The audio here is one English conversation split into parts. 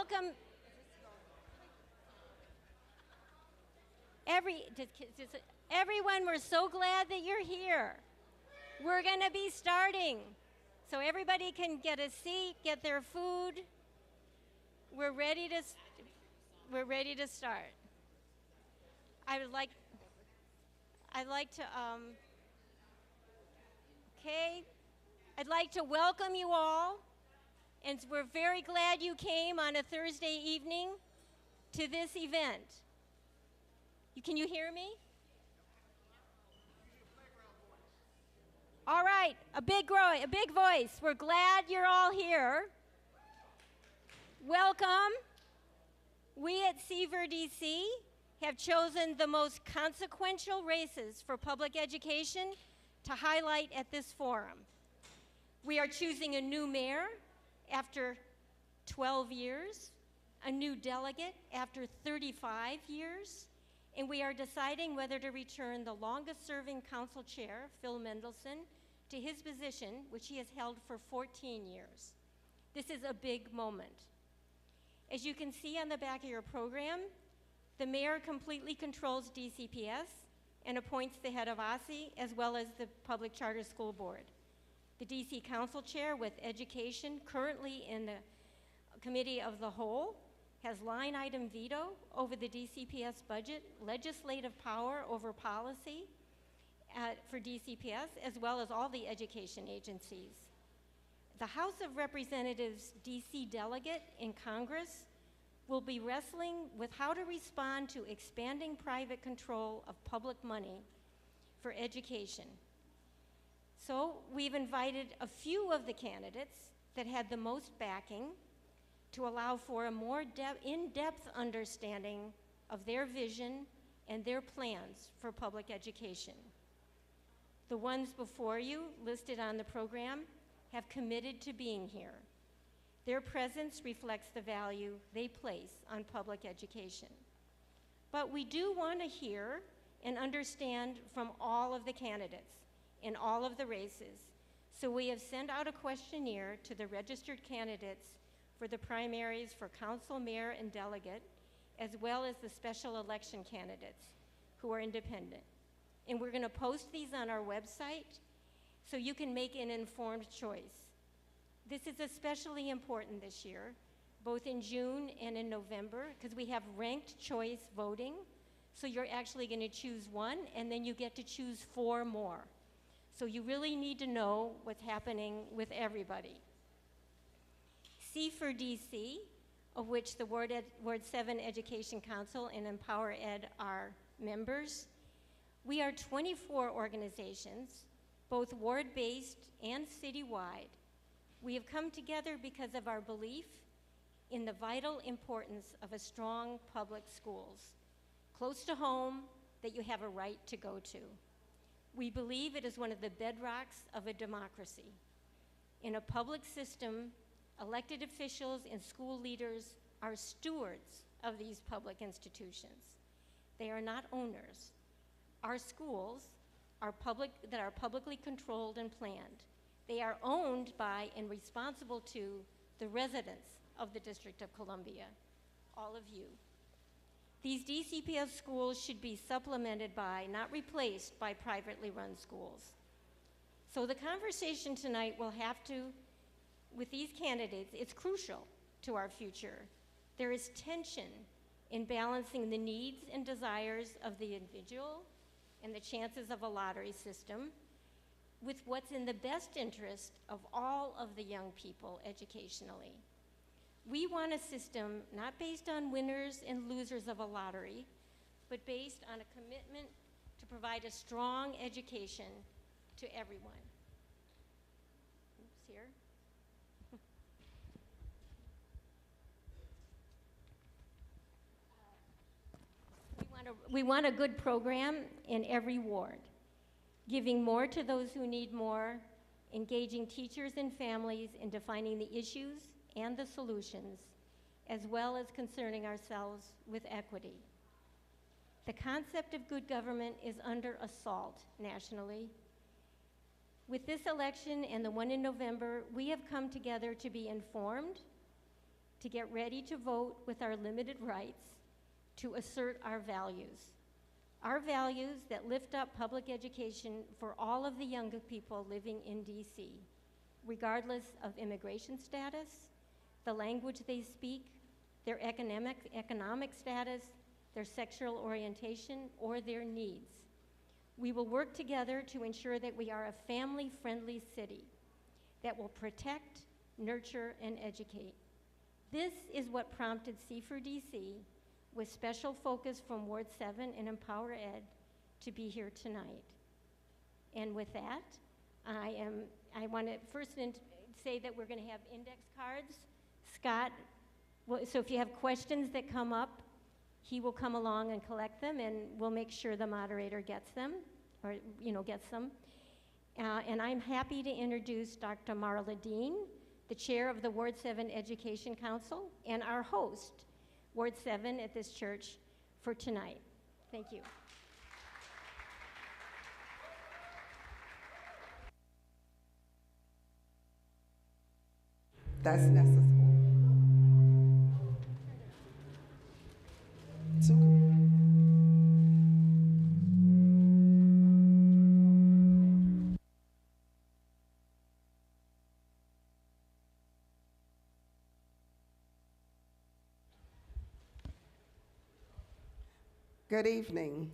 welcome everyone. We're so glad that you're here. We're going to be starting. So everybody can get a seat, get their food. We're ready to start. I'd like to welcome you all, and we're very glad you came on a Thursday evening to this event. Can you hear me? All right, a big voice. We're glad you're all here. Welcome. We at Seaver DC have chosen the most consequential races for public education to highlight at this forum. We are choosing a new mayor after 12 years, a new delegate after 35 years, and we are deciding whether to return the longest-serving council chair, Phil Mendelson, to his position, which he has held for 14 years. This is a big moment. As you can see on the back of your program, the mayor completely controls DCPS and appoints the head of OSSI as well as the Public Charter School Board. The DC Council Chair with Education, currently in the Committee of the Whole, has line item veto over the DCPS budget, legislative power over policy for DCPS, as well as all the education agencies. The House of Representatives DC delegate in Congress will be wrestling with how to respond to expanding private control of public money for education. So we've invited a few of the candidates that had the most backing to allow for a more in-depth understanding of their vision and their plans for public education. The ones before you, listed on the program, have committed to being here. Their presence reflects the value they place on public education. But we do want to hear and understand from all of the candidates in all of the races. So we have sent out a questionnaire to the registered candidates for the primaries for council, mayor, and delegate, as well as the special election candidates who are independent. And we're going to post these on our website so you can make an informed choice. This is especially important this year, both in June and in November, because we have ranked choice voting. So you're actually going to choose one, and then you get to choose 4 more. So you really need to know what's happening with everybody. C for DC, of which the Ward 7 Education Council and Empower Ed are members. We are 24 organizations, both ward-based and citywide. We have come together because of our belief in the vital importance of a strong public schools, close to home, that you have a right to go to. We believe it is one of the bedrocks of a democracy. In a public system, elected officials and school leaders are stewards of these public institutions. They are not owners. Our schools are publicly controlled and planned. They are owned by and responsible to the residents of the District of Columbia, all of you. These DCPS schools should be supplemented by, not replaced by, privately run schools. So the conversation tonight will have to, with these candidates, it's crucial to our future. There is tension in balancing the needs and desires of the individual and the chances of a lottery system with what's in the best interest of all of the young people educationally. We want a system not based on winners and losers of a lottery, but based on a commitment to provide a strong education to everyone. Oops, here. We want a good program in every ward, giving more to those who need more, engaging teachers and families in defining the issues and the solutions, as well as concerning ourselves with equity. The concept of good government is under assault nationally. With this election and the one in November, we have come together to be informed, to get ready to vote with our limited rights, to assert our values. Our values that lift up public education for all of the younger people living in DC, regardless of immigration status, the language they speak, their economic status, their sexual orientation, or their needs. We will work together to ensure that we are a family-friendly city that will protect, nurture, and educate. This is what prompted C4DC, with special focus from Ward 7 and Empower Ed, to be here tonight. And with that, I want to first say that we're going to have index cards. Scott, so if you have questions that come up, he will come along and collect them, and we'll make sure the moderator gets them, or gets them. And I'm happy to introduce Dr. Marla Dean, the chair of the Ward 7 Education Council, and our host, Ward 7 at this church, for tonight. Thank you. That's necessary. Good evening.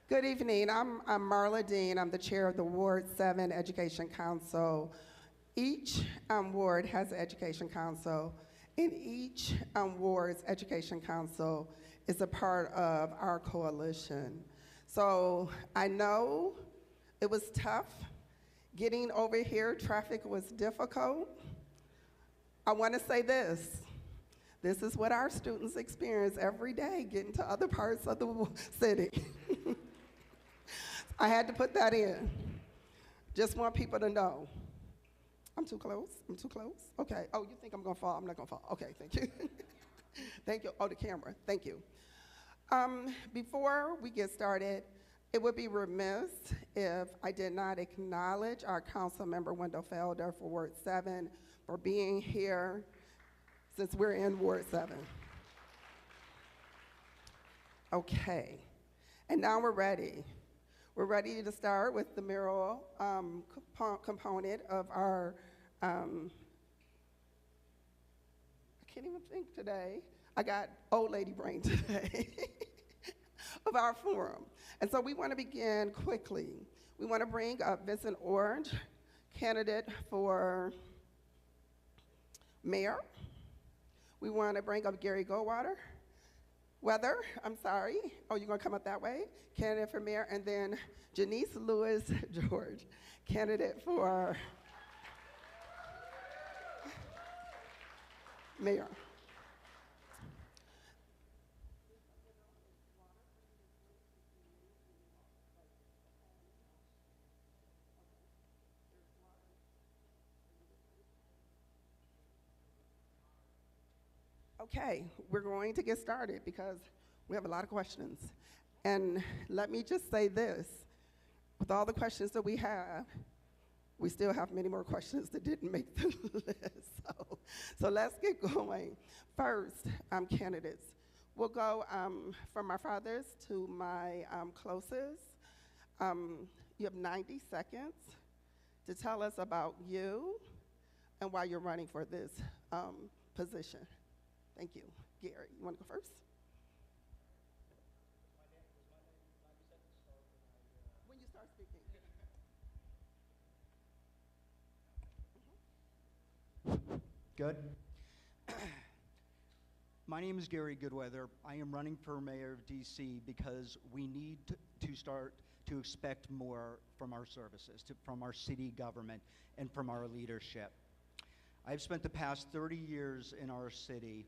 Good evening. I'm Marla Dean. I'm the chair of the Ward 7 Education Council. Each ward has an education council, and each ward's education council is a part of our coalition. So I know it was tough getting over here. Traffic was difficult. I want to say this. This is what our students experience every day, getting to other parts of the city. I had to put that in. Just want people to know. I'm too close, I'm too close. Okay, oh, you think I'm gonna fall? I'm not gonna fall. Okay, thank you. Thank you, oh, the camera, thank you. Before we get started, it would be remiss if I did not acknowledge our council member, Wendell Felder, for Ward 7, for being here since we're in Ward 7. Okay, and now we're ready. We're ready to start with the mural component of our, I can't even think today. I got old lady brain today, of our forum. And so we want to begin quickly. We want to bring up Vincent Orange, candidate for mayor. We want to bring up Gary Goodweather. I'm sorry. Oh, you're going to come up that way? Candidate for mayor, and then Janice Lewis George, candidate for mayor. Okay, we're going to get started because we have a lot of questions. And let me just say this, with all the questions that we have, we still have many more questions that didn't make the list. So let's get going. First, candidates. We'll go from my farthest to my closest. You have 90 seconds to tell us about you and why you're running for this position. Thank you. Gary, you want to go first? When you start speaking. Good. My name is Gary Goodweather. I am running for mayor of DC because we need to start to expect more from our services, from our city government, and from our leadership. I've spent the past 30 years in our city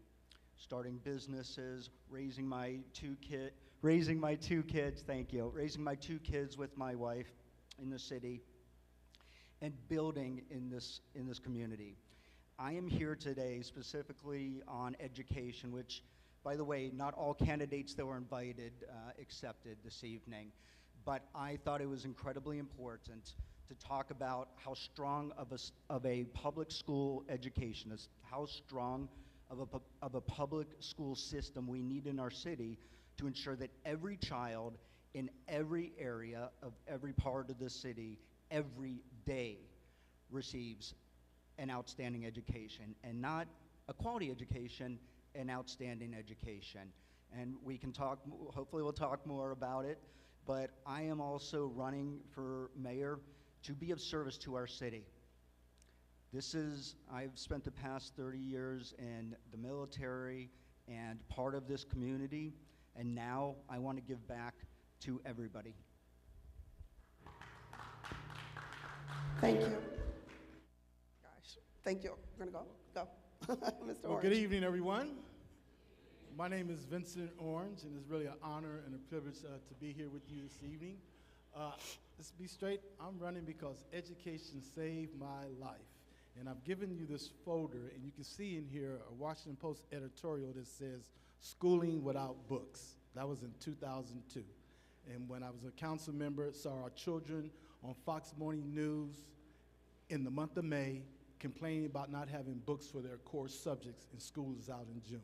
starting businesses, raising my two kids, thank you, raising my two kids with my wife in the city, and building in this community. I am here today specifically on education, which, by the way, not all candidates that were invited accepted this evening, but I thought it was incredibly important to talk about how strong of a public school education, how strong of a public school system we need in our city to ensure that every child in every area of every part of the city every day receives an outstanding education, and not a quality education, an outstanding education. And we can talk, hopefully we'll talk more about it, but I am also running for mayor to be of service to our city. I've spent the past 30 years in the military and part of this community, and now I want to give back to everybody. Thank you. Gosh, thank you. We're gonna go. Mr. Well, Orange. good evening, everyone. My name is Vincent Orange, and it's really an honor and a privilege to be here with you this evening. Let's be straight, I'm running because education saved my life. And I've given you this folder, and you can see in here a Washington Post editorial that says, "Schooling Without Books." That was in 2002. And when I was a council member, saw our children on Fox Morning News in the month of May complaining about not having books for their core subjects, and school is out in June.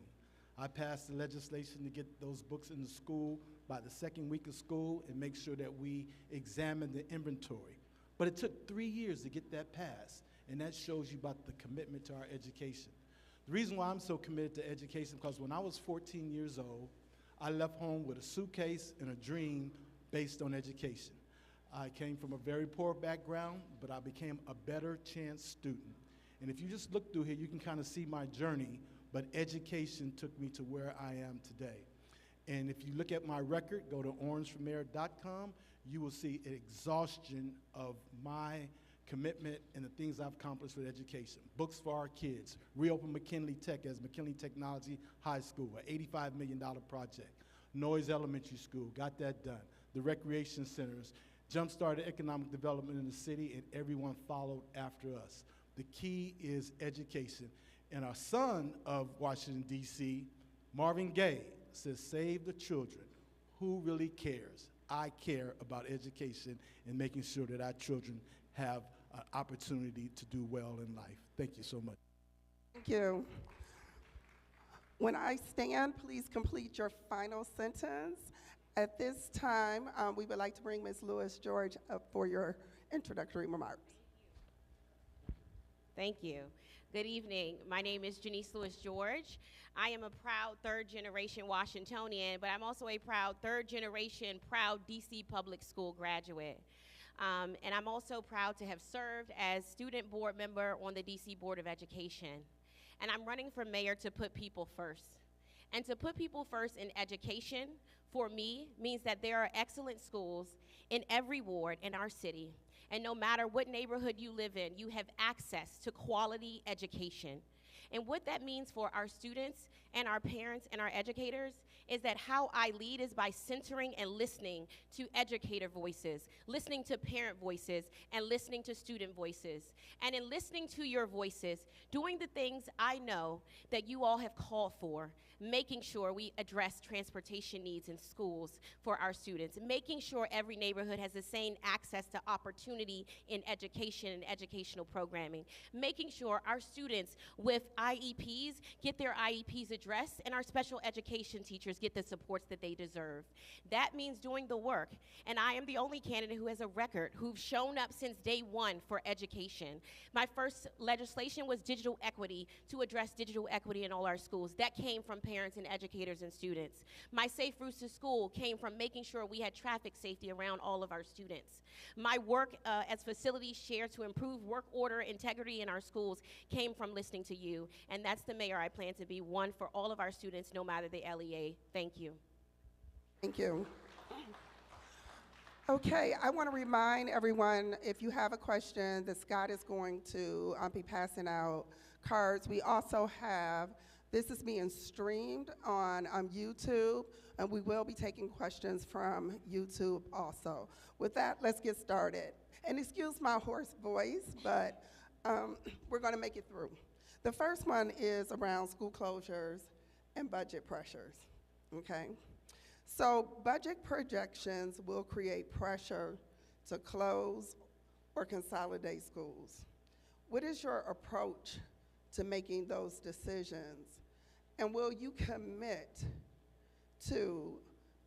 I passed the legislation to get those books in the school by the second week of school and make sure that we examine the inventory. But it took 3 years to get that passed, and that shows you about the commitment to our education. The reason why I'm so committed to education, because when I was 14 years old, I left home with a suitcase and a dream based on education. I came from a very poor background, but I became a better chance student. And if you just look through here, you can kind of see my journey, but education took me to where I am today. And if you look at my record, go to orangeformayor.com, you will see an exhaustion of my commitment and the things I've accomplished with education. Books for our kids, reopen McKinley Tech as McKinley Technology High School, an $85 million project. Noyes Elementary School, got that done. The recreation centers, jump-started economic development in the city, and everyone followed after us. The key is education. And our son of Washington, D.C., Marvin Gaye, says, "Save the children. Who really cares? I care about education and making sure that our children have an opportunity to do well in life." Thank you so much. Thank you. When I stand, please complete your final sentence. At this time, we would like to bring Ms. Lewis George up for your introductory remarks. Thank you. Good evening. My name is Janice Lewis George. I am a proud third-generation Washingtonian, but I'm also a proud third-generation proud DC public school graduate. And I'm also proud to have served as student board member on the DC Board of Education. And I'm running for mayor to put people first. And to put people first in education, for me, means that there are excellent schools in every ward in our city. And no matter what neighborhood you live in, you have access to quality education. And what that means for our students and our parents and our educators is that how I lead is by centering and listening to educator voices, listening to parent voices, and listening to student voices. And in listening to your voices, doing the things I know that you all have called for, making sure we address transportation needs in schools for our students, making sure every neighborhood has the same access to opportunity in education and educational programming, making sure our students with IEPs get their IEPs addressed and our special education teachers get the supports that they deserve. That means doing the work, and I am the only candidate who has a record who've shown up since day one for education. My first legislation was digital equity, to address digital equity in all our schools. That came from parents and educators and students. My Safe Routes to School came from making sure we had traffic safety around all of our students. My work as facilities chair to improve work order integrity in our schools came from listening to you, and that's the mayor I plan to be, one for all of our students, no matter the LEA. Thank you. Thank you. Okay, I want to remind everyone, if you have a question, that Scott is going to be passing out cards. We also have, this is being streamed on YouTube, and we will be taking questions from YouTube also. With that, let's get started. And excuse my hoarse voice, but we're going to make it through. The first one is around school closures and budget pressures, okay? So budget projections will create pressure to close or consolidate schools? What is your approach to making those decisions? And will you commit to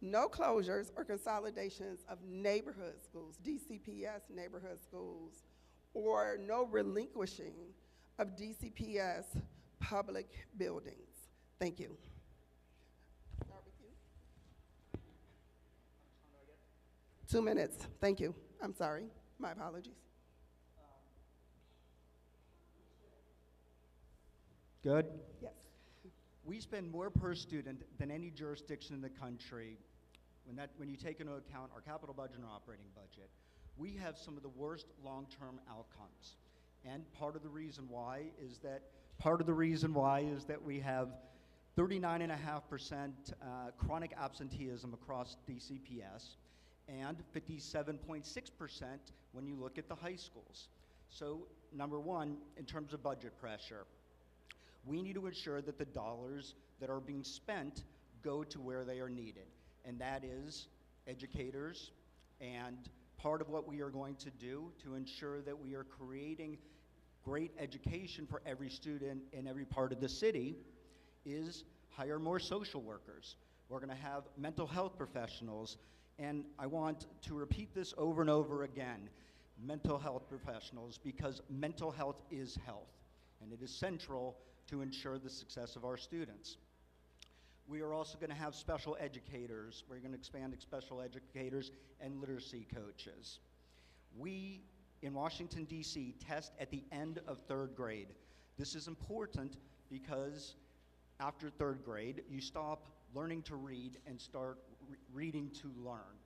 no closures or consolidations of neighborhood schools, DCPS neighborhood schools, or no relinquishing of DCPS public buildings? Thank you. Start with you. 2 minutes. Thank you. I'm sorry. My apologies. Good? Yes. We spend more per student than any jurisdiction in the country. When you take into account our capital budget and our operating budget, we have some of the worst long-term outcomes. And part of the reason why is that we have 39.5% chronic absenteeism across DCPS and 57.6% when you look at the high schools. So number one, in terms of budget pressure, we need to ensure that the dollars that are being spent go to where they are needed, and that is educators. And part of what we are going to do to ensure that we are creating great education for every student in every part of the city is hire more social workers. We're going to have mental health professionals, and I want to repeat this over and over again, mental health professionals, because mental health is health, and it is central to ensure the success of our students. We are also going to have special educators. We're going to expand special educators and literacy coaches. We, in Washington, D.C., test at the end of 3rd grade. This is important because after 3rd grade, you stop learning to read and start reading to learn.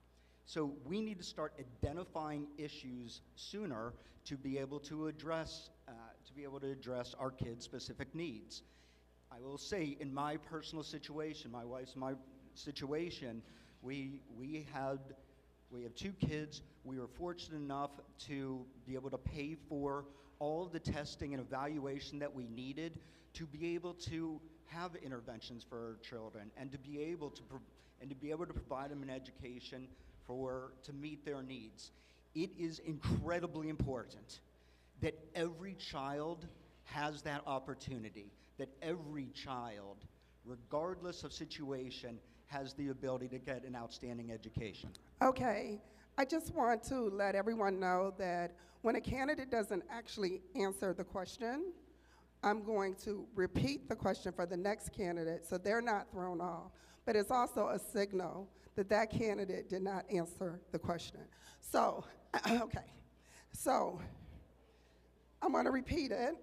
So we need to start identifying issues sooner to be able to address our kids' specific needs. I will say, in my personal situation, my wife's my situation, we have 2 kids. We were fortunate enough to be able to pay for all of the testing and evaluation that we needed to be able to have interventions for our children and to be able to provide them an education to meet their needs. It is incredibly important that every child has that opportunity, that every child, regardless of situation, has the ability to get an outstanding education. Okay, I just want to let everyone know that when a candidate doesn't actually answer the question, I'm going to repeat the question for the next candidate so they're not thrown off. But it's also a signal that that candidate did not answer the question. So, okay, so I'm going to repeat it.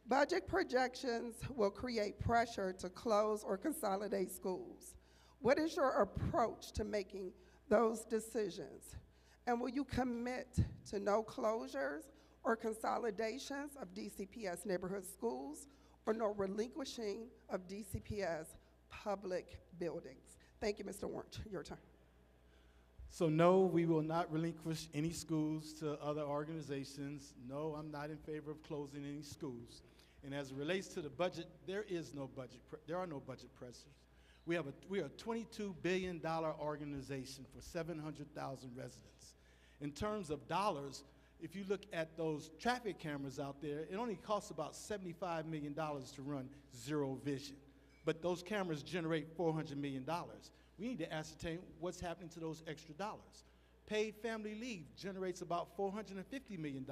Budget projections will create pressure to close or consolidate schools. What is your approach to making those decisions? And will you commit to no closures or consolidations of DCPS neighborhood schools or no relinquishing of DCPS public buildings? Thank you, Mr. Orange. Your turn. So no, we will not relinquish any schools to other organizations. No, I'm not in favor of closing any schools. And as it relates to the budget, there are no budget pressures. We are a $22 billion organization for 700,000 residents. In terms of dollars, if you look at those traffic cameras out there, it only costs about $75 million to run Zero Vision. But those cameras generate $400 million. We need to ascertain what's happening to those extra dollars. Paid family leave generates about $450 million,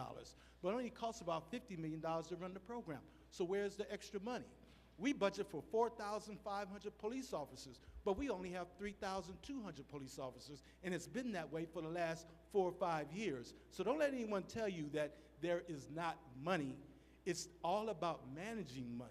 but only costs about $50 million to run the program. So where's the extra money? We budget for 4,500 police officers, but we only have 3,200 police officers, and it's been that way for the last 4 or 5 years. So don't let anyone tell you that there is not money. It's all about managing money.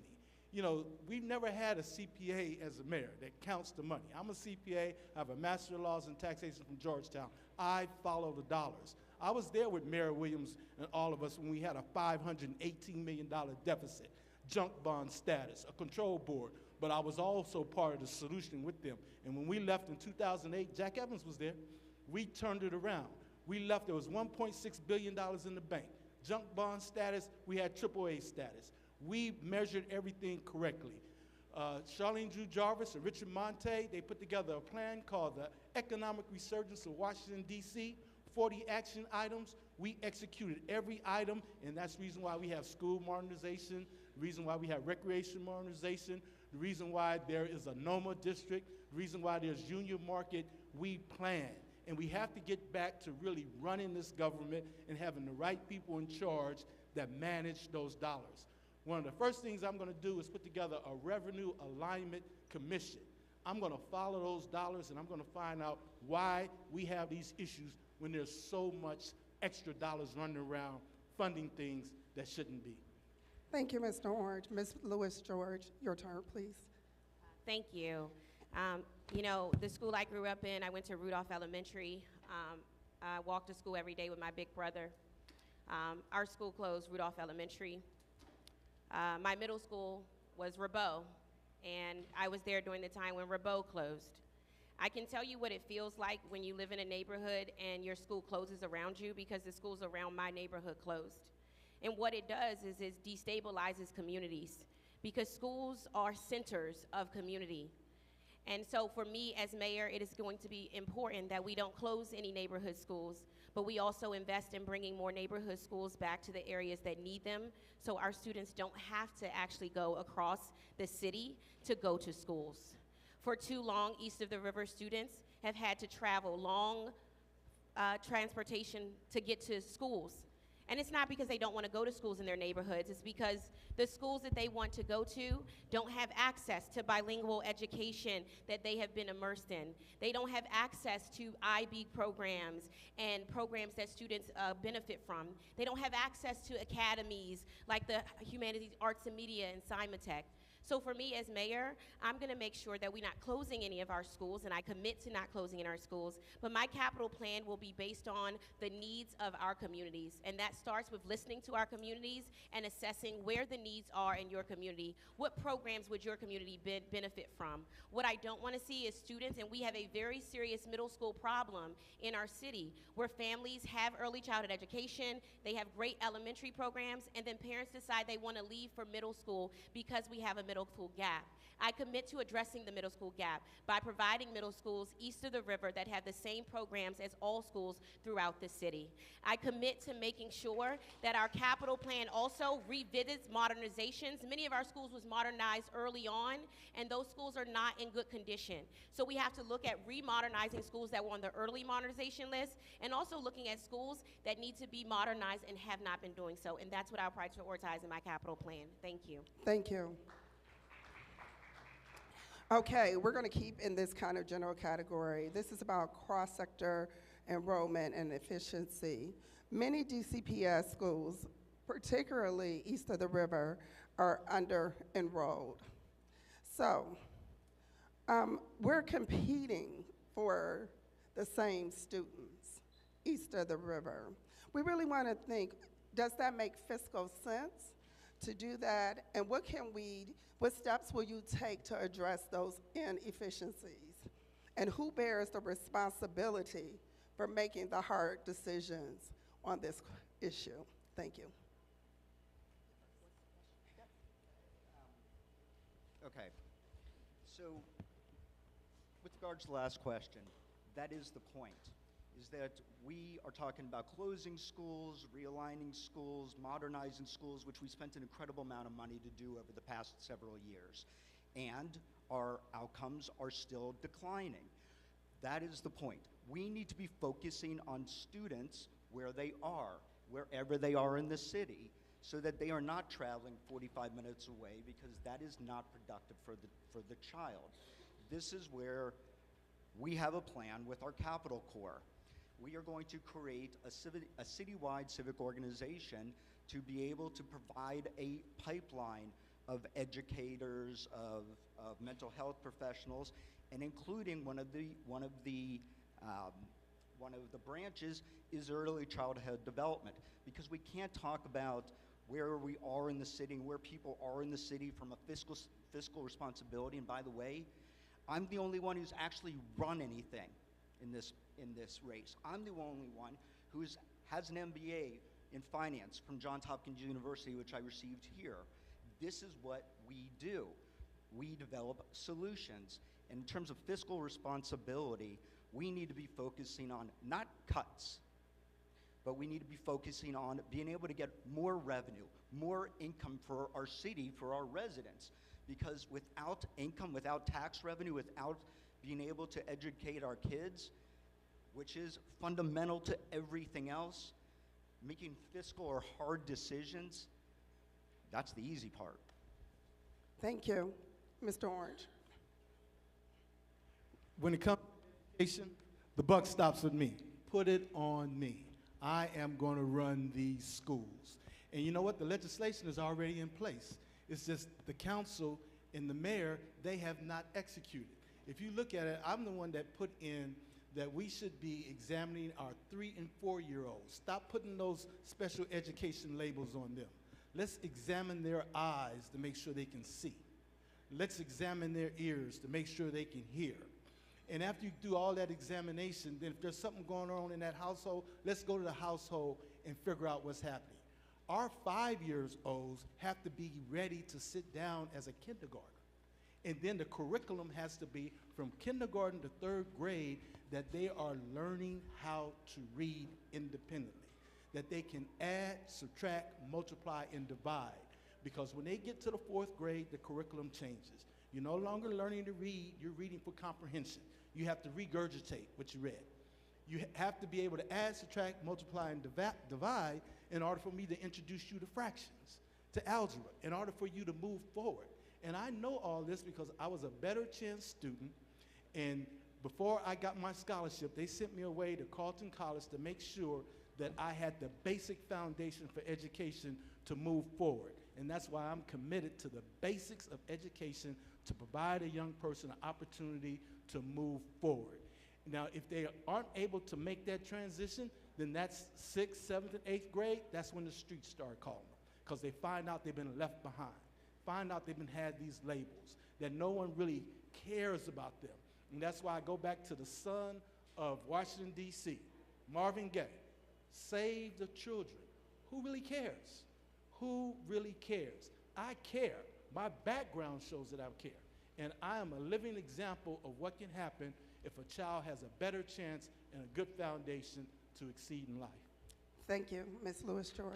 You know, we've never had a CPA as a mayor that counts the money. I'm a CPA, I have a Master of Laws and Taxation from Georgetown. I follow the dollars. I was there with Mayor Williams and all of us when we had a $518 million deficit, junk bond status, a control board, but I was also part of the solution with them. And when we left in 2008, Jack Evans was there. We turned it around. We left, there was $1.6 billion in the bank. Junk bond status, we had AAA status. We measured everything correctly. Charlene Drew Jarvis and Richard Monte, they put together a plan called the Economic Resurgence of Washington, D.C., 40 action items, we executed every item, and that's the reason why we have school modernization, the reason why we have recreation modernization, the reason why there is a NOMA district, the reason why there's Union Market. We plan, and we have to get back to really running this government and having the right people in charge that manage those dollars. One of the first things I'm going to do is put together a revenue alignment commission. I'm going to follow those dollars, and I'm going to find out why we have these issues when there's so much extra dollars running around funding things that shouldn't be. Thank you, Mr. Orange. Ms. Lewis George, your turn, please. Thank you. You know, the school I grew up in, I went to Rudolph Elementary. I walked to school every day with my big brother. Our school closed, Rudolph Elementary. My middle school was Rabot, and I was there during the time when Rabot closed. I can tell you what it feels like when you live in a neighborhood and your school closes around you, because the schools around my neighborhood closed. And what it does is it destabilizes communities, because schools are centers of community. And so for me as mayor, it is going to be important that we don't close any neighborhood schools, but we also invest in bringing more neighborhood schools back to the areas that need them, so our students don't have to actually go across the city to go to schools. For too long, east of the river, students have had to travel long transportation to get to schools. And it's not because they don't want to go to schools in their neighborhoods, it's because the schools that they want to go to don't have access to bilingual education that they have been immersed in. They don't have access to IB programs and programs that students benefit from. They don't have access to academies like the Humanities, Arts, and Media and Simatech. So for me as mayor, I'm gonna make sure that we're not closing any of our schools, and I commit to not closing in our schools, but my capital plan will be based on the needs of our communities. And that starts with listening to our communities and assessing where the needs are in your community. What programs would your community benefit from? What I don't wanna see is students, and we have a very serious middle school problem in our city, where families have early childhood education, they have great elementary programs, and then parents decide they wanna leave for middle school because we have a middle school gap. I commit to addressing the middle school gap by providing middle schools east of the river that have the same programs as all schools throughout the city. I commit to making sure that our capital plan also revisits modernizations. Many of our schools was modernized early on, and those schools are not in good condition. So we have to look at remodernizing schools that were on the early modernization list, and also looking at schools that need to be modernized and have not been doing so. And that's what I'll prioritize in my capital plan. Thank you. Thank you. Okay, we're going to keep in this kind of general category. This is about cross-sector enrollment and efficiency. Many DCPS schools, particularly east of the river, are under-enrolled. So we're competing for the same students east of the river. We really want to think, does that make fiscal sense to do that? And what steps will you take to address those inefficiencies? And who bears the responsibility for making the hard decisions on this issue? Thank you. Okay, so with regards to the last question, that is the point, is that we are talking about closing schools, realigning schools, modernizing schools, which we spent an incredible amount of money to do over the past several years. And our outcomes are still declining. That is the point. We need to be focusing on students where they are, wherever they are in the city, so that they are not traveling 45 minutes away, because that is not productive for the child. This is where we have a plan with our Capital Corps. We are going to create a citywide civic organization to be able to provide a pipeline of educators, of mental health professionals, and including one of the branches is early childhood development, because we can't talk about where we are in the city and where people are in the city from a fiscal responsibility. And by the way, I'm the only one who's actually run anything in this race. I'm the only one who has an MBA in finance from Johns Hopkins University, which I received here. This is what we do. We develop solutions. And in terms of fiscal responsibility, we need to be focusing on not cuts, but we need to be focusing on being able to get more revenue, more income for our city, for our residents. Because without income, without tax revenue, without being able to educate our kids, which is fundamental to everything else, making fiscal or hard decisions, that's the easy part. Thank you. Mr. Orange. When it comes to education, the buck stops with me. Put it on me. I am going to run these schools. And you know what? The legislation is already in place. It's just the council and the mayor, they have not executed. If you look at it, I'm the one that put in that we should be examining our 3- and 4-year-olds. Stop putting those special education labels on them. Let's examine their eyes to make sure they can see. Let's examine their ears to make sure they can hear. And after you do all that examination, then if there's something going on in that household, let's go to the household and figure out what's happening. Our 5-year-olds have to be ready to sit down as a kindergartner. And then the curriculum has to be from kindergarten to 3rd grade that they are learning how to read independently, that they can add, subtract, multiply, and divide. Because when they get to the 4th grade, the curriculum changes. You're no longer learning to read, you're reading for comprehension. You have to regurgitate what you read. You have to be able to add, subtract, multiply, and divide in order for me to introduce you to fractions, to algebra, in order for you to move forward. And I know all this because I was a better chance student, and before I got my scholarship, they sent me away to Carleton College to make sure that I had the basic foundation for education to move forward. And that's why I'm committed to the basics of education to provide a young person an opportunity to move forward. Now, if they aren't able to make that transition, then that's 6th, 7th, and 8th grade, that's when the streets start calling them, because they find out they've been left behind, find out they've been had these labels, that no one really cares about them. And that's why I go back to the son of Washington, D.C., Marvin Gaye, save the children. Who really cares? Who really cares? I care. My background shows that I care. And I am a living example of what can happen if a child has a better chance and a good foundation to exceed in life. Thank you, Ms. Lewis George.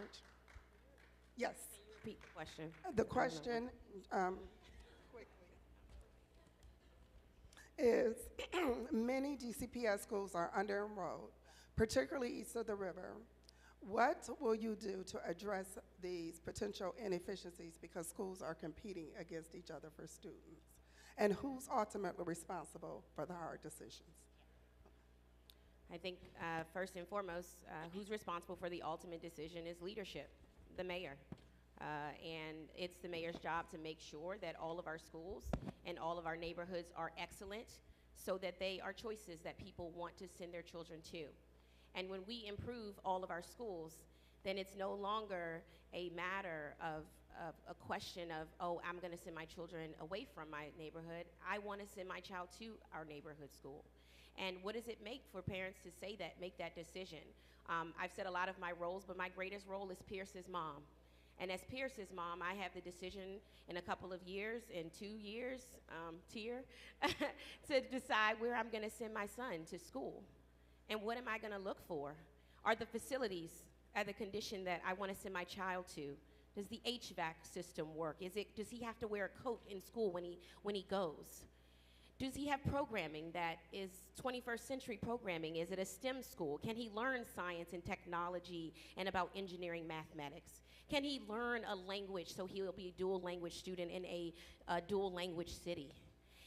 Yes. Repeat the question. The question is, many DCPS schools are under-enrolled, particularly east of the river. What will you do to address these potential inefficiencies because schools are competing against each other for students? And who's ultimately responsible for the hard decisions? I think first and foremost, who's responsible for the ultimate decision is leadership, the mayor. And it's the mayor's job to make sure that all of our schools and all of our neighborhoods are excellent so that they are choices that people want to send their children to. And when we improve all of our schools, then it's no longer a matter of a question of, oh, I'm going to send my children away from my neighborhood. I want to send my child to our neighborhood school. And what does it make for parents to say that, make that decision? I've said a lot of my roles, but my greatest role is Pierce's mom. And as Pierce's mom, I have the decision in a couple of years, in 2 years, to decide where I'm going to send my son to school. And what am I going to look for? Are the facilities at the condition that I want to send my child to? Does the HVAC system work? Does he have to wear a coat in school when he goes? Does he have programming that is 21st century programming? Is it a STEM school? Can he learn science and technology and about engineering, mathematics? Can he learn a language so he'll be a dual language student in a dual language city?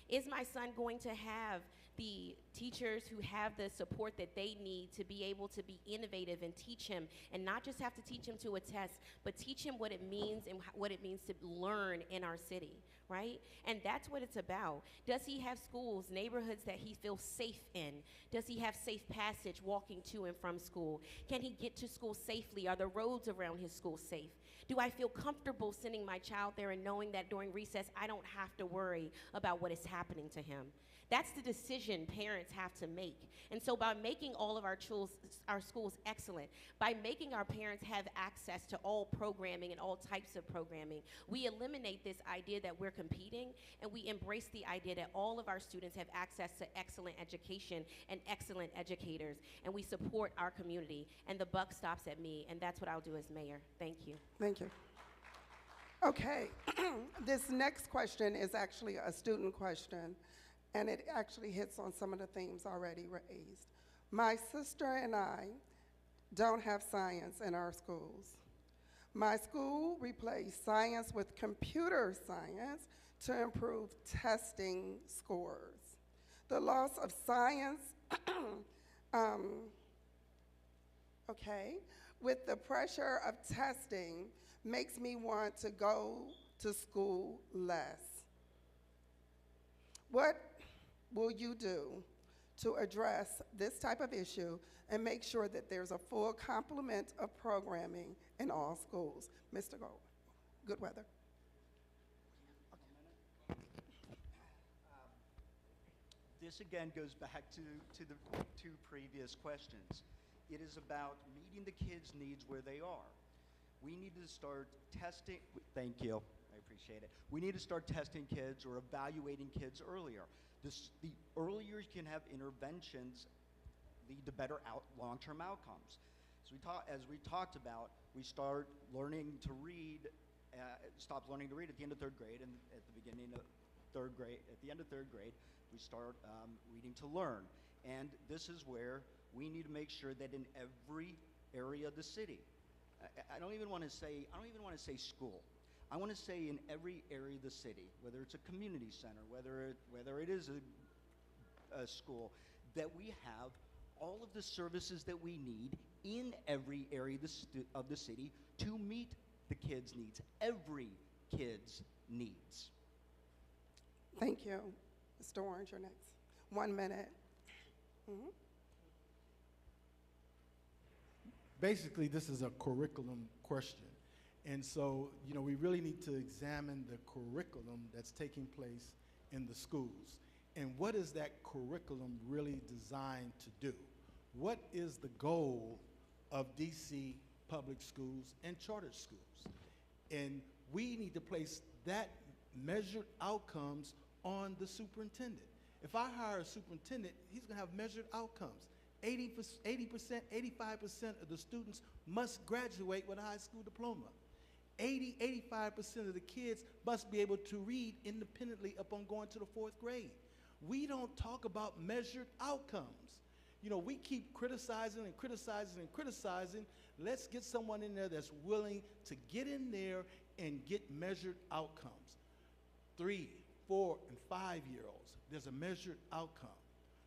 Is my son going to have the teachers who have the support that they need to be able to be innovative and teach him, and not just have to teach him to a test, but teach him what it means and what it means to learn in our city, right? And that's what it's about. Does he have schools, neighborhoods that he feels safe in? Does he have safe passage walking to and from school? Can he get to school safely? Are the roads around his school safe? Do I feel comfortable sending my child there and knowing that during recess I don't have to worry about what is happening to him? That's the decision parents have to make. And so by making all of our schools excellent, by making our parents have access to all programming and all types of programming, we eliminate this idea that we're competing, and we embrace the idea that all of our students have access to excellent education and excellent educators, and we support our community, and the buck stops at me, and that's what I'll do as mayor. Thank you. Thank you. Okay, this next question is actually a student question, and it actually hits on some of the themes already raised. My sister and I don't have science in our schools. My school replaced science with computer science to improve testing scores. The loss of science, with the pressure of testing, makes me want to go to school less. What will you do to address this type of issue and make sure that there's a full complement of programming in all schools? Mr. Goodweather. This again goes back to the two previous questions. It is about meeting the kids' needs where they are. We need to start testing, thank you, I appreciate it. We need to start testing kids or evaluating kids earlier. The earlier you can have interventions, lead to better long-term outcomes. So as we talked about, we start learning to read, stop learning to read at the end of third grade, and at the beginning of third grade, at the end of third grade, we start reading to learn. And this is where we need to make sure that in every area of the city, I don't even want to say school. I want to say in every area of the city, whether it's a community center, whether it is a school, that we have all of the services that we need in every area of the city to meet the kids' needs, every kid's needs. Thank you. Mr. Orange, you're next. 1 minute. Mm-hmm. Basically, this is a curriculum question. And so, we really need to examine the curriculum that's taking place in the schools. And what is that curriculum really designed to do? What is the goal of DC public schools and charter schools? And we need to place that measured outcomes on the superintendent. If I hire a superintendent, he's going to have measured outcomes. 80%, 85% of the students must graduate with a high school diploma. 85% of the kids must be able to read independently upon going to the 4th grade. We don't talk about measured outcomes. We keep criticizing and criticizing and criticizing. Let's get someone in there that's willing to get in there and get measured outcomes. 3, 4, and 5-year-olds, there's a measured outcome.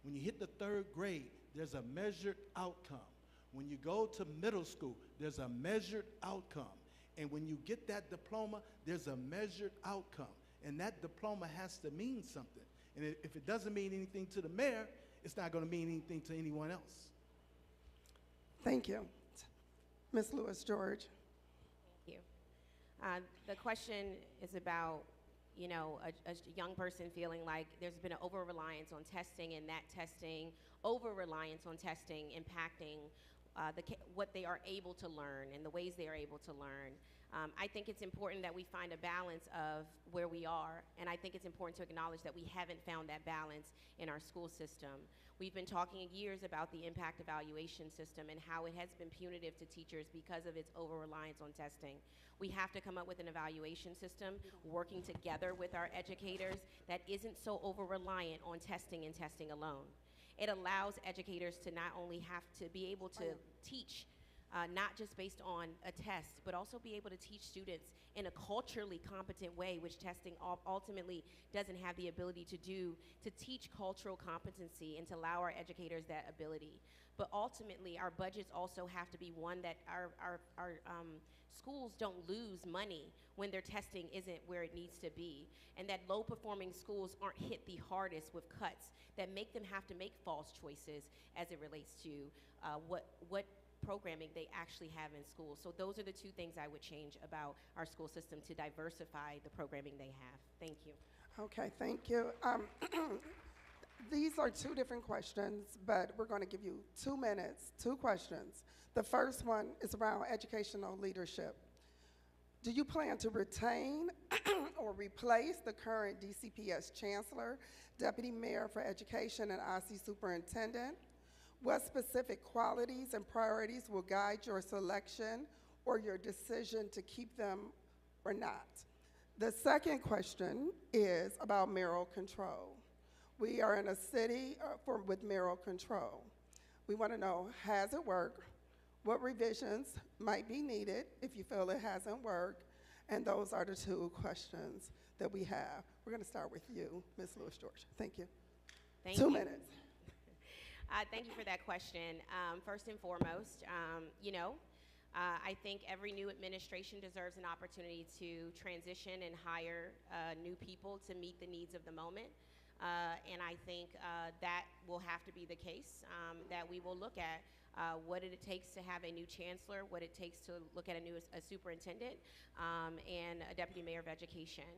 When you hit the 3rd grade, there's a measured outcome. When you go to middle school, there's a measured outcome. And when you get that diploma, there's a measured outcome. And that diploma has to mean something. And if it doesn't mean anything to the mayor, it's not going to mean anything to anyone else. Thank you. Ms. Lewis George. Thank you. The question is about, a young person feeling like there's been an over-reliance on testing, and that testing, over-reliance on testing impacting what they are able to learn and the ways they are able to learn. I think it's important that we find a balance of where we are, and I think it's important to acknowledge that we haven't found that balance in our school system. We've been talking years about the impact evaluation system and how it has been punitive to teachers because of its over-reliance on testing. We have to come up with an evaluation system working together with our educators that isn't so over-reliant on testing and testing alone. It allows educators to not only have to be able to teach not just based on a test, but also be able to teach students in a culturally competent way, which testing ultimately doesn't have the ability to do, to teach cultural competency and to allow our educators that ability. But ultimately, our budgets also have to be one that our schools don't lose money when their testing isn't where it needs to be, and that low-performing schools aren't hit the hardest with cuts that make them have to make false choices as it relates to what programming they actually have in schools. So those are the two things I would change about our school system to diversify the programming they have. Thank you. Okay, thank you. These are two different questions, but we're going to give you 2 minutes, 2 questions. The first one is around educational leadership. Do you plan to retain or replace the current DCPS Chancellor, Deputy Mayor for Education, and IC Superintendent? What specific qualities and priorities will guide your selection or your decision to keep them or not? The second question is about mayoral control. We are in a city with mayoral control. We want to know, has it worked? What revisions might be needed if you feel it hasn't worked? And those are the 2 questions that we have. We're going to start with you, Ms. Lewis-George. Thank you. Thank 2 you. minutes. Thank you for that question. First and foremost, I think every new administration deserves an opportunity to transition and hire new people to meet the needs of the moment. And I think that will have to be the case, that we will look at what it takes to have a new chancellor, what it takes to look at a superintendent, and a deputy mayor of education.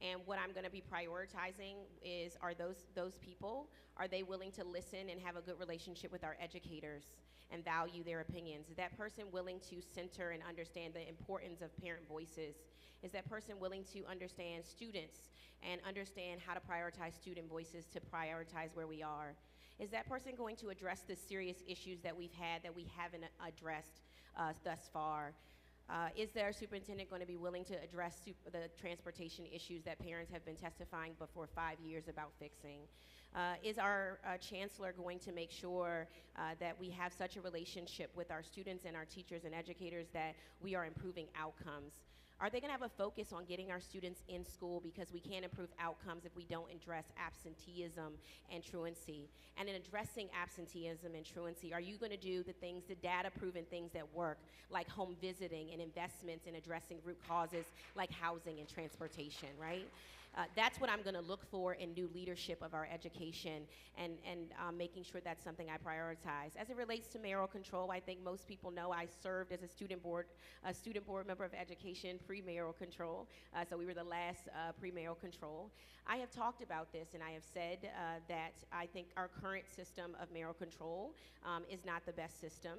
And what I'm going to be prioritizing is, are those people, are they willing to listen and have a good relationship with our educators and value their opinions? Is that person willing to center and understand the importance of parent voices? Is that person willing to understand students and understand how to prioritize student voices to prioritize where we are? Is that person going to address the serious issues that we've had that we haven't addressed thus far? Is their superintendent going to be willing to address the transportation issues that parents have been testifying for 5 years about fixing? Is our chancellor going to make sure that we have such a relationship with our students and our teachers and educators that we are improving outcomes? Are they going to have a focus on getting our students in school, because we can't improve outcomes if we don't address absenteeism and truancy? And in addressing absenteeism and truancy, are you going to do the things, the data-proven things that work, like home visiting and investments in addressing root causes like housing and transportation, right? That's what I'm going to look for in new leadership of our education, and making sure that's something I prioritize. As it relates to mayoral control, I think most people know I served as a student board member of education pre-mayoral control. So we were the last pre-mayoral control. I have talked about this, and I have said that I think our current system of mayoral control is not the best system.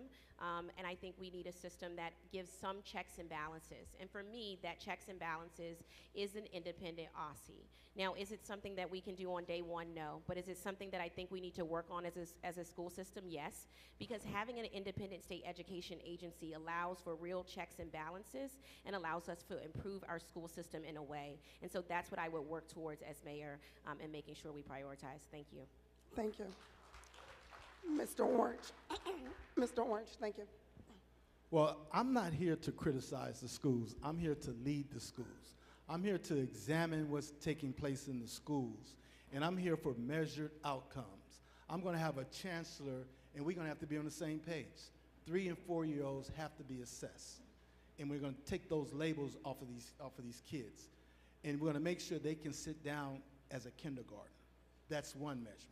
And I think we need a system that gives some checks and balances. And for me, that checks and balances is an independent OSSI. Now, is it something that we can do on day one? No. But is it something that I think we need to work on as a school system? Yes. Because having an independent state education agency allows for real checks and balances and allows us to improve our school system in a way. And so that's what I would work towards as mayor, and making sure we prioritize. Thank you. Thank you. Mr. Orange. Mr. Orange, thank you. Well, I'm not here to criticize the schools. I'm here to lead the schools. I'm here to examine what's taking place in the schools, and I'm here for measured outcomes. I'm going to have a chancellor, and we're going to have to be on the same page. 3- and 4-year-olds have to be assessed, and we're going to take those labels off of these kids, and we're going to make sure they can sit down as a kindergarten. That's one measurement.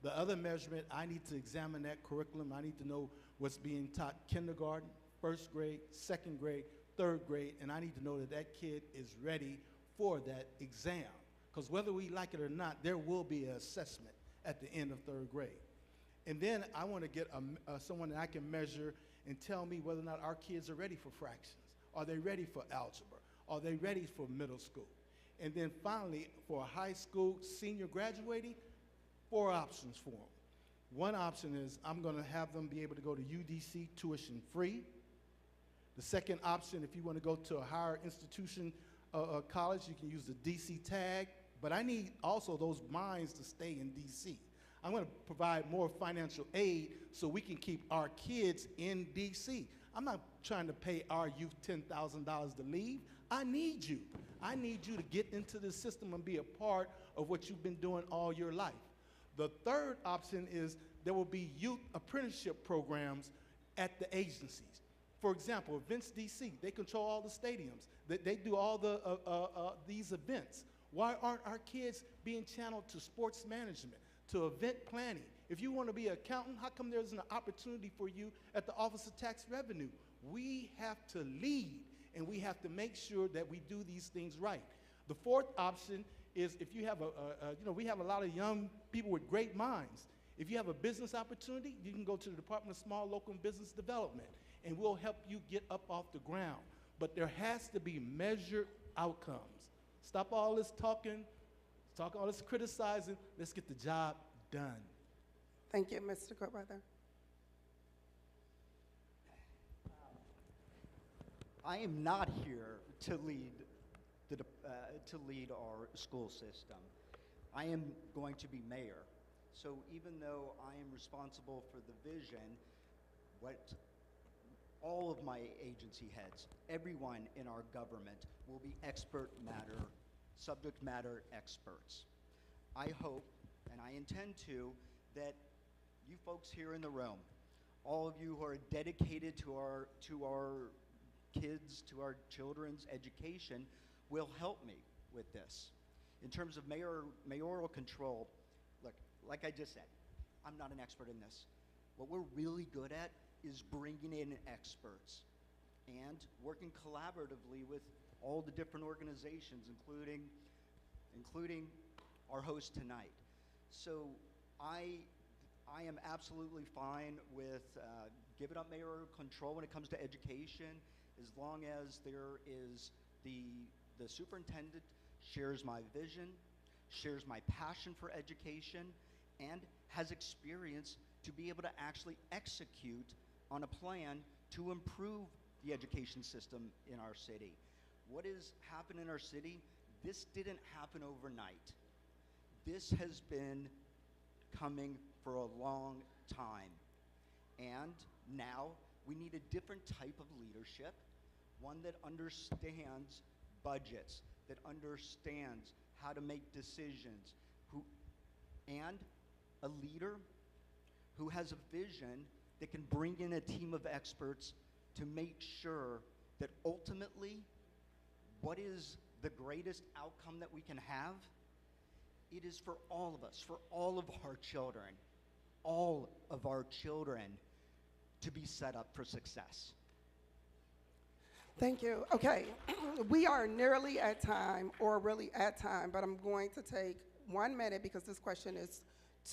The other measurement, I need to examine that curriculum. I need to know what's being taught kindergarten, 1st grade, 2nd grade, 3rd grade, and I need to know that that kid is ready for that exam. Because whether we like it or not, there will be an assessment at the end of 3rd grade. And then I want to get someone that I can measure and tell me whether or not our kids are ready for fractions. Are they ready for algebra? Are they ready for middle school? And then finally, for a high school senior graduating, 4 options for them. One option is I'm going to have them be able to go to UDC tuition free. The second option, if you want to go to a higher institution, college, you can use the DC tag. But I need also those minds to stay in DC. I'm going to provide more financial aid so we can keep our kids in DC. I'm not trying to pay our youth $10,000 to leave. I need you. I need you to get into the system and be a part of what you've been doing all your life. The third option is there will be youth apprenticeship programs at the agencies. For example, Events DC, they control all the stadiums. They do all these events. Why aren't our kids being channeled to sports management, to event planning? If you want to be an accountant, how come there's an opportunity for you at the Office of Tax Revenue? We have to lead, and we have to make sure that we do these things right. The fourth option is if you have we have a lot of young people with great minds. If you have a business opportunity, you can go to the Department of Small Local and Business Development, and we'll help you get up off the ground. But there has to be measured outcomes. Stop all this talking, all this criticizing. Let's get the job done. Thank you, Mr. Goodweather. I am not here to lead our school system. I am going to be mayor. So even though I am responsible for the vision, all of my agency heads, everyone in our government will be subject matter experts. I hope, and I intend to, that you folks here in the room, all of you who are dedicated to our kids, to our children's education, will help me with this. In terms of mayoral control, look, like I just said, I'm not an expert in this. What we're really good at is bringing in experts and working collaboratively with all the different organizations, including our host tonight. So I am absolutely fine with giving up mayoral control when it comes to education, as long as there is the superintendent shares my vision, shares my passion for education, and has experience to be able to actually execute on a plan to improve the education system in our city. What has happened in our city, this didn't happen overnight. This has been coming for a long time. And now we need a different type of leadership, one that understands budgets, that understands how to make decisions, and a leader who has a vision that can bring in a team of experts to make sure that ultimately, what is the greatest outcome that we can have? It is for all of us, for all of our children to be set up for success. Thank you. Okay, we are nearly at time, or really at time, but I'm going to take 1 minute because this question is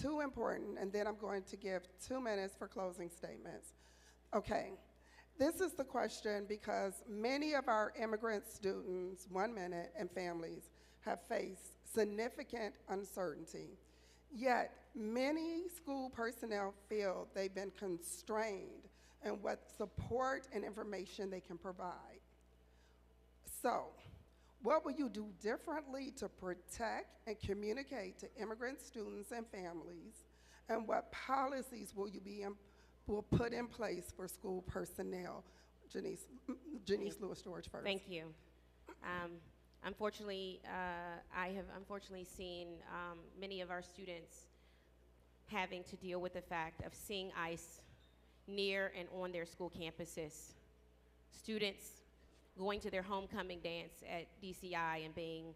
too important, and then I'm going to give 2 minutes for closing statements. Okay, this is the question because many of our immigrant students, 1 minute, and families have faced significant uncertainty. Yet, many school personnel feel they've been constrained in what support and information they can provide. So, what will you do differently to protect and communicate to immigrant students and families? And what policies will will put in place for school personnel? Janice Lewis George first. Thank you. Unfortunately, I have seen many of our students having to deal with the fact of seeing ICE near and on their school campuses. Students going to their homecoming dance at DCI and being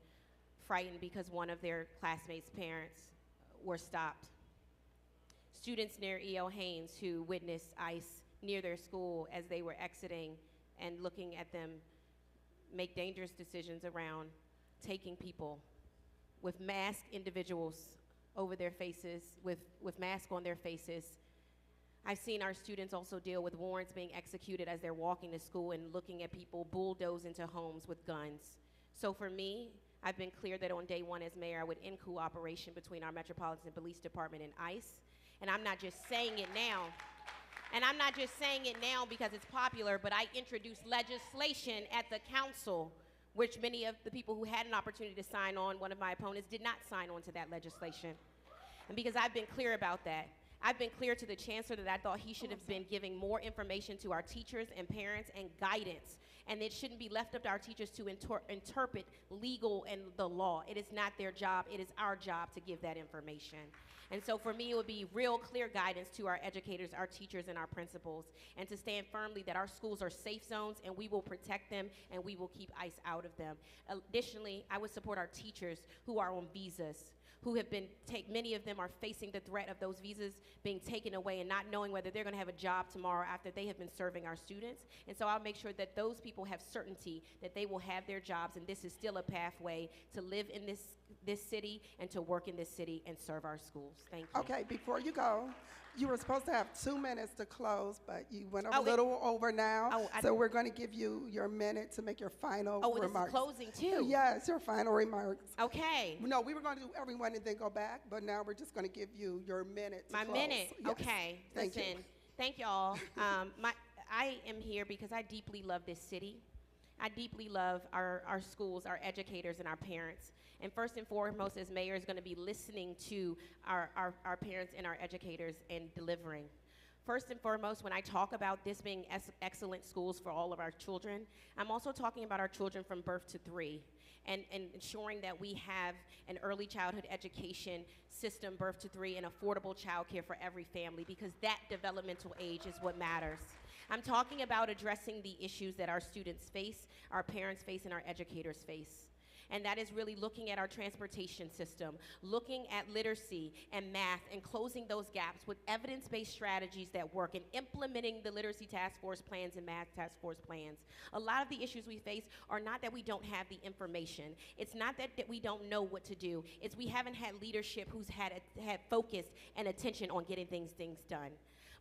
frightened because one of their classmates' parents were stopped. Students near E.L. Haynes who witnessed ICE near their school as they were exiting and looking at them make dangerous decisions around taking people with masked individuals over their faces, with masks on their faces. I've seen our students also deal with warrants being executed as they're walking to school and looking at people bulldoze into homes with guns. So for me, I've been clear that on day one as mayor, I would end cooperation between our Metropolitan Police Department and ICE. And I'm not just saying it now. And I'm not just saying it now because it's popular, but I introduced legislation at the council, which many of the people who had an opportunity to sign on, one of my opponents, did not sign on to that legislation. And because I've been clear about that, I've been clear to the chancellor that I thought he should have been giving more information to our teachers and parents and guidance. And it shouldn't be left up to our teachers to interpret legal and the law. It is not their job. It is our job to give that information. And so for me, it would be real clear guidance to our educators, our teachers, and our principals, and to stand firmly that our schools are safe zones and we will protect them and we will keep ICE out of them. Additionally, I would support our teachers who are on visas, who have been many of them are facing the threat of those visas being taken away and not knowing whether they're gonna have a job tomorrow after they have been serving our students. And so I'll make sure that those people have certainty that they will have their jobs, and this is still a pathway to live in this this city and to work in this city and serve our schools. Thank you. Okay, before you go, you were supposed to have 2 minutes to close, but you went a Oh, little over now. Oh, So we're going to give you your minute to make your final Oh, well, this is remarks. closing too. Yes, your final remarks. Okay. No, we were going to do everyone and then go back, but now we're just going to give you your minute to My close. minute. Yes. Okay. Thank Listen, you. thank y'all. I am here because I deeply love this city. I deeply love our schools, our educators, and our parents. And first and foremost, as mayor, is going to be listening to our parents and our educators and delivering. First and foremost, when I talk about this being excellent schools for all of our children, I'm also talking about our children from birth to 3 and ensuring that we have an early childhood education system, birth to 3, and affordable childcare for every family, because that developmental age is what matters. I'm talking about addressing the issues that our students face, our parents face, and our educators face. And that is really looking at our transportation system, looking at literacy and math, and closing those gaps with evidence-based strategies that work, and implementing the literacy task force plans and math task force plans. A lot of the issues we face are not that we don't have the information. It's not that we don't know what to do. It's we haven't had leadership who's had focus and attention on getting things done.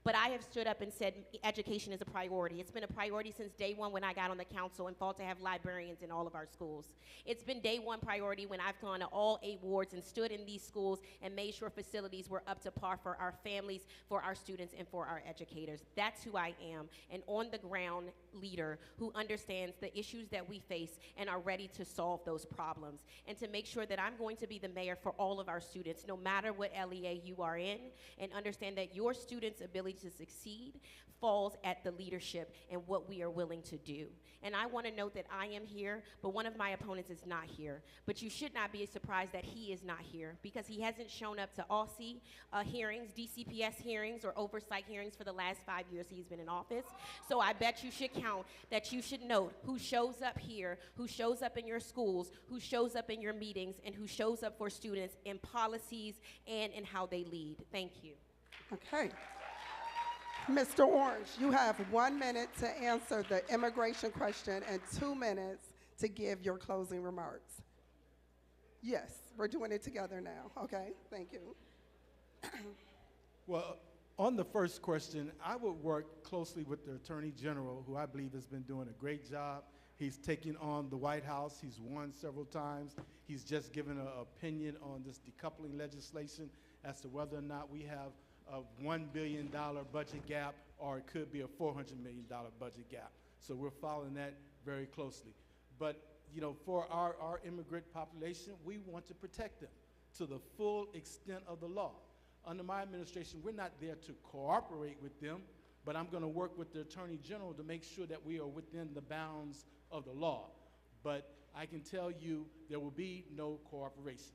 But I have stood up and said education is a priority. It's been a priority since day one when I got on the council and fought to have librarians in all of our schools. It's been day one priority when I've gone to all 8 wards and stood in these schools and made sure facilities were up to par for our families, for our students, and for our educators. That's who I am, an on-the-ground leader who understands the issues that we face and are ready to solve those problems, and to make sure that I'm going to be the mayor for all of our students, no matter what LEA you are in, and understand that your students' ability to succeed falls at the leadership and what we are willing to do. And I want to note that I am here, but one of my opponents is not here. But you should not be surprised that he is not here, because he hasn't shown up to ALSI hearings, DCPS hearings, or oversight hearings for the last 5 years he's been in office. So I bet you should count that you should note who shows up here, who shows up in your schools, who shows up in your meetings, and who shows up for students in policies and in how they lead. Thank you. Okay. Mr. Orange, you have 1 minute to answer the immigration question and 2 minutes to give your closing remarks. Yes, we're doing it together now. Okay, thank you. Well, on the first question, I would work closely with the Attorney General, who I believe has been doing a great job. He's taken on the White House. He's won several times. He's just given an opinion on this decoupling legislation as to whether or not we have a $1 billion budget gap, or it could be a $400 million budget gap. So we're following that very closely. But, you know, for our immigrant population, we want to protect them to the full extent of the law. Under my administration, we're not there to cooperate with them, but I'm going to work with the Attorney General to make sure that we are within the bounds of the law. But I can tell you there will be no cooperation.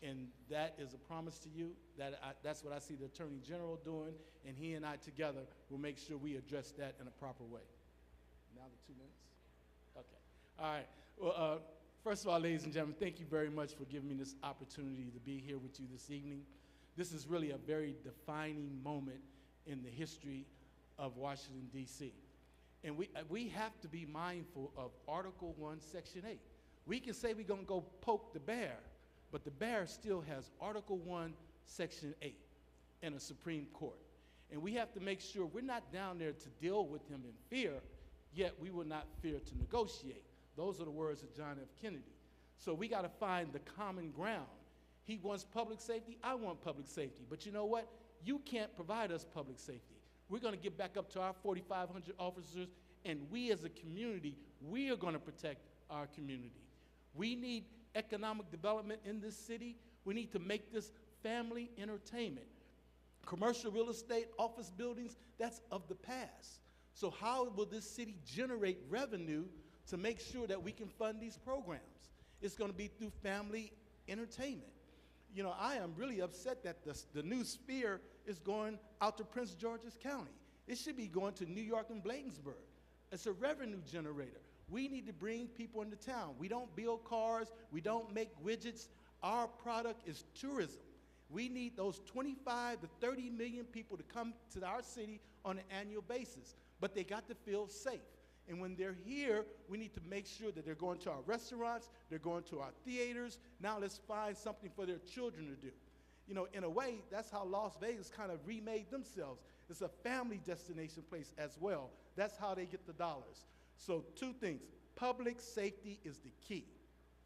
And that is a promise to you. That's what I see the Attorney General doing, and he and I together will make sure we address that in a proper way. Now the 2 minutes? Okay. All right. Well, first of all, ladies and gentlemen, thank you very much for giving me this opportunity to be here with you this evening. This is really a very defining moment in the history of Washington, D.C. And we have to be mindful of Article 1, Section 8. We can say we're going to go poke the bear, but the bear still has Article 1, Section 8 and a Supreme Court. And we have to make sure we're not down there to deal with him in fear, yet we will not fear to negotiate. Those are the words of John F. Kennedy. So we got to find the common ground. He wants public safety, I want public safety. But you know what? You can't provide us public safety. We're going to get back up to our 4,500 officers, and we as a community, we are going to protect our community. We need economic development in this city. We need to make this family entertainment. Commercial real estate, office buildings, that's of the past. So how will this city generate revenue to make sure that we can fund these programs? It's going to be through family entertainment. You know, I am really upset that the new Sphere is going out to Prince George's County. It should be going to New York and Bladensburg. It's a revenue generator. We need to bring people into town. We don't build cars. We don't make widgets. Our product is tourism. We need those 25 to 30 million people to come to our city on an annual basis, but they got to feel safe. And when they're here, we need to make sure that they're going to our restaurants, they're going to our theaters. Now let's find something for their children to do. You know, in a way, that's how Las Vegas kind of remade themselves. It's a family destination place as well. That's how they get the dollars. So 2 things. Public safety is the key.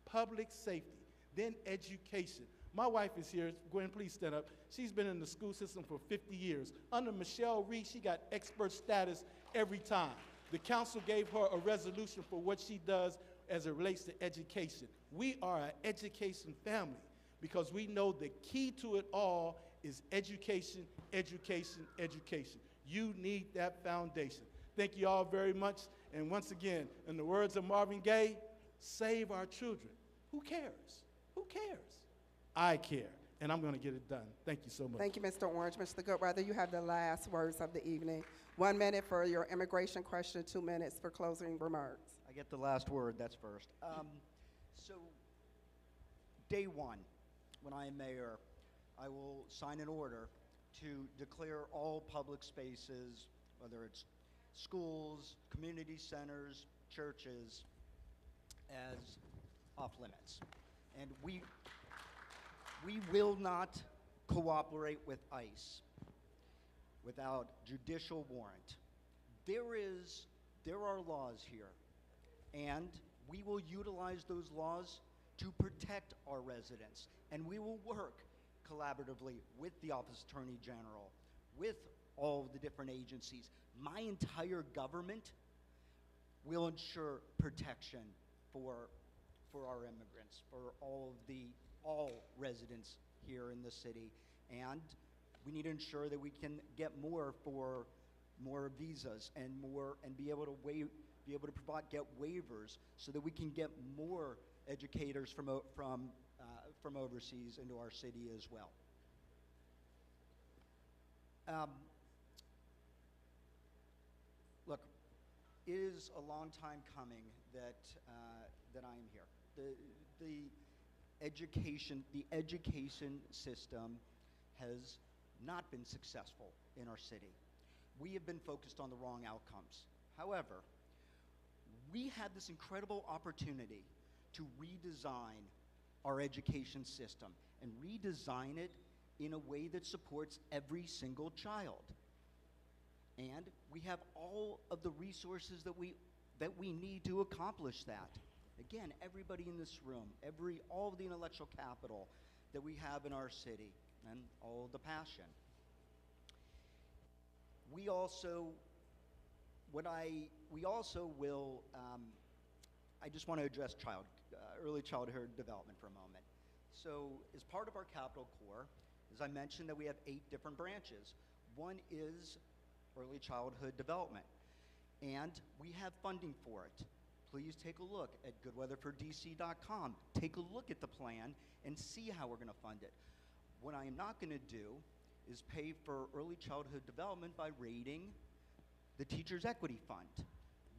Public safety. Then education. My wife is here. Gwen, please stand up. She's been in the school system for 50 years. Under Michelle Reed, she got expert status every time. The council gave her a resolution for what she does as it relates to education. We are an education family because we know the key to it all is education, education, education. You need that foundation. Thank you all very much. And once again, in the words of Marvin Gaye, save our children. Who cares? Who cares? I care, and I'm going to get it done. Thank you so much. Thank you, Mr. Orange. Mr. Goodweather, you have the last words of the evening. 1 minute for your immigration question, 2 minutes for closing remarks. I get the last word, that's first. So, day one, when I am mayor, I will sign an order to declare all public spaces, whether it's schools, community centers, churches, as off limits. And we will not cooperate with ICE without judicial warrant. There are laws here, and we will utilize those laws to protect our residents, and we will work collaboratively with the Office Attorney General, with all of the different agencies. My entire government will ensure protection for our immigrants, for all residents here in the city, and we need to ensure that we can get more for more visas and be able to get waivers so that we can get more educators from overseas into our city as well. Look, it is a long time coming that I am here. The education system has not been successful in our city. We have been focused on the wrong outcomes. However, we have this incredible opportunity to redesign our education system and redesign it in a way that supports every single child. And we have all of the resources that we need to accomplish that. Again, everybody in this room, all of the intellectual capital that we have in our city, and all of the passion. We also will, I just want to address early childhood development for a moment. So as part of our Capital Core, as I mentioned, that we have 8 different branches. One is early childhood development, and we have funding for it. Please take a look at goodweatherfordc.com. Take a look at the plan and see how we're going to fund it. What I am not going to do is pay for early childhood development by raiding the Teachers Equity Fund.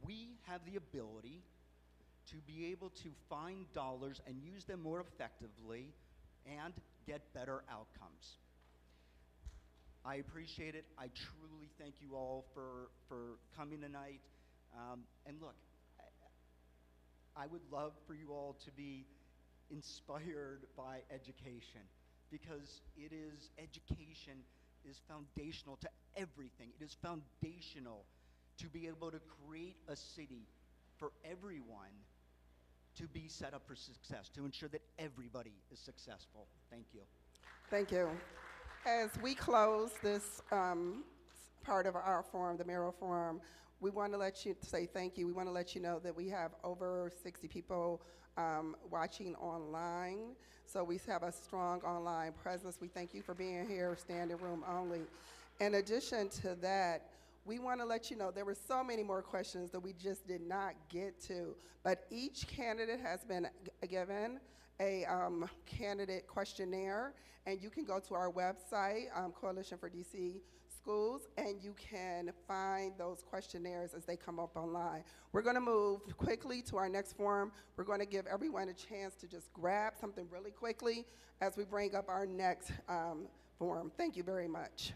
We have the ability to be able to find dollars and use them more effectively and get better outcomes. I appreciate it. I truly thank you all for coming tonight. And look, I would love for you all to be inspired by education, because education is foundational to everything. It is foundational to be able to create a city for everyone to be set up for success, to ensure that everybody is successful. Thank you. Thank you. As we close this part of our forum, the Mayoral Forum, we want to say thank you. We want to let you know that we have over 60 people watching online. So we have a strong online presence. We thank you for being here, standing room only. In addition to that, we want to let you know there were so many more questions that we just did not get to, but each candidate has been given a candidate questionnaire, and you can go to our website, Coalition for DC Schools, and you can find those questionnaires as they come up online. We're going to move quickly to our next forum. We're going to give everyone a chance to just grab something really quickly as we bring up our next forum. Thank you very much.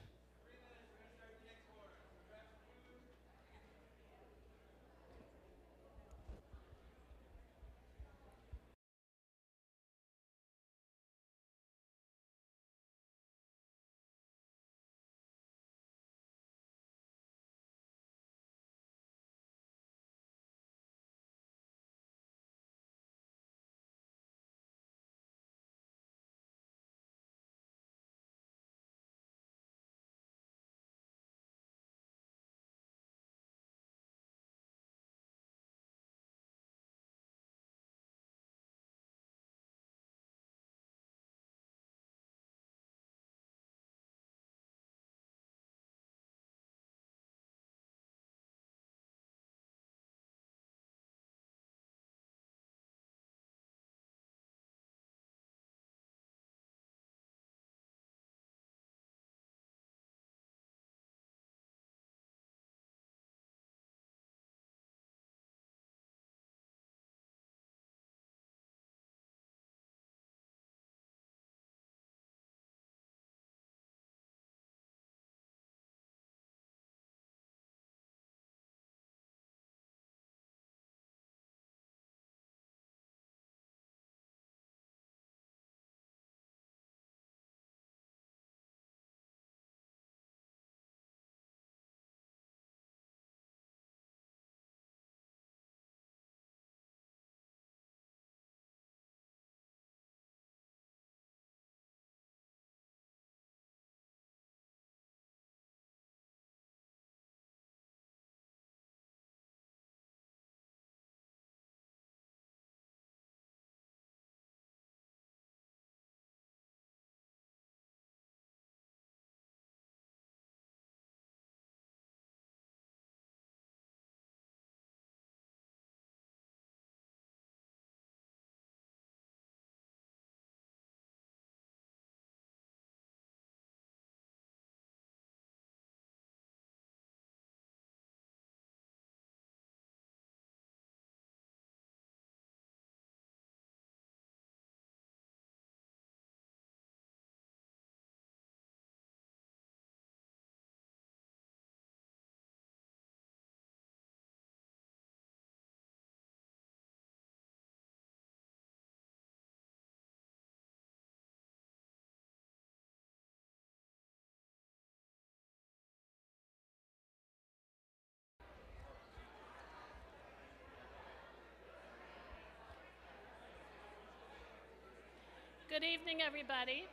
Good evening, everybody.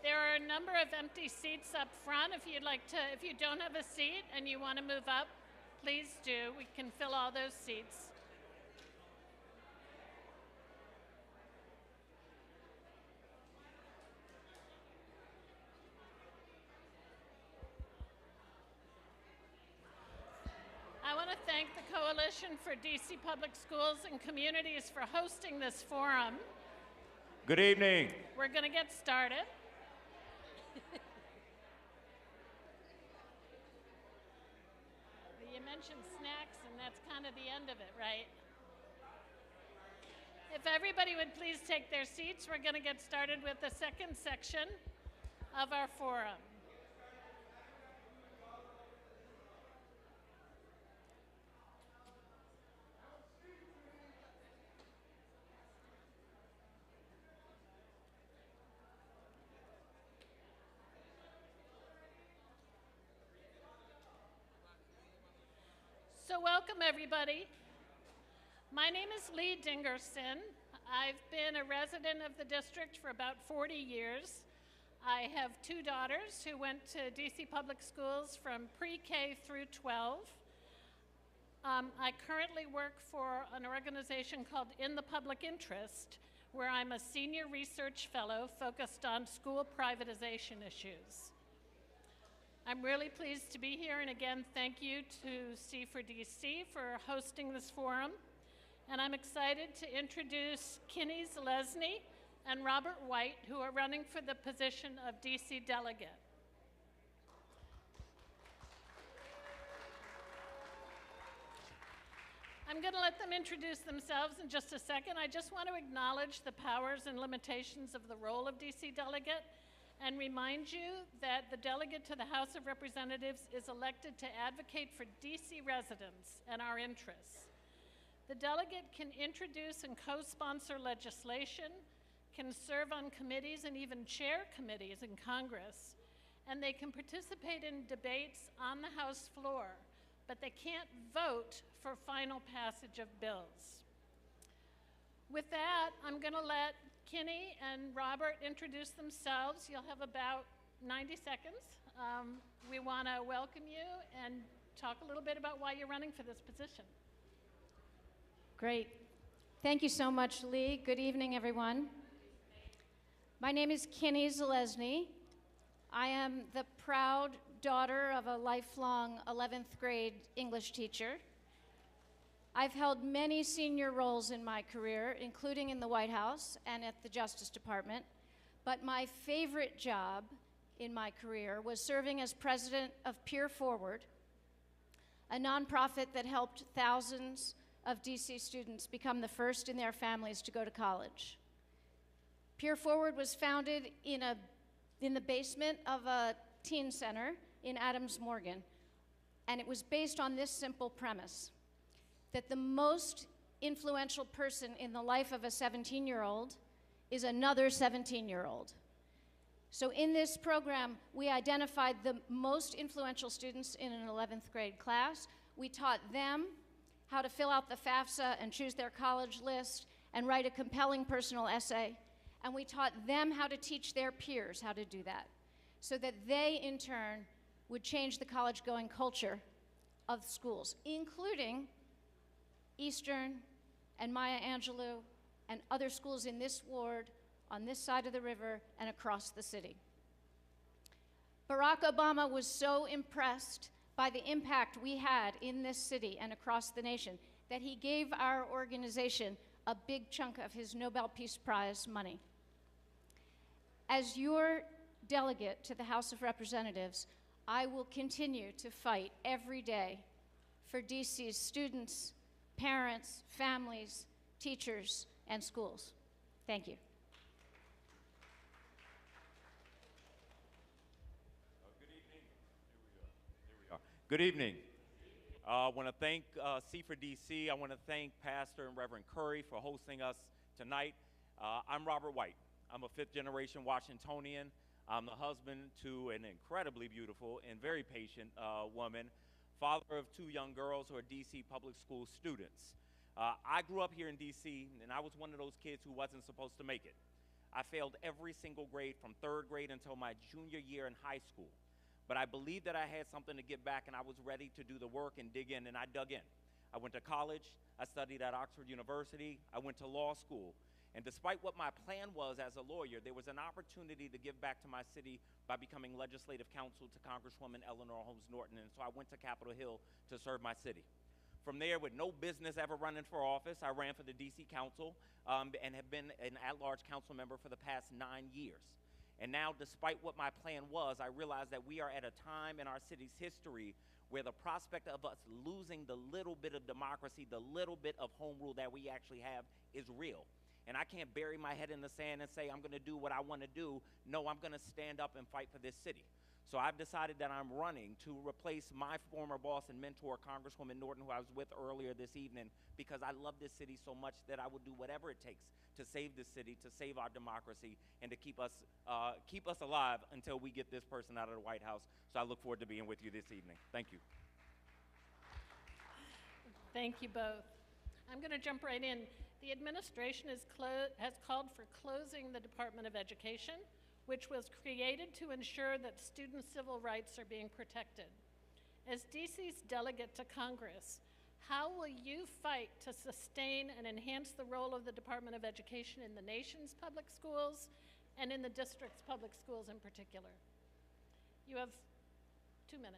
There are a number of empty seats up front. If you don't have a seat and you want to move up, please do. We can fill all those seats. I want to thank the Coalition for DC Public Schools and Communities for hosting this forum. Good evening. We're going to get started. You mentioned snacks, and that's kind of the end of it, right? If everybody would please take their seats, we're going to get started with the second section of our forum. So welcome, everybody. My name is Lee Dingerson. I've been a resident of the district for about 40 years. I have two daughters who went to DC Public Schools from pre-K through 12. I currently work for an organization called In the Public Interest, where I'm a senior research fellow focused on school privatization issues. I'm really pleased to be here, and again, thank you to C4DC for hosting this forum. And I'm excited to introduce KENNY, ZALESNE, and Robert White, who are running for the position of DC delegate. I'm going to let them introduce themselves in just a second. I just want to acknowledge the powers and limitations of the role of DC delegate and remind you that the delegate to the House of Representatives is elected to advocate for DC residents and our interests. The delegate can introduce and co-sponsor legislation, can serve on committees and even chair committees in Congress, and they can participate in debates on the House floor, but they can't vote for final passage of bills. With that, I'm going to let KENNY and Robert introduce themselves. You'll have about 90 seconds. We want to welcome you and talk a little bit about why you're running for this position. Great. Thank you so much, Lee. Good evening, everyone. My name is KENNY ZALESNE. I am the proud daughter of a lifelong 11th grade English teacher. I've held many senior roles in my career, including in the White House and at the Justice Department, but my favorite job in my career was serving as president of Peer Forward, a nonprofit that helped thousands of DC students become the first in their families to go to college. Peer Forward was founded in the basement of a teen center in Adams Morgan, and it was based on this simple premise: that the most influential person in the life of a 17-year-old is another 17-year-old. So in this program, we identified the most influential students in an 11th grade class. We taught them how to fill out the FAFSA and choose their college list and write a compelling personal essay. And we taught them how to teach their peers how to do that, so that they, in turn, would change the college-going culture of schools, including Eastern and Maya Angelou and other schools in this ward, on this side of the river, and across the city. Barack Obama was so impressed by the impact we had in this city and across the nation that he gave our organization a big chunk of his Nobel Peace Prize money. As your delegate to the House of Representatives, I will continue to fight every day for DC's students, parents, families, teachers, and schools. Thank you. Good evening. I want to thank C4DC. I want to thank Pastor and Reverend Curry for hosting us tonight. I'm Robert White. I'm a fifth-generation Washingtonian. I'm the husband to an incredibly beautiful and very patient woman, father of two young girls who are DC public school students. I grew up here in DC, and I was one of those kids who wasn't supposed to make it. I failed every single grade from 3rd grade until my junior year in high school. But I believed that I had something to give back, and I was ready to do the work and dig in, and I dug in. I went to college, I studied at Oxford University, I went to law school. And despite what my plan was as a lawyer, there was an opportunity to give back to my city by becoming legislative counsel to Congresswoman Eleanor Holmes Norton, and so I went to Capitol Hill to serve my city. From there, with no business ever running for office, I ran for the DC Council and have been an at-large council member for the past 9 years. And now, despite what my plan was, I realize that we are at a time in our city's history where the prospect of us losing the little bit of democracy, the little bit of home rule that we actually have is real. And I can't bury my head in the sand and say I'm going to do what I want to do. No, I'm going to stand up and fight for this city. So I've decided that I'm running to replace my former boss and mentor, Congresswoman Norton, who I was with earlier this evening, because I love this city so much that I will do whatever it takes to save this city, to save our democracy, and to keep us alive until we get this person out of the White House. So I look forward to being with you this evening. Thank you. Thank you both. I'm going to jump right in. The administration has called for closing the Department of Education, which was created to ensure that student civil rights are being protected. As DC's delegate to Congress, how will you fight to sustain and enhance the role of the Department of Education in the nation's public schools and in the district's public schools in particular? You have 2 minutes.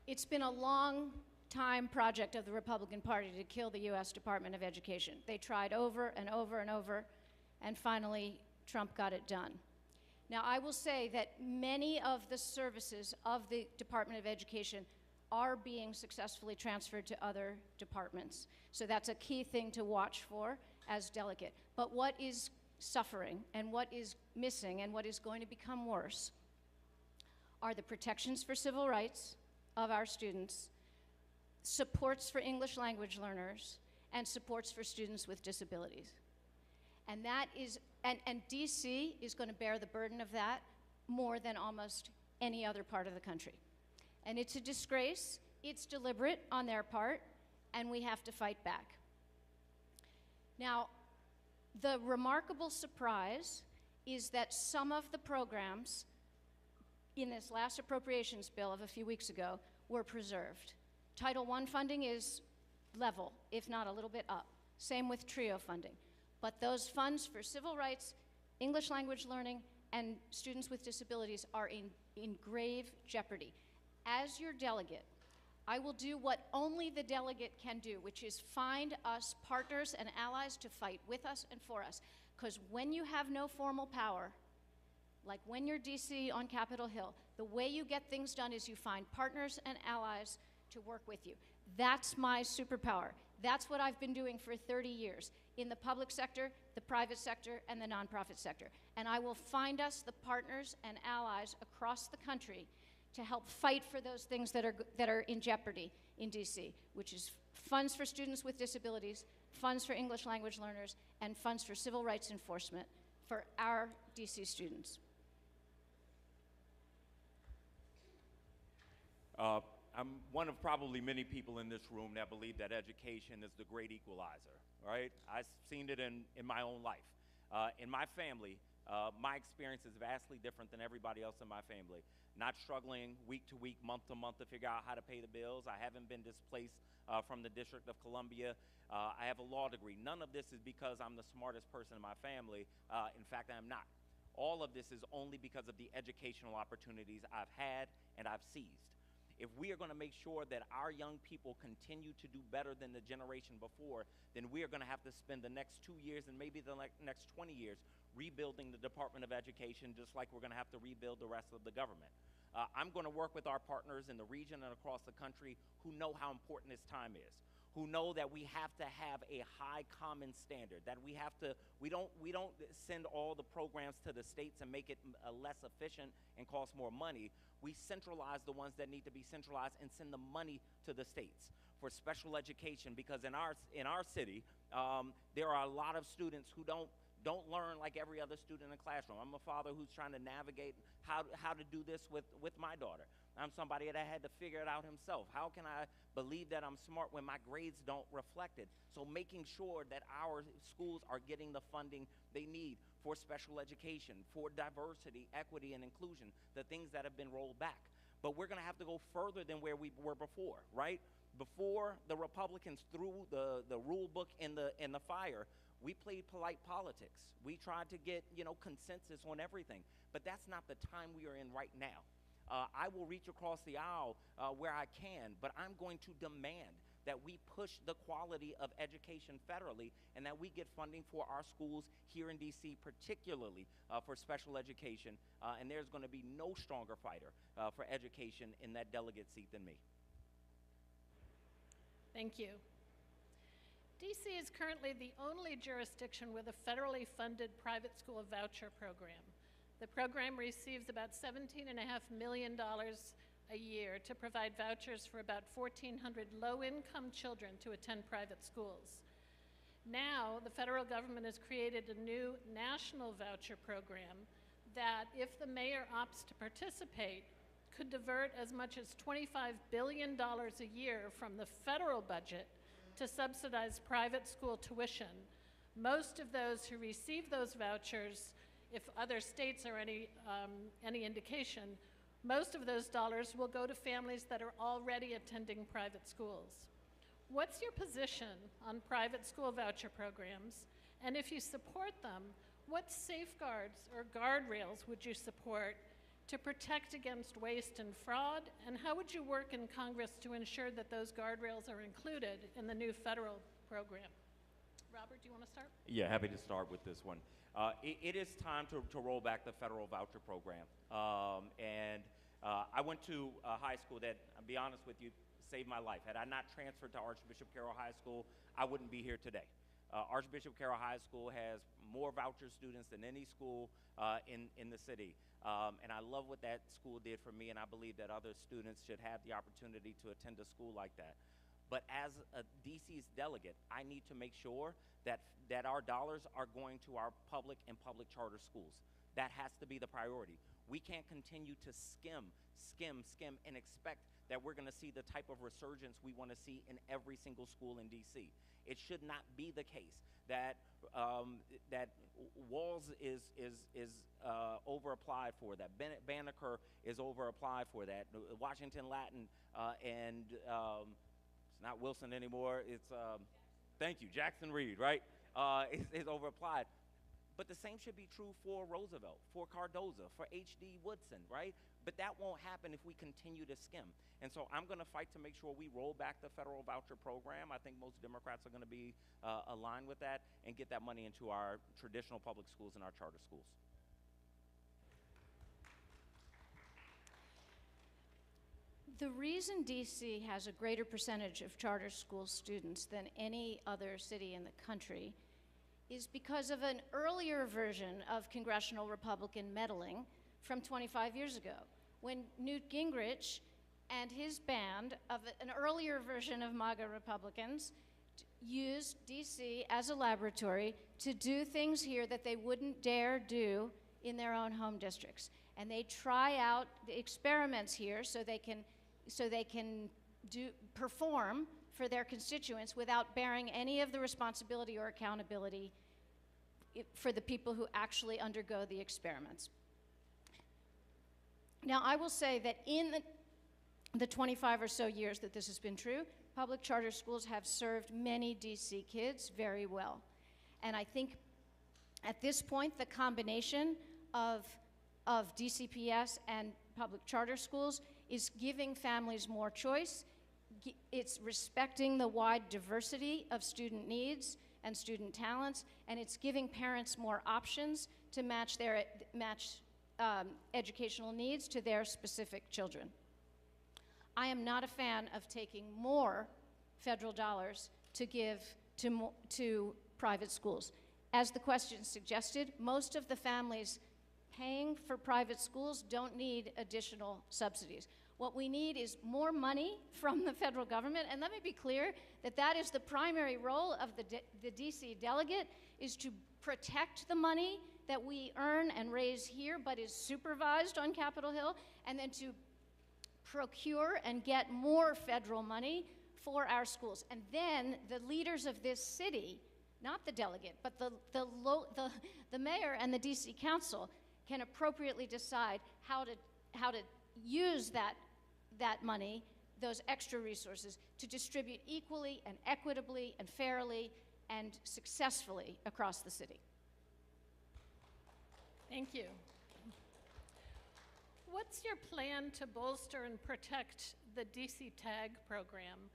It's been a long time project of the Republican Party to kill the U.S. Department of Education. They tried over and over and over, and finally Trump got it done. Now, I will say that many of the services of the Department of Education are being successfully transferred to other departments. So that's a key thing to watch for as delegate. But what is suffering and what is missing and what is going to become worse are the protections for civil rights of our students, supports for English language learners, and supports for students with disabilities. And that is, and DC is going to bear the burden of that more than almost any other part of the country. And it's a disgrace, it's deliberate on their part, and we have to fight back. Now, the remarkable surprise is that some of the programs in this last appropriations bill of a few weeks ago were preserved. Title I funding is level, if not a little bit up. Same with TRIO funding. But those funds for civil rights, English language learning, and students with disabilities are in grave jeopardy. As your delegate, I will do what only the delegate can do, which is find us partners and allies to fight with us and for us. Because when you have no formal power, like when you're DC on Capitol Hill, the way you get things done is you find partners and allies to work with you. That's my superpower. That's what I've been doing for 30 years in the public sector, the private sector, and the nonprofit sector. And I will find us the partners and allies across the country to help fight for those things that are in jeopardy in DC, which is funds for students with disabilities, funds for English language learners, and funds for civil rights enforcement for our DC students. I'm one of probably many people in this room that believe that education is the great equalizer, right? I've seen it in my own life. In my family, my experience is vastly different than everybody else in my family. Not struggling week to week, month to month to figure out how to pay the bills. I haven't been displaced from the District of Columbia. I have a law degree. None of this is because I'm the smartest person in my family. In fact, I am not. All of this is only because of the educational opportunities I've had and I've seized. If we are going to make sure that our young people continue to do better than the generation before, then we are going to have to spend the next 2 years and maybe the next 20 years rebuilding the Department of Education, just like we're going to have to rebuild the rest of the government. I'm going to work with our partners in the region and across the country who know how important this time is, who know that we have to have a high common standard, that we don't send all the programs to the states and make it less efficient and cost more money. We centralize the ones that need to be centralized and send the money to the states for special education, because in our city, there are a lot of students who don't learn like every other student in the classroom. I'm a father who's trying to navigate how to do this with my daughter. I'm somebody that had to figure it out himself. How can I believe that I'm smart when my grades don't reflect it? So making sure that our schools are getting the funding they need for special education, for diversity, equity, and inclusion, the things that have been rolled back. But we're gonna have to go further than where we were before, right? Before the Republicans threw the rule book in the fire, we played polite politics. We tried to get, consensus on everything. But that's not the time we are in right now. I will reach across the aisle where I can, but I'm going to demand that we push the quality of education federally and that we get funding for our schools here in DC, particularly for special education. And there's going to be no stronger fighter for education in that delegate seat than me. Thank you. DC is currently the only jurisdiction with a federally funded private school voucher program. The program receives about $17.5 million a year to provide vouchers for about 1,400 low-income children to attend private schools. Now, the federal government has created a new national voucher program that, if the mayor opts to participate, could divert as much as $25 billion a year from the federal budget to subsidize private school tuition. Most of those who receive those vouchers, if other states are any indication, most of those dollars will go to families that are already attending private schools. What's your position on private school voucher programs? And if you support them, what safeguards or guardrails would you support to protect against waste and fraud? And how would you work in Congress to ensure that those guardrails are included in the new federal program? Robert, do you want to start? Yeah, happy to start with this one. It is time to roll back the federal voucher program. I went to a high school that, I'll be honest with you, saved my life. Had I not transferred to Archbishop Carroll High School, I wouldn't be here today. Archbishop Carroll High School has more voucher students than any school in the city. And I love what that school did for me, and I believe that other students should have the opportunity to attend a school like that. But as a DC's delegate, I need to make sure that our dollars are going to our public and public charter schools. That has to be the priority. We can't continue to skim, and expect that we're gonna see the type of resurgence we wanna see in every single school in DC. It should not be the case that Walls is over-applied for, that Banneker is over-applied for, that Washington Latin and it's not Wilson anymore, it's, thank you, Jackson Reed, right, is over-applied. But the same should be true for Roosevelt, for Cardozo, for H.D. Woodson, right? But that won't happen if we continue to skim. And so I'm going to fight to make sure we roll back the federal voucher program. I think most Democrats are going to be aligned with that and get that money into our traditional public schools and our charter schools. The reason DC has a greater percentage of charter school students than any other city in the country is because of an earlier version of congressional Republican meddling from 25 years ago, when Newt Gingrich and his band of an earlier version of MAGA Republicans used DC as a laboratory to do things here that they wouldn't dare do in their own home districts. And they try out the experiments here so they can perform for their constituents without bearing any of the responsibility or accountability for the people who actually undergo the experiments. Now, I will say that in the 25 or so years that this has been true, public charter schools have served many DC kids very well. And I think at this point, the combination of DCPS and public charter schools is giving families more choice. It's respecting the wide diversity of student needs and student talents, and it's giving parents more options to match their educational needs to their specific children. I am not a fan of taking more federal dollars to give to private schools. As the question suggested, most of the families paying for private schools don't need additional subsidies. What we need is more money from the federal government, and let me be clear that that is the primary role of the DC delegate, is to protect the money that we earn and raise here but is supervised on Capitol Hill, and then to procure and get more federal money for our schools. And then the leaders of this city, not the delegate, but the mayor and the DC council can appropriately decide how to use that money, those extra resources, to distribute equally and equitably and fairly and successfully across the city. Thank you. What's your plan to bolster and protect the DC TAG program?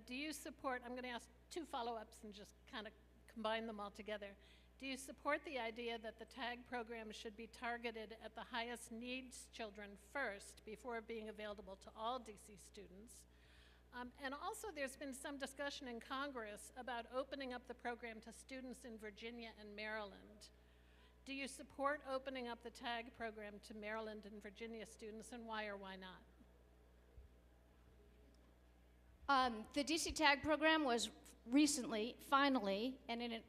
Do you support, I'm going to ask two follow-ups and just kind of combine them all together. Do you support the idea that the TAG program should be targeted at the highest needs children first before being available to all DC students? And also there's been some discussion in Congress about opening up the program to students in Virginia and Maryland. Do you support opening up the TAG program to Maryland and Virginia students, and why or why not? The DC TAG program was recently, finally, and in a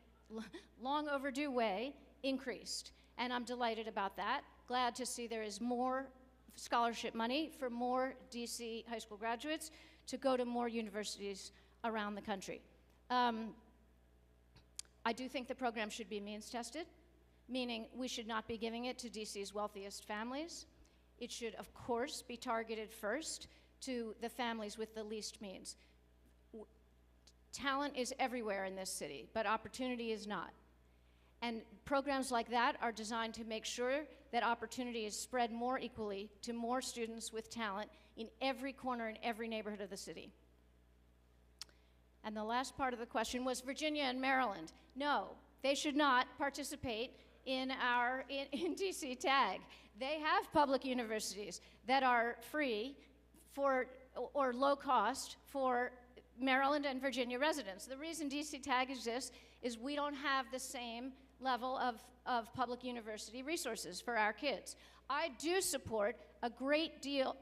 long overdue way, increased. And I'm delighted about that. Glad to see there is more scholarship money for more DC high school graduates to go to more universities around the country. I do think the program should be means tested, meaning we should not be giving it to DC's wealthiest families. It should, of course, be targeted first to the families with the least means. Talent is everywhere in this city, but opportunity is not. And programs like that are designed to make sure that opportunity is spread more equally to more students with talent in every corner, in every neighborhood of the city. And the last part of the question was Virginia and Maryland. No, they should not participate in DC TAG. They have public universities that are free or low cost for Maryland and Virginia residents. The reason DC TAG exists is we don't have the same level of public university resources for our kids. I do support a great deal,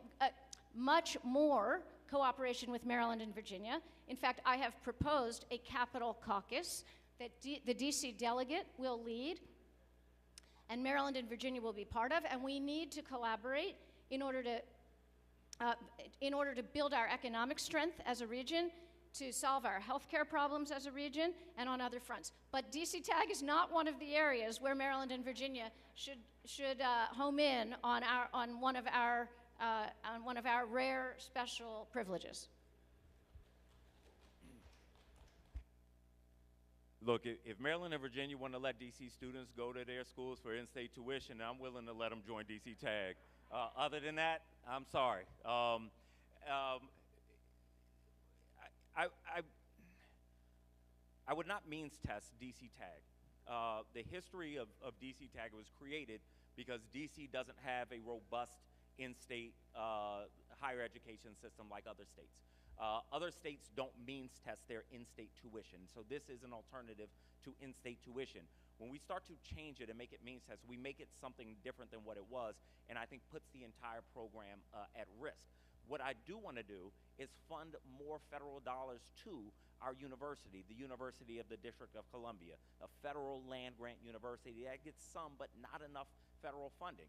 much more cooperation with Maryland and Virginia. In fact, I have proposed a capital caucus that the DC delegate will lead, and Maryland and Virginia will be part of, and we need to collaborate in order to build our economic strength as a region, to solve our healthcare problems as a region, and on other fronts. But DC TAG is not one of the areas where Maryland and Virginia should home in on one of our rare special privileges. Look, if Maryland and Virginia want to let DC students go to their schools for in-state tuition, I'm willing to let them join DC TAG. Other than that, I'm sorry. I would not means test DC TAG. The history of DC TAG was created because DC doesn't have a robust in-state higher education system like other states. Other states don't means test their in-state tuition, so this is an alternative to in-state tuition. When we start to change it and make it means test, we make it something different than what it was, and I think puts the entire program at risk. What I do want to do is fund more federal dollars to our university, the University of the District of Columbia, a federal land-grant university that gets some but not enough federal funding.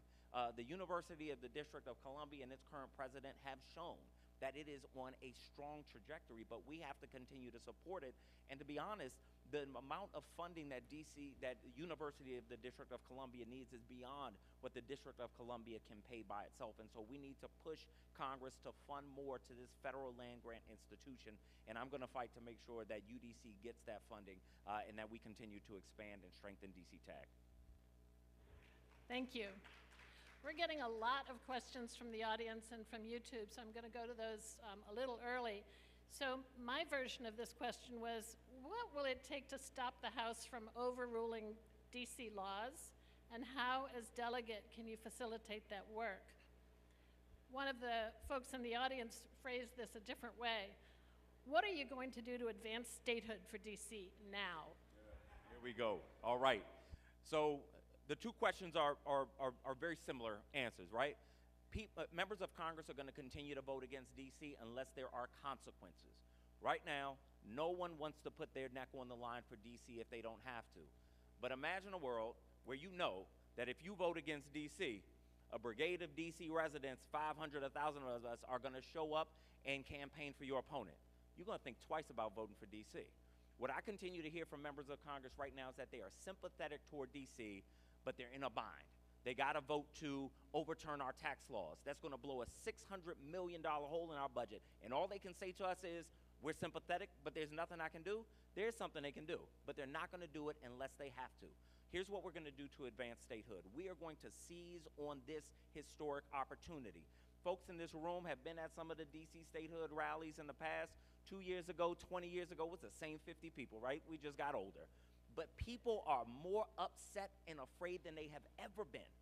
The University of the District of Columbia and its current president have shown that it is on a strong trajectory, but we have to continue to support it. And to be honest, the amount of funding that the University of the District of Columbia needs is beyond what the District of Columbia can pay by itself. And so we need to push Congress to fund more to this federal land-grant institution. And I'm going to fight to make sure that UDC gets that funding and that we continue to expand and strengthen DC TAG. Thank you. We're getting a lot of questions from the audience and from YouTube, so I'm going to go to those a little early. So my version of this question was, what will it take to stop the House from overruling DC laws, and how, as delegate, can you facilitate that work? One of the folks in the audience phrased this a different way. What are you going to do to advance statehood for DC now? Here we go. All right. So the two questions are very similar answers, right? Members of Congress are going to continue to vote against DC unless there are consequences. Right now, no one wants to put their neck on the line for DC if they don't have to. But imagine a world where you know that if you vote against DC, A brigade of DC residents, 500, 1,000 of us, are going to show up and campaign for your opponent. You're going to think twice about voting for DC. What I continue to hear from members of Congress right now is that they are sympathetic toward DC, but they're in a bind. They got to vote to overturn our tax laws. That's going to blow a $600 million hole in our budget. And all they can say to us is, we're sympathetic, but there's nothing I can do. There's something they can do, but they're not going to do it unless they have to. Here's what we're going to do to advance statehood. We are going to seize on this historic opportunity. Folks in this room have been at some of the DC statehood rallies in the past. 2 years ago, 20 years ago, it was the same 50 people, right? We just got older. But people are more upset and afraid than they have ever been.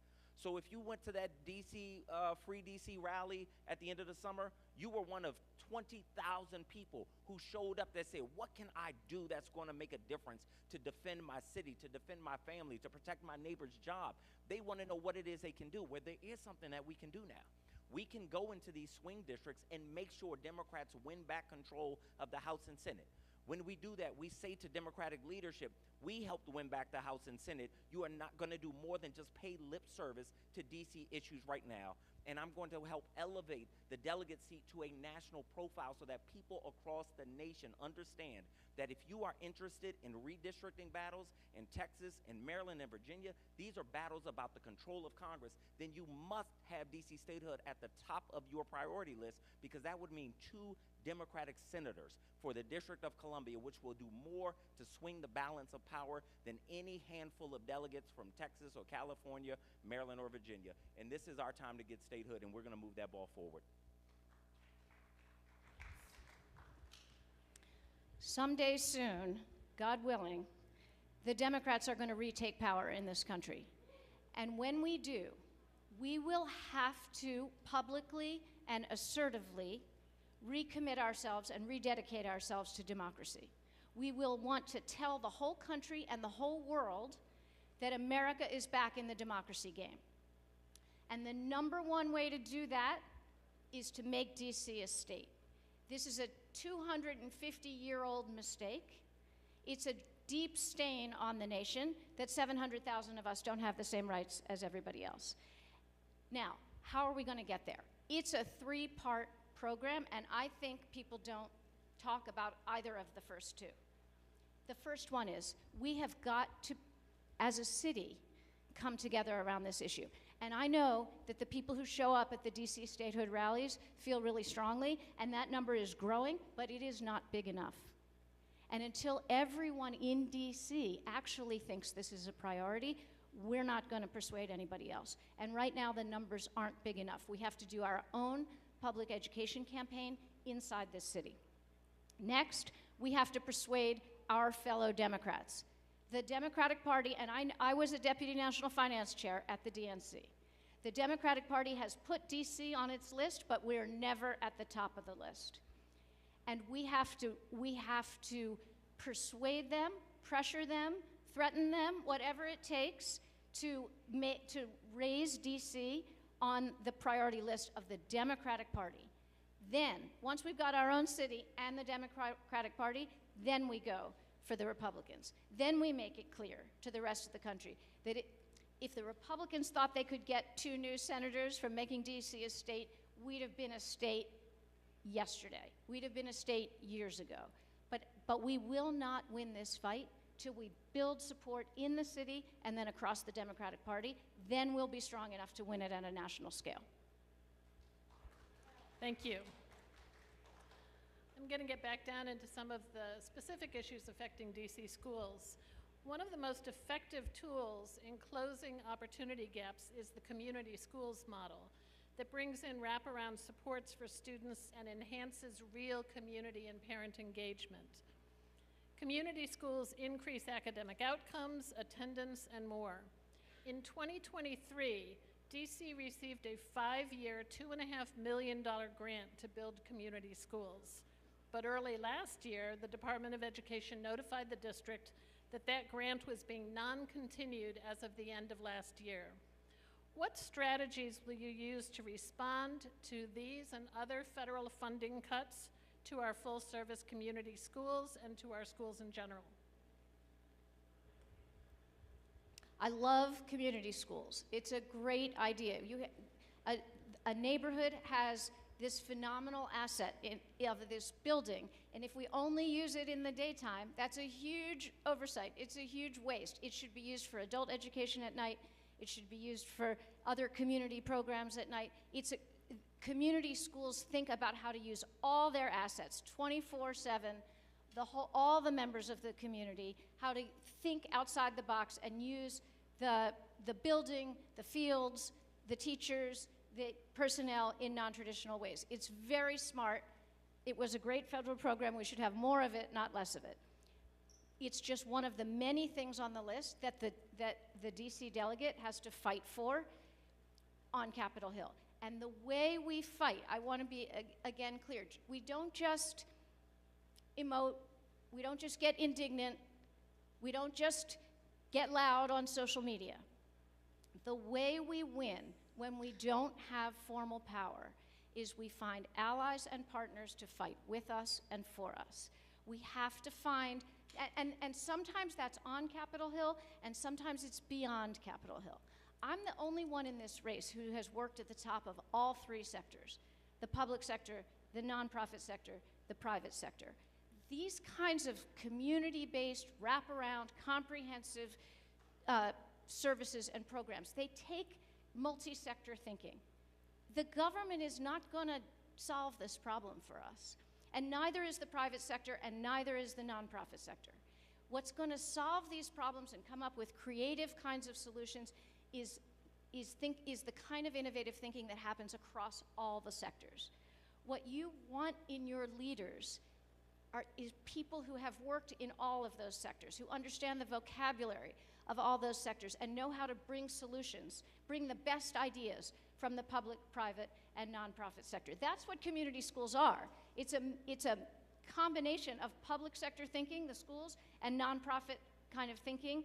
So if you went to that DC, Free DC rally at the end of the summer, you were one of 20,000 people who showed up that said, what can I do that's going to make a difference to defend my city, to defend my family, to protect my neighbor's job? They want to know what it is they can do, where there is something that we can do now. We can go into these swing districts and make sure Democrats win back control of the House and Senate. When we do that, we say to Democratic leadership, we helped win back the House and Senate. You are not going to do more than just pay lip service to DC issues right now. And I'm going to help elevate the delegate seat to a national profile so that people across the nation understand that if you are interested in redistricting battles in Texas and Maryland and Virginia, these are battles about the control of Congress, then you must have DC statehood at the top of your priority list, because that would mean 2 Democratic senators for the District of Columbia, which will do more to swing the balance of power than any handful of delegates from Texas or California, Maryland or Virginia. And this is our time to get statehood, and we're going to move that ball forward. Someday soon, God willing, the Democrats are going to retake power in this country. And when we do, we will have to publicly and assertively recommit ourselves and rededicate ourselves to democracy. We will want to tell the whole country and the whole world that America is back in the democracy game. And the #1 way to do that is to make DC a state. This is a 250-year-old mistake. It's a deep stain on the nation that 700,000 of us don't have the same rights as everybody else. Now, how are we going to get there? It's a 3-part program, and I think people don't talk about either of the first 2. The first one is we have got to, as a city, come together around this issue. And I know that the people who show up at the DC statehood rallies feel really strongly, and that number is growing, but it is not big enough. And until everyone in DC actually thinks this is a priority, we're not going to persuade anybody else. And right now, the numbers aren't big enough. We have to do our own public education campaign inside this city. Next, we have to persuade our fellow Democrats. The Democratic Party, and I was a deputy national finance chair at the DNC. The Democratic Party has put DC on its list, but we're never at the top of the list. And we have to persuade them, pressure them, threaten them, whatever it takes to raise DC on the priority list of the Democratic Party. Then, once we've got our own city and the Democratic Party, then we go for the Republicans. Then we make it clear to the rest of the country that if the Republicans thought they could get 2 new senators from making DC a state, we'd have been a state yesterday. We'd have been a state years ago. But we will not win this fight till we build support in the city and then across the Democratic Party. Then we'll be strong enough to win it at a national scale. Thank you. I'm going to get back down into some of the specific issues affecting DC schools. One of the most effective tools in closing opportunity gaps is the community schools model that brings in wraparound supports for students and enhances real community and parent engagement. Community schools increase academic outcomes, attendance, and more. In 2023, DC received a 5-year, $2.5 million grant to build community schools. But early last year, the Department of Education notified the district that that grant was being non-continued as of the end of last year. What strategies will you use to respond to these and other federal funding cuts to our full-service community schools and to our schools in general? I love community schools. It's a great idea. A neighborhood has this phenomenal asset of this building, and if we only use it in the daytime, that's a huge oversight. It's a huge waste. It should be used for adult education at night. It should be used for other community programs at night. Community schools think about how to use all their assets 24/7, all the members of the community, how to think outside the box and use the building, the fields, the teachers, the personnel in non-traditional ways. It's very smart. It was a great federal program. We should have more of it, not less of it. It's just one of the many things on the list that the DC delegate has to fight for on Capitol Hill. And the way we fight, I want to be, again, clear. We don't just emote. We don't just get indignant. We don't just get loud on social media. The way we win when we don't have formal power is we find allies and partners to fight with us and for us. We have to find, and sometimes that's on Capitol Hill, and sometimes it's beyond Capitol Hill. I'm the only one in this race who has worked at the top of all three sectors: the public sector, the nonprofit sector, the private sector. These kinds of community-based, wraparound, comprehensive services and programs, they take multi-sector thinking. The government is not going to solve this problem for us, and neither is the private sector, and neither is the nonprofit sector. What's going to solve these problems and come up with creative kinds of solutions is the kind of innovative thinking that happens across all the sectors. What you want in your leaders is people who have worked in all of those sectors, who understand the vocabulary of all those sectors and know how to bring solutions, bring the best ideas from the public, private, and nonprofit sector. That's what community schools are. It's a combination of public sector thinking, the schools, and nonprofit kind of thinking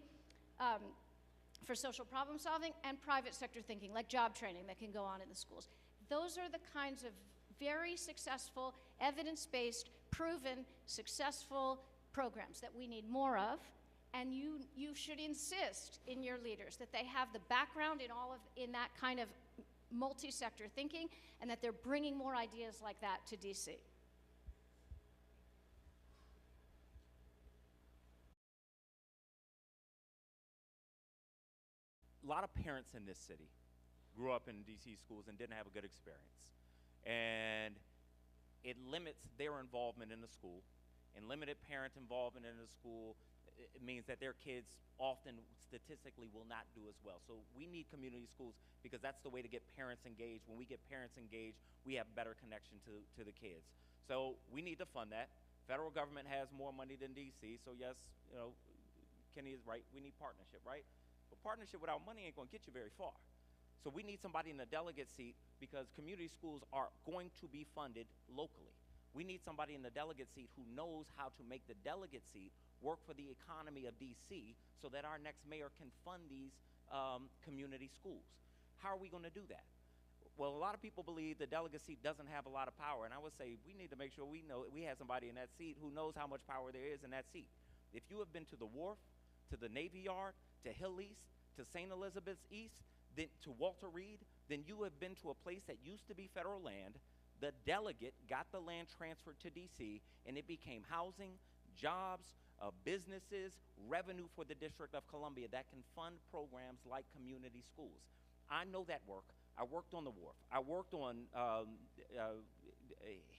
for social problem solving, and private sector thinking, like job training that can go on in the schools. Those are the kinds of very successful, evidence-based, proven, successful programs that we need more of. And you should insist in your leaders that they have the background in that kind of multi-sector thinking, and that they're bringing more ideas like that to DC. A lot of parents in this city grew up in DC schools and didn't have a good experience. And it limits their involvement in the school, and limited parent involvement in the school. It means that their kids often statistically will not do as well. So we need community schools because that's the way to get parents engaged. When we get parents engaged, we have better connection to the kids. So we need to fund that. Federal government has more money than DC, so yes, Kenny is right, we need partnership, right? But partnership without money ain't gonna get you very far. So we need somebody in the delegate seat because community schools are going to be funded locally. We need somebody in the delegate seat who knows how to make the delegate seat work for the economy of DC so that our next mayor can fund these community schools. How are we going to do that? Well, a lot of people believe the delegate seat doesn't have a lot of power, and I would say we need to make sure we know we have somebody in that seat who knows how much power there is in that seat. If you have been to the Wharf, to the Navy Yard, to Hill East, to St. Elizabeth's East, then to Walter Reed, then you have been to a place that used to be federal land. The delegate got the land transferred to DC, and it became housing, jobs, businesses, revenue for the District of Columbia that can fund programs like community schools. I know that work. I worked on the Wharf. I worked on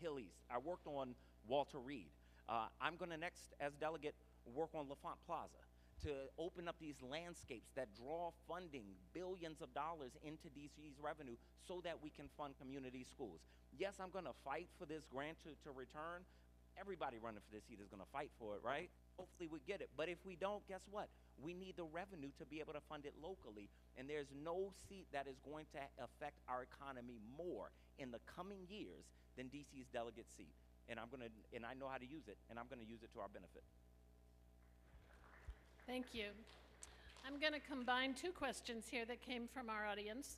Hill East. I worked on Walter Reed. I'm going to next, as delegate, work on LaFont Plaza to open up these landscapes that draw funding, billions of dollars into DC's revenue so that we can fund community schools. Yes, I'm going to fight for this grant to return. Everybody running for this seat is going to fight for it, right? Hopefully we get it. But if we don't, guess what? We need the revenue to be able to fund it locally. And there's no seat that is going to affect our economy more in the coming years than DC's delegate seat. And I know how to use it, and I'm going to use it to our benefit. Thank you. I'm going to combine two questions here that came from our audience.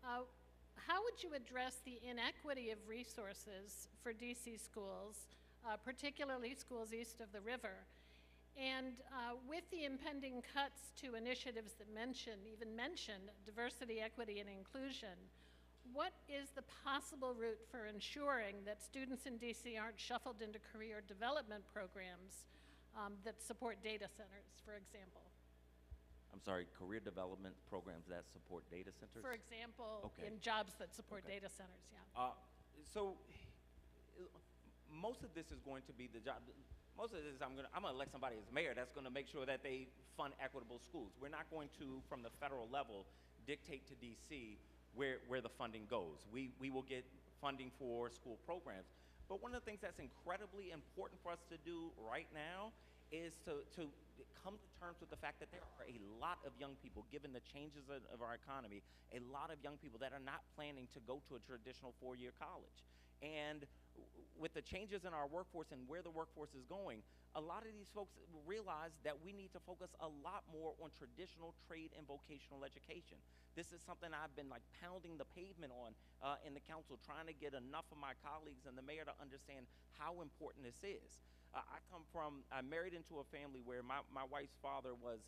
How would you address the inequity of resources for DC schools, particularly schools east of the river? And with the impending cuts to initiatives that even mention diversity, equity, and inclusion, what is the possible route for ensuring that students in DC aren't shuffled into career development programs that support data centers, for example? I'm sorry, career development programs that support data centers? For example, Okay. in jobs that support Okay. data centers, yeah. So most of this is going to be the job. Most of this, I'm gonna elect somebody as mayor that's gonna make sure that they fund equitable schools. We're not going to, from the federal level, dictate to DC where the funding goes. We will get funding for school programs. But one of the things that's incredibly important for us to do right now is to come to terms with the fact that there are a lot of young people, given the changes of our economy, a lot of young people that are not planning to go to a traditional four-year college. And with the changes in our workforce and where the workforce is going, a lot of these folks realize that we need to focus a lot more on traditional trade and vocational education. This is something I've been like pounding the pavement on in the council, trying to get enough of my colleagues and the mayor to understand how important this is. I married into a family where my wife's father was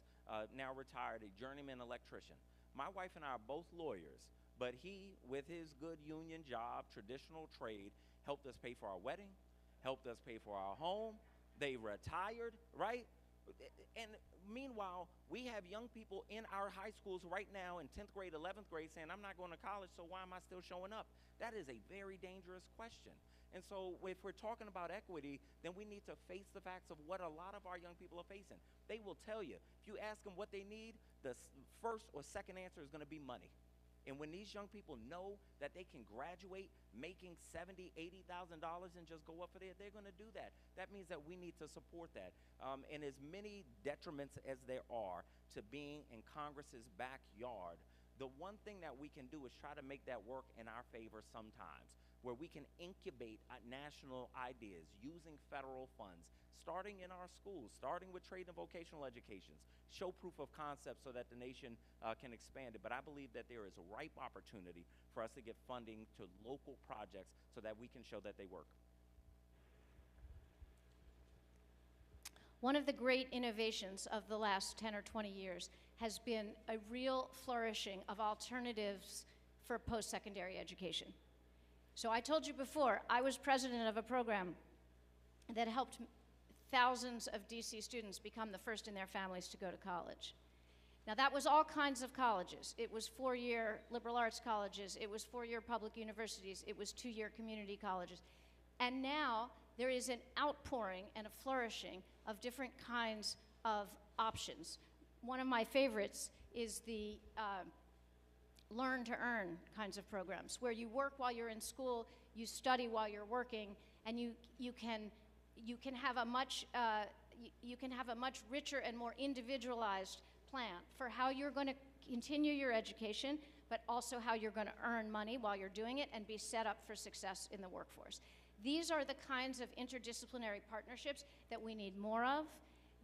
now retired, a journeyman electrician. My wife and I are both lawyers, but he, with his good union job, traditional trade, helped us pay for our wedding, helped us pay for our home. They retired, right? And meanwhile, we have young people in our high schools right now in 10th grade, 11th grade saying, I'm not going to college, so why am I still showing up? That is a very dangerous question. And so if we're talking about equity, then we need to face the facts of what a lot of our young people are facing. They will tell you, if you ask them what they need, the first or second answer is going to be money. And when these young people know that they can graduate making $70,000, $80,000 and just go up for there, they're going to do that. That means that we need to support that. And as many detriments as there are to being in Congress's backyard, the one thing that we can do is try to make that work in our favor sometimes, where we can incubate national ideas using federal funds, starting in our schools, starting with trade and vocational educations, show proof of concept so that the nation can expand it. But I believe that there is a ripe opportunity for us to get funding to local projects so that we can show that they work. One of the great innovations of the last 10 or 20 years has been a real flourishing of alternatives for post-secondary education. So I told you before, I was president of a program that helped thousands of DC students become the first in their families to go to college. Now that was all kinds of colleges. It was four-year liberal arts colleges, it was four-year public universities, it was two-year community colleges. And now there is an outpouring and a flourishing of different kinds of options. One of my favorites is the learn to earn kinds of programs, where you work while you're in school, you study while you're working, and you can have a much richer and more individualized plan for how you're going to continue your education, but also how you're going to earn money while you're doing it and be set up for success in the workforce. These are the kinds of interdisciplinary partnerships that we need more of,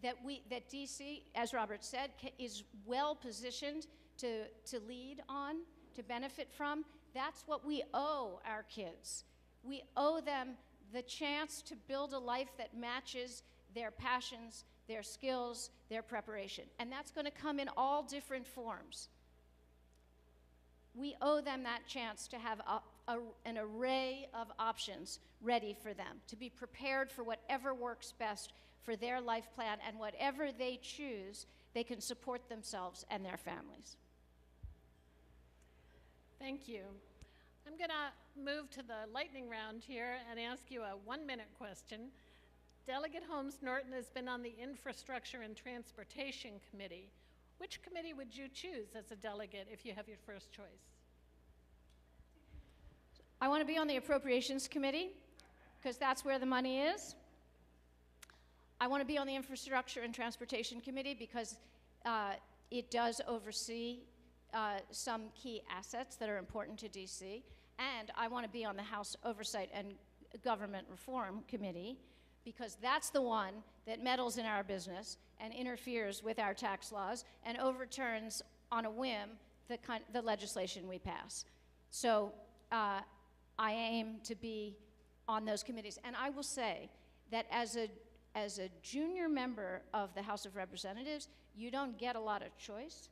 that DC, as Robert said, is well positioned to lead on, to benefit from. That's what we owe our kids. We owe them the chance to build a life that matches their passions, their skills, their preparation. And that's going to come in all different forms. We owe them that chance to have an array of options ready for them, to be prepared for whatever works best for their life plan, and whatever they choose, they can support themselves and their families. Thank you. I'm going to move to the lightning round here and ask you a one-minute question. Delegate Holmes Norton has been on the Infrastructure and Transportation Committee. Which committee would you choose as a delegate if you have your first choice? I want to be on the Appropriations Committee because that's where the money is. I want to be on the Infrastructure and Transportation Committee because it does oversee some key assets that are important to DC. And I want to be on the House Oversight and Government Reform Committee because that's the one that meddles in our business and interferes with our tax laws and overturns on a whim the legislation we pass. So I aim to be on those committees. And I will say that as as a junior member of the House of Representatives, you don't get a lot of choice,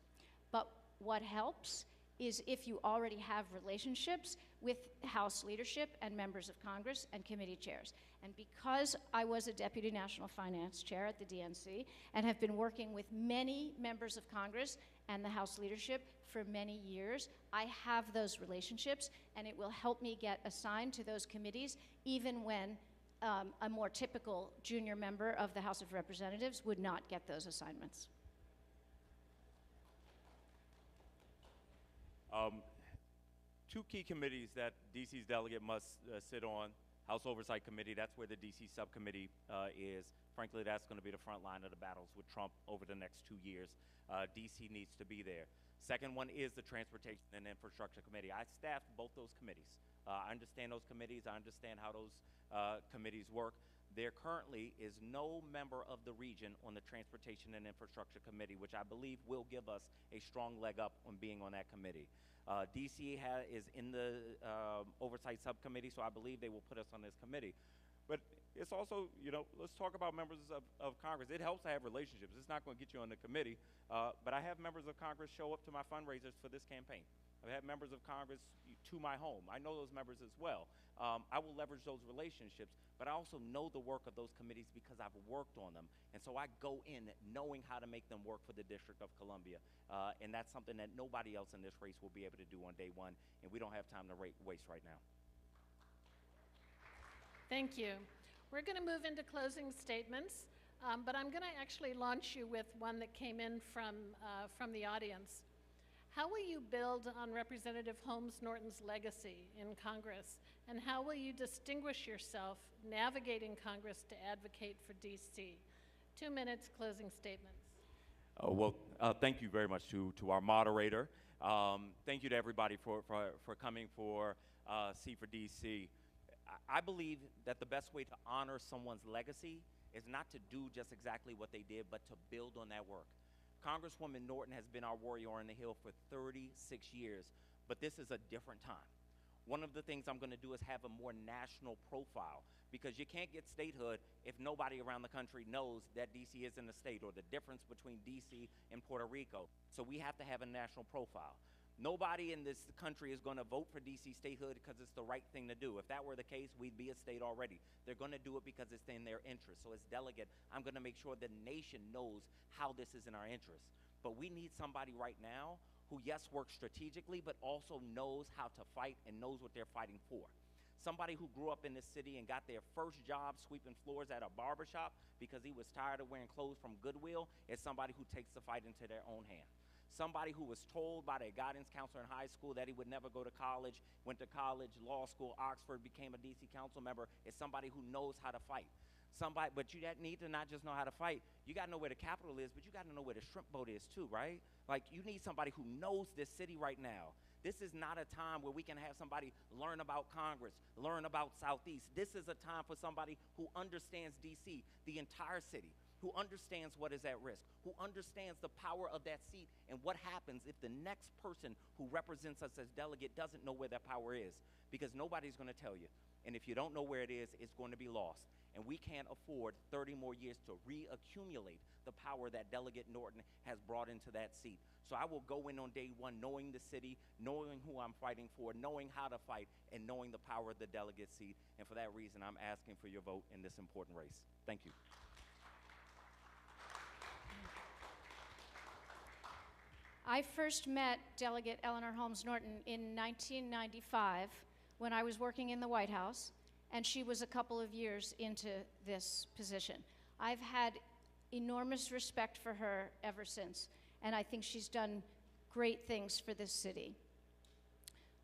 but what helps is if you already have relationships with House leadership and members of Congress and committee chairs. And because I was a Deputy National Finance Chair at the DNC and have been working with many members of Congress and the House leadership for many years, I have those relationships, and it will help me get assigned to those committees even when a more typical junior member of the House of Representatives would not get those assignments. Two key committees that DC's delegate must sit on: House Oversight Committee, that's where the DC subcommittee is. Frankly, that's going to be the front line of the battles with Trump over the next 2 years. DC needs to be there. Second one is the Transportation and Infrastructure Committee. I staffed both those committees. I understand those committees. I understand how those committees work. There currently is no member of the region on the Transportation and Infrastructure Committee, which I believe will give us a strong leg up on being on that committee. DC is in the Oversight Subcommittee, so I believe they will put us on this committee. But it's also, you know, let's talk about members of Congress. It helps to have relationships. It's not going to get you on the committee, but I have members of Congress show up to my fundraisers for this campaign. I've had members of Congress to my home. I know those members as well. I will leverage those relationships, but I also know the work of those committees because I've worked on them. And so I go in knowing how to make them work for the District of Columbia. And that's something that nobody else in this race will be able to do on day one, and we don't have time to waste right now. Thank you. We're going to move into closing statements, but I'm going to actually launch you with one that came in from the audience. How will you build on Representative Holmes Norton's legacy in Congress, and how will you distinguish yourself navigating Congress to advocate for DC? 2 minutes, closing statements. Thank you very much to our moderator. Thank you to everybody for coming for C for DC. I believe that the best way to honor someone's legacy is not to do just exactly what they did, but to build on that work. Congresswoman Norton has been our warrior on the Hill for 36 years, but this is a different time. One of the things I'm going to do is have a more national profile, because you can't get statehood if nobody around the country knows that DC isn't a state, or the difference between DC and Puerto Rico. So we have to have a national profile. Nobody in this country is going to vote for DC statehood because it's the right thing to do. If that were the case, we'd be a state already. They're going to do it because it's in their interest. So as delegate, I'm going to make sure the nation knows how this is in our interest. But we need somebody right now who, yes, works strategically, but also knows how to fight and knows what they're fighting for. Somebody who grew up in this city and got their first job sweeping floors at a barbershop because he was tired of wearing clothes from Goodwill is somebody who takes the fight into their own hand. Somebody who was told by their guidance counselor in high school that he would never go to college, went to college, law school, Oxford, became a DC council member, is somebody who knows how to fight. But you need to not just know how to fight, you got to know where the Capitol is, but you got to know where the shrimp boat is too, right? Like, you need somebody who knows this city right now. This is not a time where we can have somebody learn about Congress, learn about Southeast. This is a time for somebody who understands DC, the entire city, who understands what is at risk, who understands the power of that seat and what happens if the next person who represents us as delegate doesn't know where that power is, because nobody's going to tell you. And if you don't know where it is, it's going to be lost. And we can't afford 30 more years to reaccumulate the power that Delegate Norton has brought into that seat. So I will go in on day one knowing the city, knowing who I'm fighting for, knowing how to fight, and knowing the power of the delegate seat. And for that reason, I'm asking for your vote in this important race. Thank you. I first met Delegate Eleanor Holmes Norton in 1995 when I was working in the White House, and she was a couple of years into this position. I've had enormous respect for her ever since, and I think she's done great things for this city.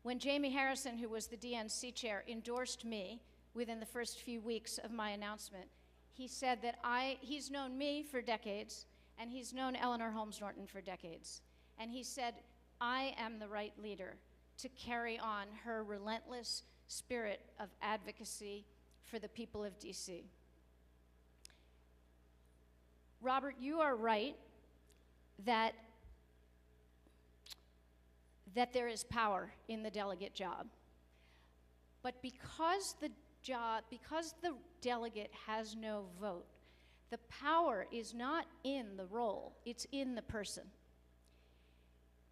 When Jamie Harrison, who was the DNC chair, endorsed me within the first few weeks of my announcement, he said that he's known me for decades, and he's known Eleanor Holmes Norton for decades. And he said, I am the right leader to carry on her relentless spirit of advocacy for the people of DC. Robert, you are right that there is power in the delegate job. But because the delegate has no vote, The power is not in the role, it's in the person.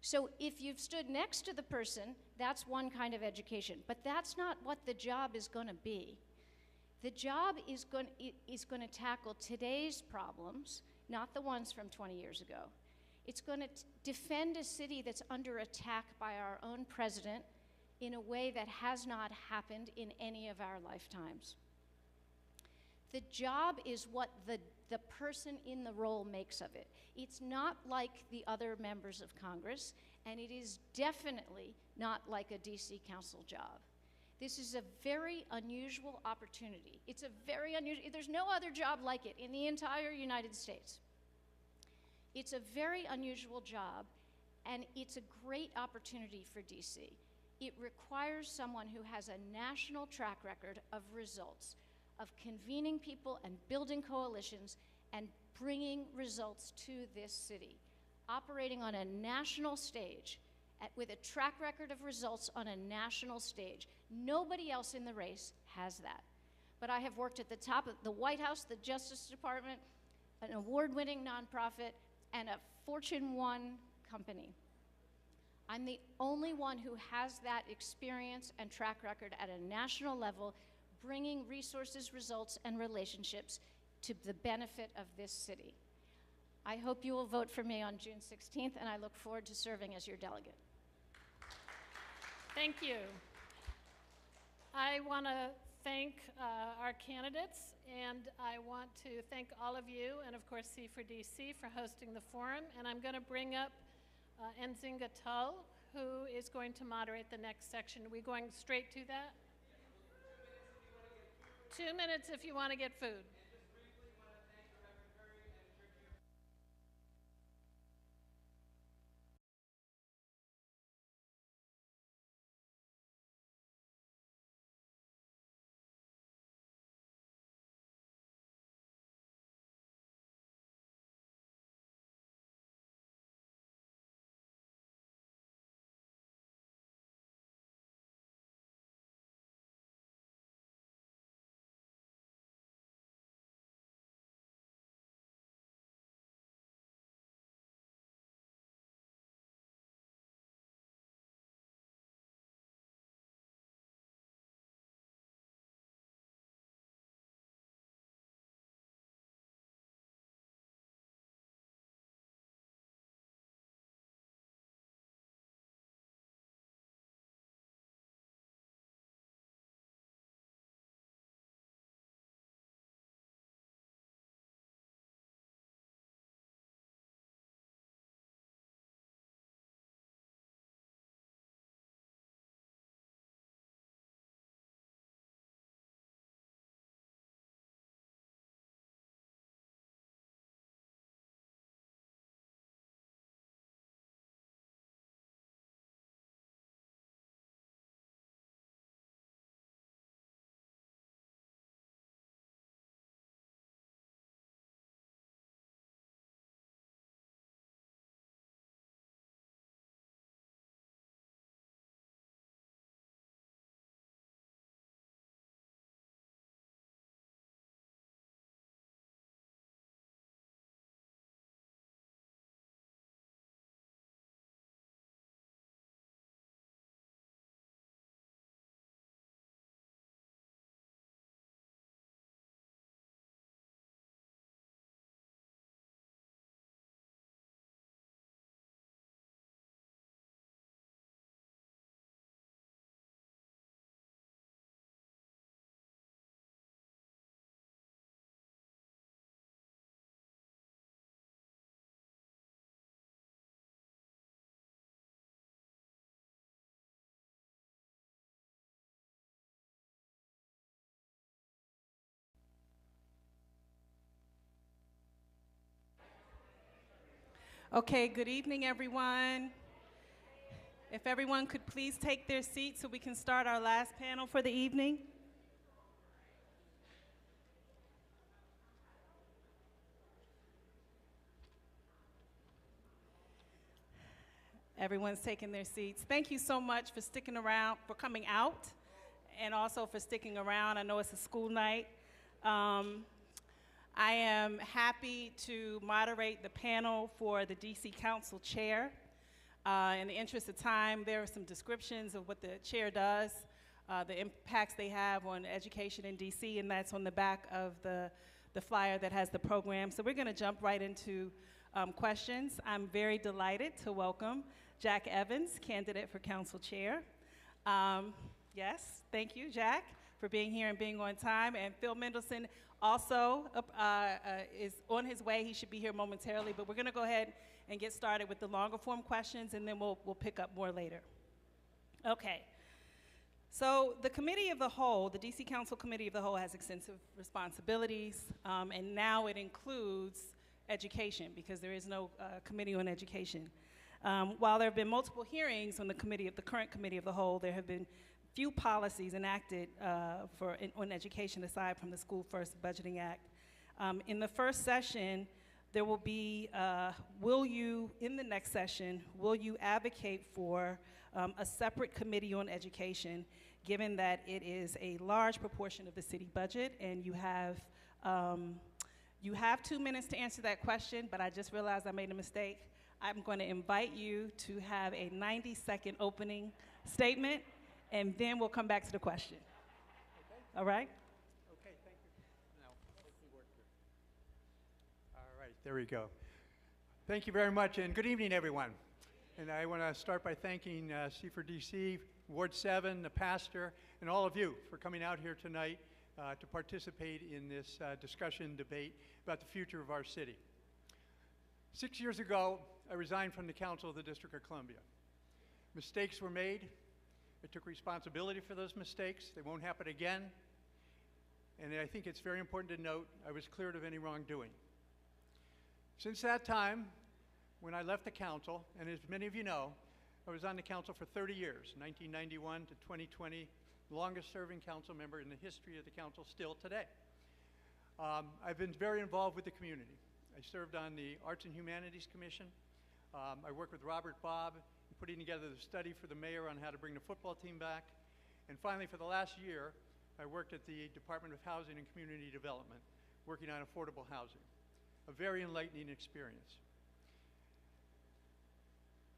So if you've stood next to the person, that's one kind of education, but that's not what the job is going to be. The job is going to tackle today's problems, not the ones from 20 years ago. It's going to defend a city that's under attack by our own president in a way that has not happened in any of our lifetimes. The job is what the person in the role makes of it. It's not like the other members of Congress, and it is definitely not like a DC Council job. This is a very unusual opportunity. It's a very unusual, there's no other job like it in the entire United States. It's a very unusual job, and it's a great opportunity for DC. It requires someone who has a national track record of results, of convening people and building coalitions and bringing results to this city, operating on a national stage with a track record of results on a national stage. Nobody else in the race has that. But I have worked at the top of the White House, the Justice Department, an award-winning nonprofit, and a Fortune 1 company. I'm the only one who has that experience and track record at a national level, bringing resources, results, and relationships to the benefit of this city. I hope you will vote for me on June 16th, and I look forward to serving as your delegate. Thank you. I want to thank our candidates, and I want to thank all of you, and of course C4DC for hosting the forum. And I'm going to bring up Nzinga Tull, who is going to moderate the next section. Are we going straight to that? 2 minutes if you want to get food. Okay, good evening, everyone. If everyone could please take their seats so we can start our last panel for the evening. Everyone's taking their seats. Thank you so much for sticking around, for coming out, and also for sticking around. I know it's a school night. I am happy to moderate the panel for the DC Council Chair. In the interest of time, there are some descriptions of what the chair does, the impacts they have on education in DC, and that's on the back of the flyer that has the program. So we're going to jump right into questions. I'm very delighted to welcome Jack Evans, candidate for Council Chair. Yes, thank you, Jack, for being here and being on time. And Phil Mendelson also is on his way. He should be here momentarily, but we're going to go ahead and get started with the longer form questions, and then we'll pick up more later. Okay. So the Committee of the Whole, the DC Council Committee of the Whole, has extensive responsibilities, and now it includes education, because there is no Committee on Education. While there have been multiple hearings on the current Committee of the Whole, there have been few policies enacted on education aside from the School First Budgeting Act. In the first session, there will be, in the next session, will you advocate for a separate committee on education, given that it is a large proportion of the city budget, and you have 2 minutes to answer that question, but I just realized I made a mistake. I'm going to invite you to have a 90-second opening statement, and then we'll come back to the question. Okay. All right? Okay, thank you. Now, let me work here. All right, there we go. Thank you very much, and good evening, everyone. And I want to start by thanking C4DC, Ward 7, the pastor, and all of you for coming out here tonight to participate in this discussion debate about the future of our city. 6 years ago, I resigned from the Council of the District of Columbia. Mistakes were made. I took responsibility for those mistakes. They won't happen again. And I think it's very important to note I was cleared of any wrongdoing. Since that time, when I left the council, and as many of you know, I was on the council for 30 years, 1991 to 2020, the longest serving council member in the history of the council still today. I've been very involved with the community. I served on the Arts and Humanities Commission. I worked with Robert Bobb in putting together the study for the mayor on how to bring the football team back. And finally, for the last year, I worked at the Department of Housing and Community Development, working on affordable housing. A very enlightening experience.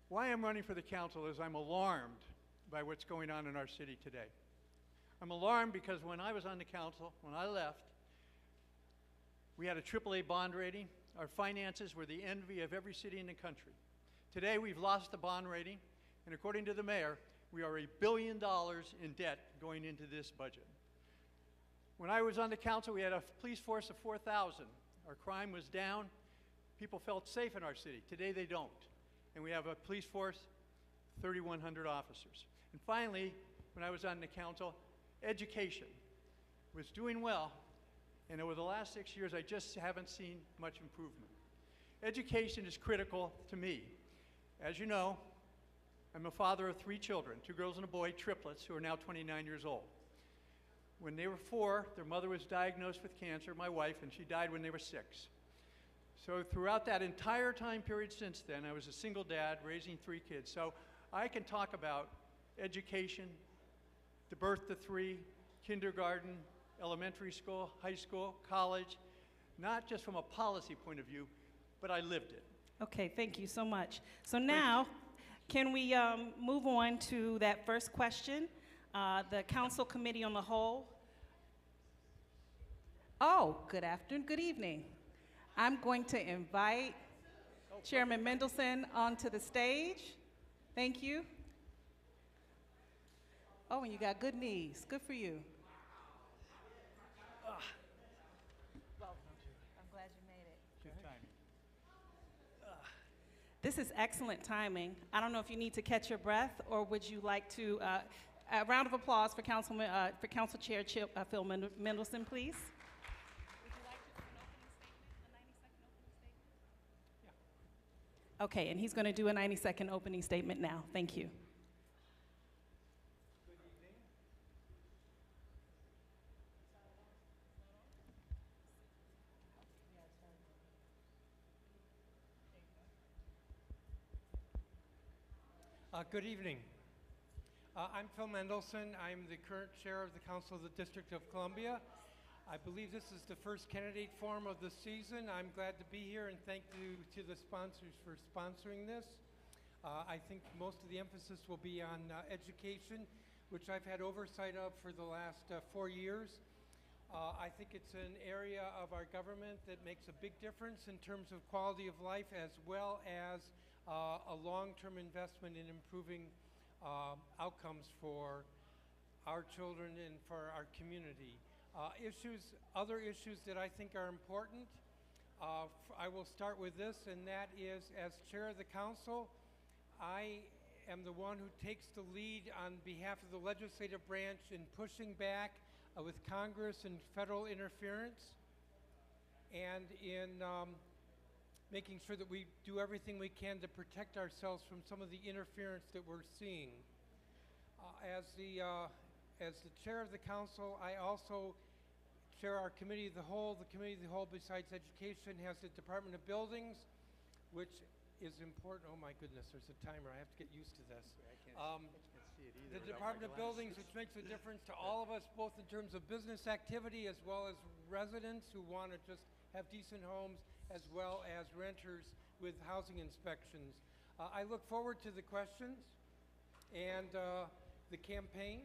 Why I'm running for the council is I'm alarmed by what's going on in our city today. I'm alarmed because when I was on the council, when I left, we had a AAA bond rating. Our finances were the envy of every city in the country. Today, we've lost the bond rating, and according to the mayor, we are $1 billion in debt going into this budget. When I was on the council, we had a police force of 4,000. Our crime was down. People felt safe in our city. Today, they don't. And we have a police force, 3,100 officers. And finally, when I was on the council, education was doing well, and over the last 6 years, I just haven't seen much improvement. Education is critical to me. As you know, I'm a father of 3 children, 2 girls and a boy, triplets, who are now 29 years old. When they were 4, their mother was diagnosed with cancer, my wife, and she died when they were 6. So throughout that entire time period since then, I was a single dad raising 3 kids. So I can talk about education, the birth to 3, kindergarten, elementary school, high school, college, not just from a policy point of view, but I lived it. Okay, thank you so much. So now, can we move on to that first question? The Council Committee on the Whole. Oh, good afternoon, good evening. I'm going to invite Chairman Mendelson onto the stage. Thank you. Oh, and you got good knees. Good for you. Welcome. I'm glad you made it. Good timing. This is excellent timing. I don't know if you need to catch your breath, or would you like to, a round of applause for Council Chair Phil Mendelson, please. Okay, and he's going to do a 90-second opening statement now. Thank you. Good evening. Good evening. I'm Phil Mendelson. I'm the current chair of the Council of the District of Columbia. I believe this is the first candidate forum of the season. I'm glad to be here, and thank you to the sponsors for sponsoring this. I think most of the emphasis will be on education, which I've had oversight of for the last 4 years. I think it's an area of our government that makes a big difference in terms of quality of life, as well as a long-term investment in improving outcomes for our children and for our community. Other issues that I think are important, I will start with this, and that is, as chair of the council, I am the one who takes the lead on behalf of the legislative branch in pushing back with Congress and federal interference, and in making sure that we do everything we can to protect ourselves from some of the interference that we're seeing. As the chair of the council, I also chair our committee of the whole. The committee of the whole, besides education, has the Department of Buildings, which is important. Oh my goodness, there's a timer. I have to get used to this. I can't see it either. The Department of Buildings, which makes a difference to all of us, both in terms of business activity as well as residents who want to just have decent homes, as well as renters with housing inspections. I look forward to the questions and the campaign,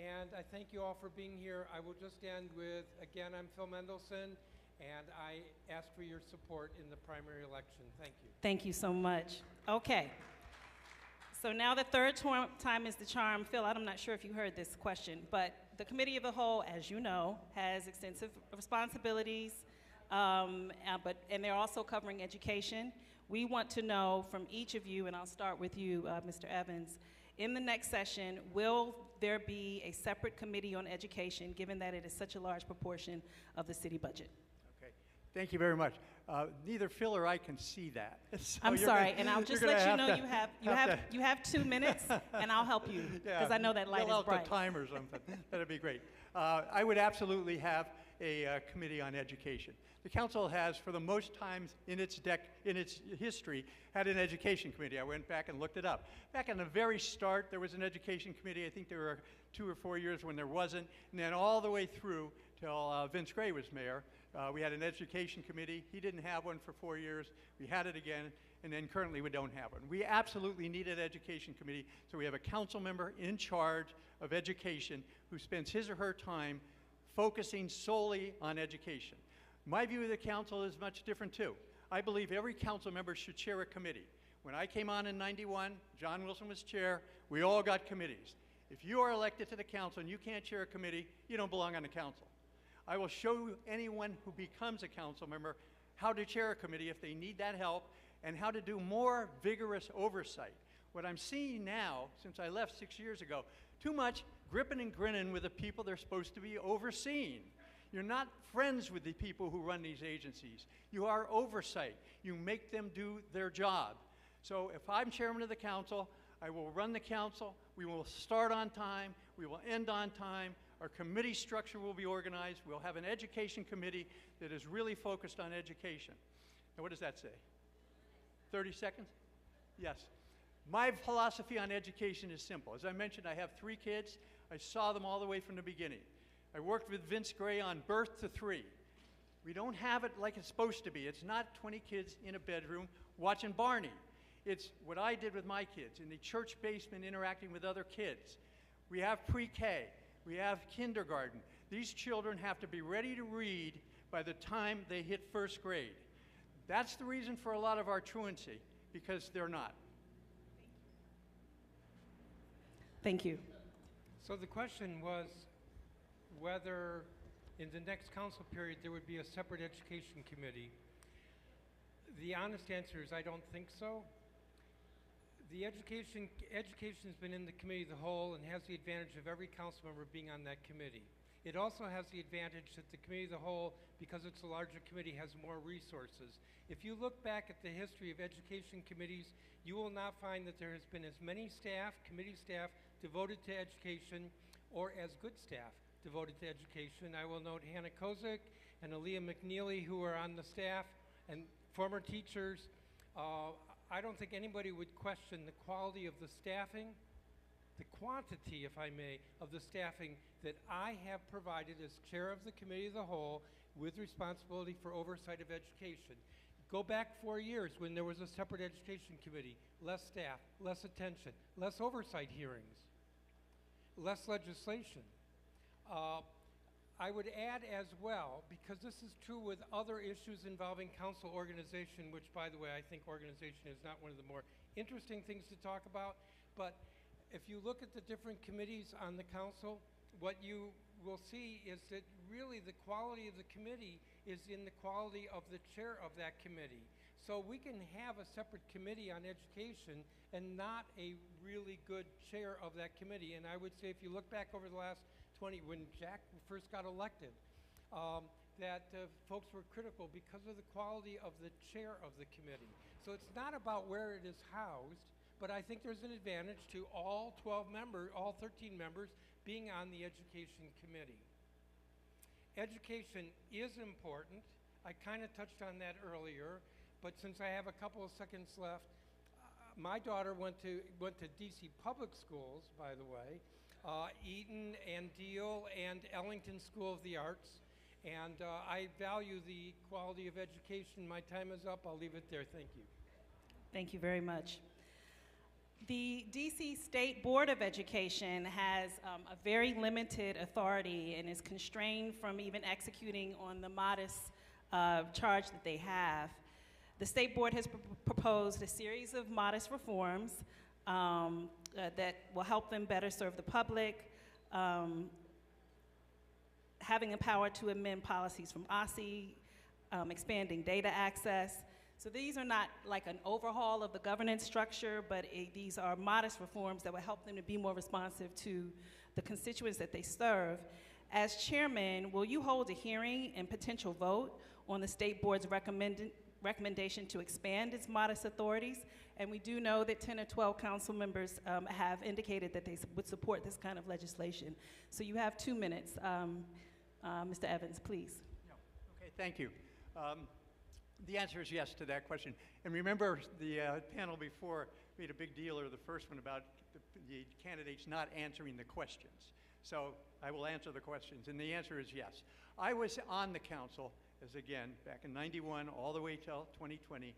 and I thank you all for being here. I will just end with, again, I'm Phil Mendelson, and I ask for your support in the primary election. Thank you. Thank you so much. Okay. So now the third time is the charm. Phil, I'm not sure if you heard this question, but the Committee of the Whole, as you know, has extensive responsibilities, and they're also covering education. We want to know from each of you, and I'll start with you, Mr. Evans, in the next session, will there be a separate committee on education, given that it is such a large proportion of the city budget? Okay, thank you very much. Neither Phil or I can see that. So I'm sorry, and I'll just let you know you have 2 minutes, and I'll help you, because I know that light is bright. Fill out the time or something. That'd be great. I would absolutely have a committee on education. The council has, for the most times in its history, had an education committee. I went back and looked it up. Back in the very start, there was an education committee. I think there were 2 or 4 years when there wasn't. And then all the way through till Vince Gray was mayor, we had an education committee. He didn't have one for 4 years. We had it again, and then currently we don't have one. We absolutely need an education committee, so we have a council member in charge of education who spends his or her time focusing solely on education. My view of the council is much different too. I believe every council member should chair a committee. When I came on in '91, John Wilson was chair, we all got committees. If you are elected to the council and you can't chair a committee, you don't belong on the council. I will show anyone who becomes a council member how to chair a committee if they need that help, and how to do more vigorous oversight. What I'm seeing now, since I left 6 years ago, too much gripping and grinning with the people they're supposed to be overseeing. You're not friends with the people who run these agencies. You are oversight. You make them do their job. So if I'm chairman of the council, I will run the council. We will start on time. We will end on time. Our committee structure will be organized. We'll have an education committee that is really focused on education. Now, what does that say? 30 seconds? Yes. My philosophy on education is simple. As I mentioned, I have 3 kids. I saw them all the way from the beginning. I worked with Vince Gray on birth to 3. We don't have it like it's supposed to be. It's not 20 kids in a bedroom watching Barney. It's what I did with my kids in the church basement interacting with other kids. We have pre-K. We have kindergarten. These children have to be ready to read by the time they hit 1st grade. That's the reason for a lot of our truancy, because they're not. Thank you. So the question was whether in the next council period there would be a separate education committee. The honest answer is I don't think so. The education's been in the committee of the whole and has the advantage of every council member being on that committee. It also has the advantage that the committee of the whole, because it's a larger committee, has more resources. If you look back at the history of education committees, you will not find that there has been as many committee staff devoted to education, or as good staff devoted to education. I will note Hannah Kozik and Aaliyah McNeely, who are on the staff, and former teachers. I don't think anybody would question the quality of the staffing the quantity, if I may, of the staffing that I have provided as chair of the committee of the whole with responsibility for oversight of education. Go back 4 years when there was a separate education committee, less staff, less attention, less oversight hearings, less legislation. I would add as well, because this is true with other issues involving council organization, which, by the way, I think organization is not one of the more interesting things to talk about, but if you look at the different committees on the council, what you will see is that really the quality of the committee is in the quality of the chair of that committee. So we can have a separate committee on education and not a really good chair of that committee. And I would say if you look back over the last 20, when Jack first got elected, that folks were critical because of the quality of the chair of the committee. So it's not about where it is housed, but I think there's an advantage to all 12 members, all 13 members being on the education committee. Education is important. I kind of touched on that earlier, but since I have a couple of seconds left, my daughter went to DC public schools, by the way, Eaton and Deal and Ellington School of the Arts, and I value the quality of education. My time is up. I'll leave it there. Thank you. Thank you very much. The DC State Board of Education has a very limited authority and is constrained from even executing on the modest charge that they have. The State Board has proposed a series of modest reforms that will help them better serve the public, having the power to amend policies from OSSI, expanding data access. So these are not like an overhaul of the governance structure, but these are modest reforms that will help them to be more responsive to the constituents that they serve. As chairman, will you hold a hearing and potential vote on the State Board's recommendation to expand its modest authorities? And we do know that 10 or 12 council members have indicated that they would support this kind of legislation. So you have 2 minutes. Mr. Evans, please. Yeah. Okay, thank you. The answer is yes to that question. And remember, the panel before made a big deal, or the first one, about the candidates not answering the questions. So I will answer the questions, and the answer is yes. I was on the council, as again, back in '91 all the way till 2020,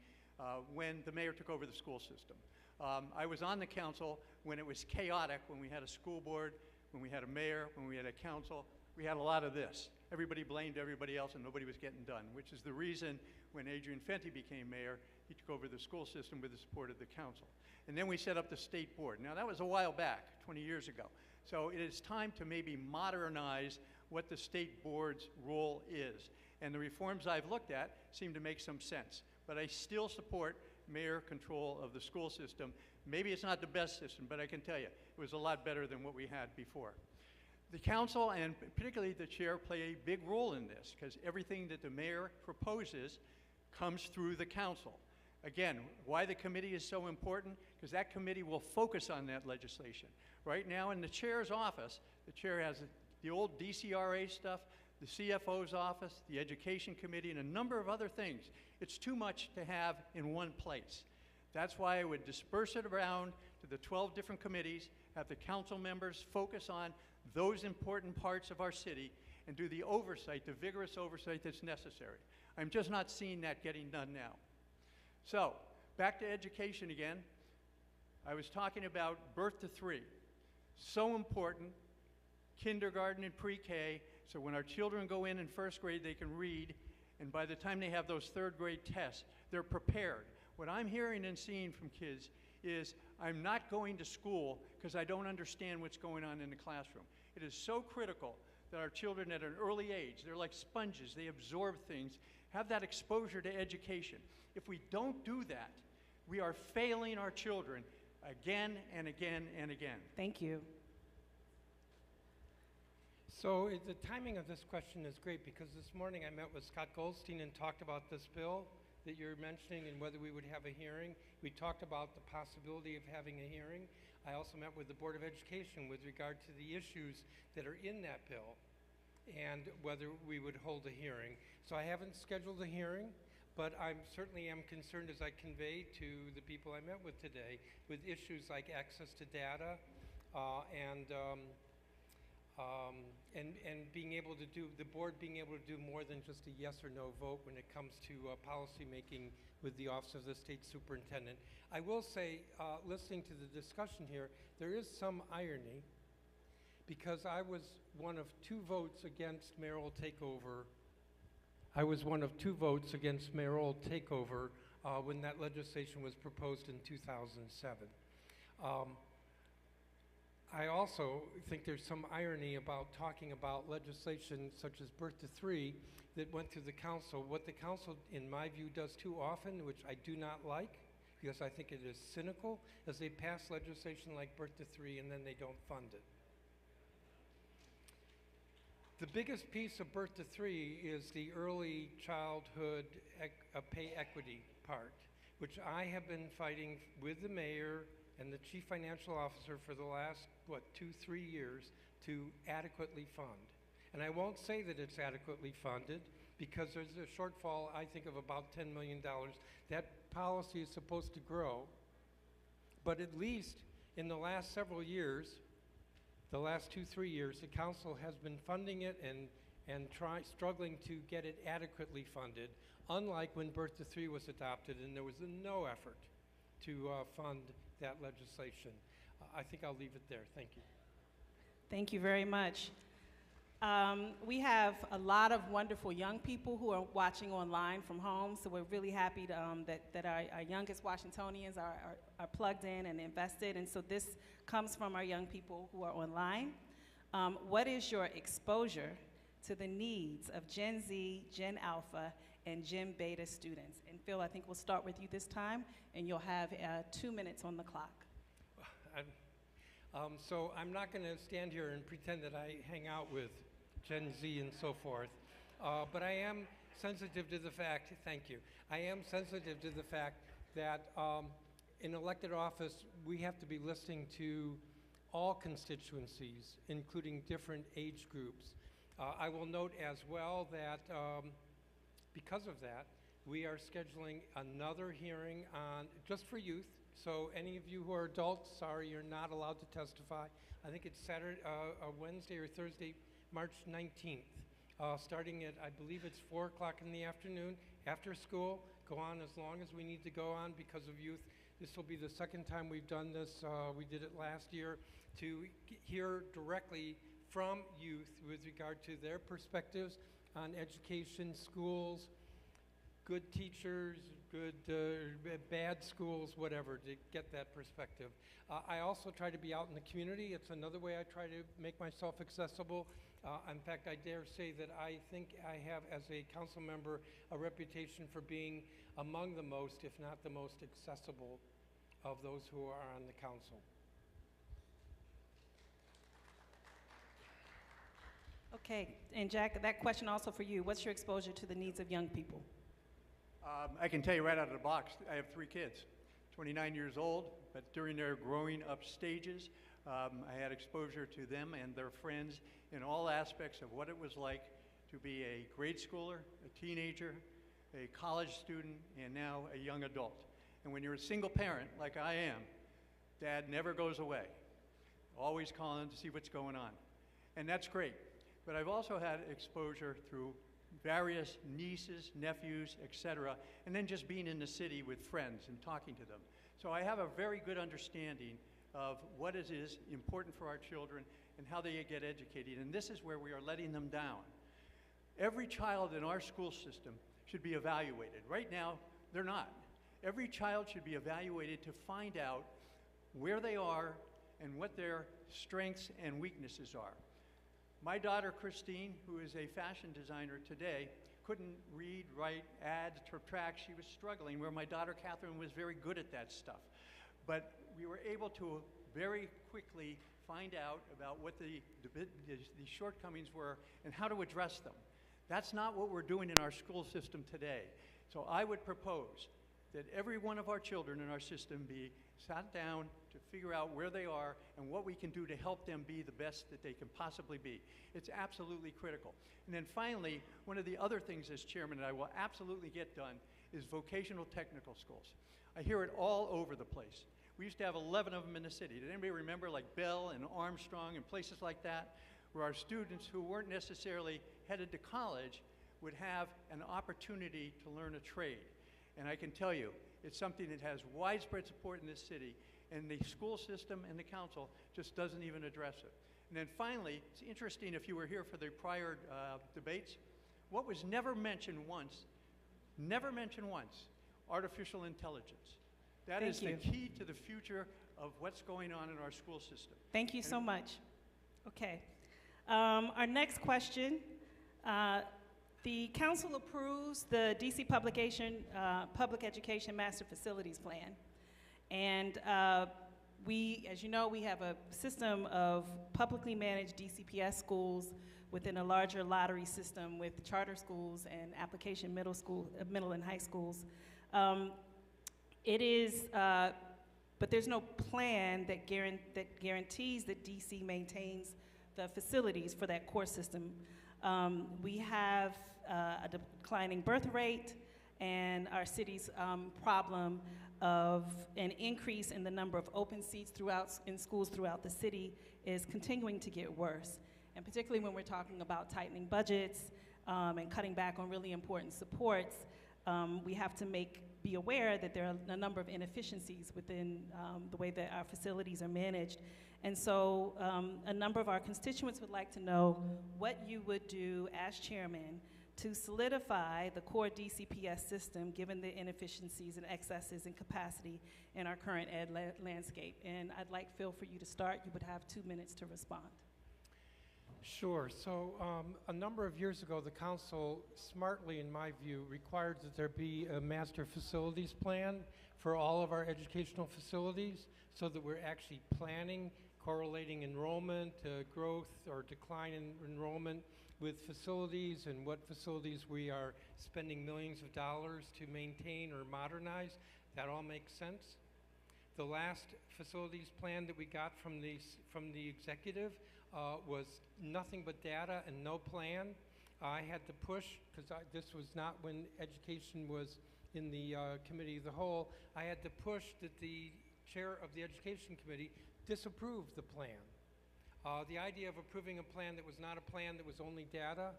when the mayor took over the school system. I was on the council when it was chaotic, when we had a school board, when we had a mayor, when we had a council. We had a lot of this. Everybody blamed everybody else and nobody was getting done, which is the reason when Adrian Fenty became mayor, he took over the school system with the support of the council. And then we set up the state board. Now that was a while back, 20 years ago. So it is time to maybe modernize what the state board's role is. And the reforms I've looked at seem to make some sense. But I still support mayor control of the school system. Maybe it's not the best system, but I can tell you, it was a lot better than what we had before. The council, and particularly the chair, play a big role in this, because everything that the mayor proposes comes through the council. Again, why the committee is so important, because that committee will focus on that legislation. Right now in the chair's office, the chair has the old DCRA stuff, the CFO's office, the education committee, and a number of other things. It's too much to have in one place. That's why I would disperse it around to the 12 different committees, have the council members focus on those important parts of our city, and do the oversight, the vigorous oversight that's necessary. I'm just not seeing that getting done now. So, back to education again. I was talking about birth to 3. So important, kindergarten and pre-K, so when our children go in first grade, they can read, and by the time they have those 3rd grade tests, they're prepared. What I'm hearing and seeing from kids is, I'm not going to school because I don't understand what's going on in the classroom. It is so critical that our children at an early age, they're like sponges, they absorb things, have that exposure to education. If we don't do that, we are failing our children again and again and again. Thank you. So the timing of this question is great, because this morning I met with Scott Goldstein and talked about this bill that you're mentioning and whether we would have a hearing. We talked about the possibility of having a hearing. I also met with the Board of Education with regard to the issues that are in that bill and whether we would hold a hearing. So I haven't scheduled a hearing, but I certainly am concerned, as I conveyed to the people I met with today, with issues like access to data, and being able to do, the board being able to do more than just a yes or no vote when it comes to policy making with the Office of the State Superintendent. I will say, listening to the discussion here, there is some irony because I was one of 2 votes against mayoral takeover. I was one of 2 votes against mayoral takeover when that legislation was proposed in 2007. I also think there's some irony about talking about legislation such as birth to 3 that went through the council. What the council, in my view, does too often, which I do not like, because I think it is cynical, is they pass legislation like birth to 3 and then they don't fund it. The biggest piece of birth to 3 is the early childhood pay equity part, which I have been fighting with the mayor and the chief financial officer for the last, 2-3 years to adequately fund. And I won't say that it's adequately funded because there's a shortfall, I think, of about $10 million. That policy is supposed to grow, but at least in the last several years, the last 2-3 years, the council has been funding it and struggling to get it adequately funded, unlike when birth to 3 was adopted and there was no effort to fund that legislation. I think I'll leave it there. Thank you. Thank you very much. We have a lot of wonderful young people who are watching online from home, so we're really happy that our youngest Washingtonians are plugged in and invested, and so this comes from our young people who are online. What is your exposure to the needs of Gen Z, Gen Alpha, and Gen Beta students? And Phil, I think we'll start with you this time, and you'll have 2 minutes on the clock. So I'm not going to stand here and pretend that I hang out with Gen Z and so forth, but I am sensitive to the fact, thank you, I am sensitive to the fact that in elected office, we have to be listening to all constituencies, including different age groups. I will note as well that because of that, we are scheduling another hearing on, just for youth. So any of you who are adults, sorry, you're not allowed to testify. I think it's Saturday, Wednesday or Thursday, March 19th, starting at, I believe it's 4 o'clock in the afternoon, after school, go on as long as we need to go on because of youth. This will be the second time we've done this. We did it last year to hear directly from youth with regard to their perspectives on education, schools, good teachers, bad schools, whatever, to get that perspective. I also try to be out in the community. It's another way I try to make myself accessible. In fact, I dare say that I think I have, as a council member, a reputation for being among the most, if not the most accessible of those who are on the council. Okay, and Jack, that question also for you. What's your exposure to the needs of young people? I can tell you right out of the box, I have 3 kids, 29 years old, but during their growing up stages, I had exposure to them and their friends in all aspects of what it was like to be a grade schooler, a teenager, a college student, and now a young adult. And when you're a single parent, like I am, Dad never goes away, always calling to see what's going on. And that's great. But I've also had exposure through various nieces, nephews, etc., and then just being in the city with friends and talking to them. So I have a very good understanding of what it is important for our children and how they get educated, and this is where we are letting them down. Every child in our school system should be evaluated. Right now, they're not. Every child should be evaluated to find out where they are and what their strengths and weaknesses are. My daughter, Christine, who is a fashion designer today, couldn't read, write, add, subtract. She was struggling, where my daughter, Catherine, was very good at that stuff. But we were able to very quickly find out about what the shortcomings were and how to address them. That's not what we're doing in our school system today. So I would propose that every one of our children in our system be sat down to figure out where they are and what we can do to help them be the best that they can possibly be. It's absolutely critical. And then finally, one of the other things as chairman that I will absolutely get done is vocational technical schools. I hear it all over the place. We used to have 11 of them in the city. Did anybody remember, like Bell and Armstrong and places like that, where our students who weren't necessarily headed to college would have an opportunity to learn a trade? And I can tell you, it's something that has widespread support in this city, and the school system and the council just doesn't even address it. And then finally, it's interesting, if you were here for the prior debates, what was never mentioned once, artificial intelligence. That is the key to the future of what's going on in our school system. Thank you so much. Okay. Our next question. The council approves the DC Public Education Master Facilities Plan. And we, as you know, we have a system of publicly managed DCPS schools within a larger lottery system with charter schools and application middle and high schools. But there's no plan that guarantees that DC maintains the facilities for that core system. We have a declining birth rate, and our city's problem of an increase in the number of open seats in schools throughout the city is continuing to get worse. And particularly when we're talking about tightening budgets and cutting back on really important supports, we have to be aware that there are a number of inefficiencies within the way that our facilities are managed. And so a number of our constituents would like to know what you would do as chairman to solidify the core DCPS system given the inefficiencies and excesses in capacity in our current ed landscape. And I'd like, Phil, for you to start. You would have 2 minutes to respond. Sure. So a number of years ago, the council, smartly in my view, required that there be a master facilities plan for all of our educational facilities so that we're actually planning, correlating enrollment, growth or decline in enrollment with facilities and what facilities we are spending millions of dollars to maintain or modernize. That all makes sense. The last facilities plan that we got from the executive was nothing but data and no plan. I had to push, because this was not when education was in the committee of the whole, I had to push that the chair of the education committee disapprove the plan. The idea of approving a plan that was not a plan, that was only data,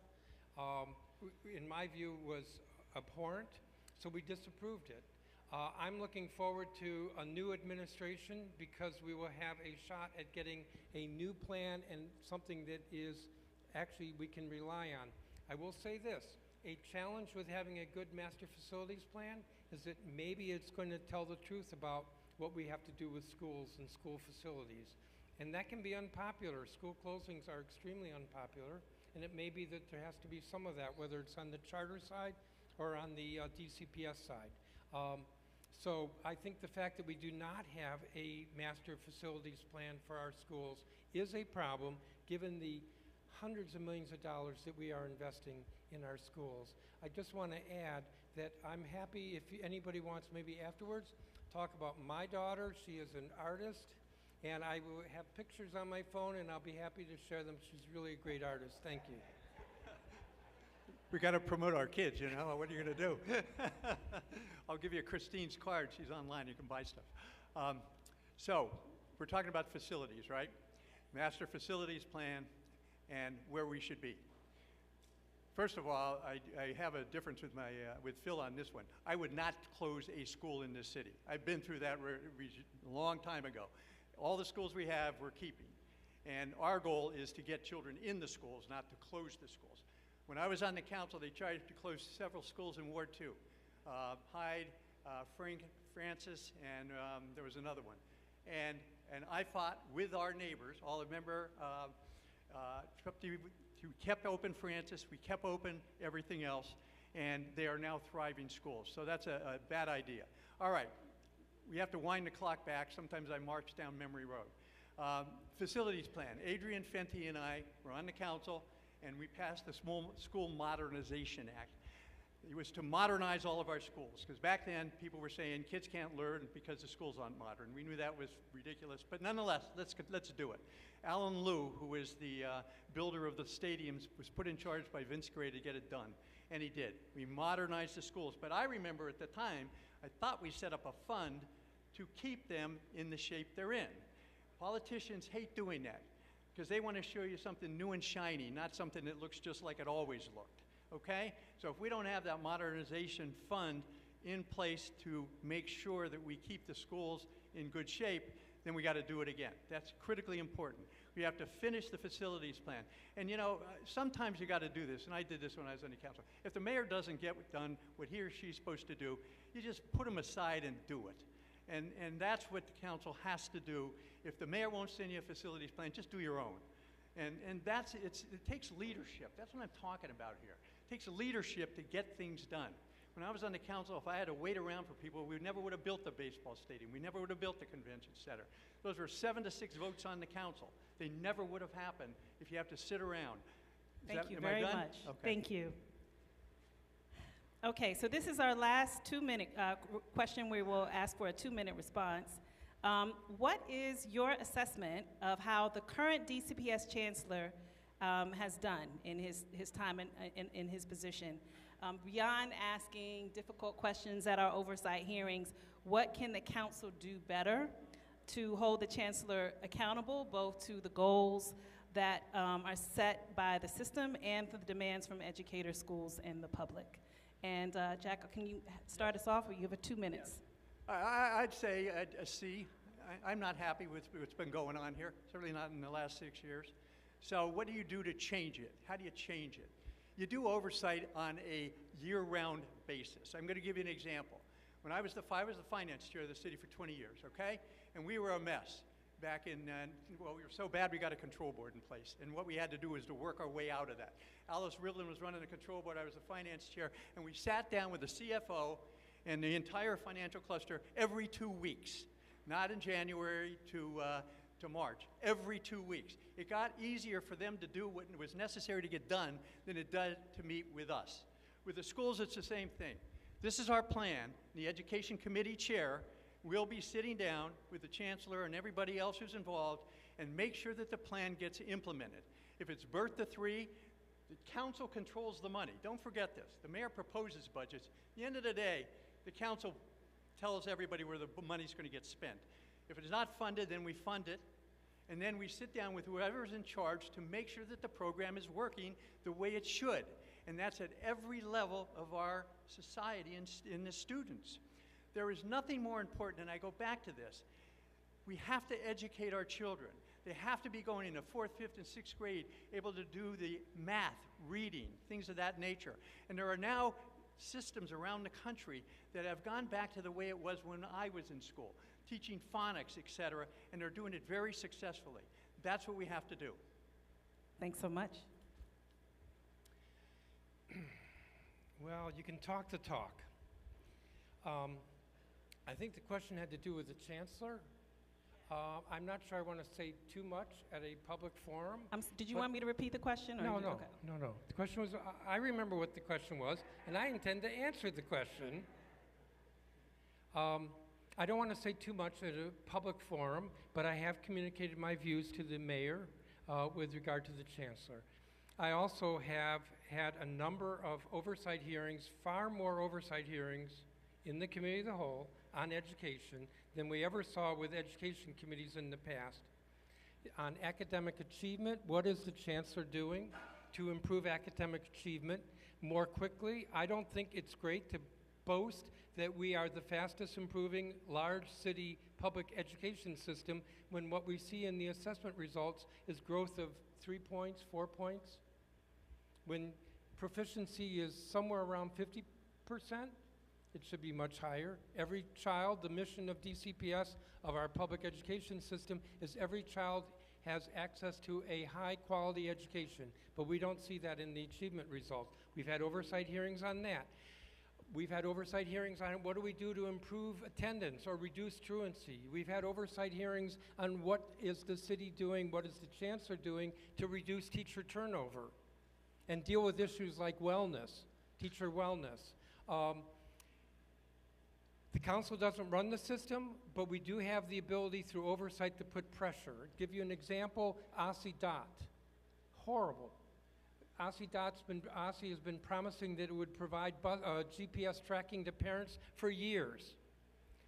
in my view was abhorrent, so we disapproved it. I'm looking forward to a new administration because we will have a shot at getting a new plan and something that is actually we can rely on. I will say this, a challenge with having a good master facilities plan is that maybe it's going to tell the truth about what we have to do with schools and school facilities. And that can be unpopular. School closings are extremely unpopular, and it may be that there has to be some of that, whether it's on the charter side or on the DCPS side. So I think the fact that we do not have a master facilities plan for our schools is a problem, given the hundreds of millions of dollars that we are investing in our schools. I just want to add that I'm happy if anybody wants maybe afterwards talk about my daughter. She is an artist, and I will have pictures on my phone, and I'll be happy to share them. She's really a great artist. Thank you. We got to promote our kids, you know. What are you going to do? I'll give you Christine's card. She's online. You can buy stuff. So we're talking about facilities, right? Master facilities plan and where we should be. First of all, I have a difference with with Phil on this one. I would not close a school in this city. I've been through that a long time ago. All the schools we have, we're keeping. And our goal is to get children in the schools, not to close the schools. When I was on the council, they tried to close several schools in Ward 2. Hyde, Francis, and there was another one. And I fought with our neighbors, all remember, we kept open Francis, we kept open everything else, and they are now thriving schools. So that's a bad idea. All right, we have to wind the clock back. Sometimes I march down memory road. Facilities plan. Adrian Fenty and I were on the council, and we passed the School Modernization Act. It was to modernize all of our schools, because back then people were saying kids can't learn because the schools aren't modern. We knew that was ridiculous, but nonetheless, let's do it. Alan Liu, who is the builder of the stadiums, was put in charge by Vince Gray to get it done, and he did. We modernized the schools, but I remember at the time, I thought we set up a fund to keep them in the shape they're in. Politicians hate doing that because they want to show you something new and shiny, not something that looks just like it always looked, okay? So if we don't have that modernization fund in place to make sure that we keep the schools in good shape, then we got to do it again. That's critically important. We have to finish the facilities plan. And you know, sometimes you got to do this, and I did this when I was on the council. If the mayor doesn't get done what he or she's supposed to do, you just put him aside and do it. And that's what the council has to do. If the mayor won't send you a facilities plan, just do your own. And it takes leadership. That's what I'm talking about here. It takes leadership to get things done. When I was on the council, if I had to wait around for people, we never would have built the baseball stadium. We never would have built the convention center. Those were 7 to 6 votes on the council. They never would have happened if you have to sit around. Thank you am I very done? much. Okay. Thank you. Okay, so this is our last 2-minute question. We will ask for a 2-minute response. What is your assessment of how the current DCPS chancellor has done in his time in his position? Beyond asking difficult questions at our oversight hearings, what can the council do better to hold the chancellor accountable, both to the goals that are set by the system and for the demands from educators, schools, and the public? And Jack, can you start us off? You have 2 minutes. I'd say a C. I'm not happy with what's been going on here, certainly not in the last 6 years. So what do you do to change it? How do you change it? You do oversight on a year-round basis. I'm going to give you an example. When I was the finance chair of the city for 20 years, okay? And we were a mess back in, well, we were so bad we got a control board in place. And what we had to do was to work our way out of that. Alice Ridlin was running the control board, I was the finance chair, and we sat down with the CFO and the entire financial cluster every 2 weeks. Not in January to March, every 2 weeks. It got easier for them to do what was necessary to get done than it did to meet with us. With the schools, it's the same thing. This is our plan. The Education Committee chair will be sitting down with the chancellor and everybody else who's involved and make sure that the plan gets implemented. If it's birth to 3, the council controls the money. Don't forget this. The mayor proposes budgets. At the end of the day, the council tells everybody where the money's going to get spent. If it's not funded, then we fund it, and then we sit down with whoever's in charge to make sure that the program is working the way it should. And that's at every level of our society and in the students. There is nothing more important, and I go back to this. We have to educate our children. They have to be going into 4th, 5th, and 6th grade, able to do the math, reading, things of that nature. And there are now systems around the country that have gone back to the way it was when I was in school, teaching phonics, et cetera, and they're doing it very successfully. That's what we have to do. Thanks so much. Well, you can talk the talk. I think the question had to do with the chancellor. I'm not sure I want to say too much at a public forum. Did you want me to repeat the question? Or No. Okay. No. The question was, I remember what the question was, and I intend to answer the question. I don't want to say too much at a public forum, but I have communicated my views to the mayor with regard to the chancellor. I also have had a number of oversight hearings, far more oversight hearings in the committee of the whole on education than we ever saw with education committees in the past. On academic achievement, what is the chancellor doing to improve academic achievement more quickly? I don't think it's great to boast that we are the fastest improving large city public education system when what we see in the assessment results is growth of 3 points, 4 points. When proficiency is somewhere around 50%, it should be much higher. Every child, the mission of DCPS, of our public education system, is every child has access to a high quality education, but we don't see that in the achievement results. We've had oversight hearings on that. We've had oversight hearings on what do we do to improve attendance or reduce truancy. We've had oversight hearings on what is the city doing, what is the chancellor doing to reduce teacher turnover and deal with issues like wellness, teacher wellness. The council doesn't run the system, but we do have the ability through oversight to put pressure. I'll give you an example, OSSI-DOT, horrible. OSSI has been promising that it would provide GPS tracking to parents for years.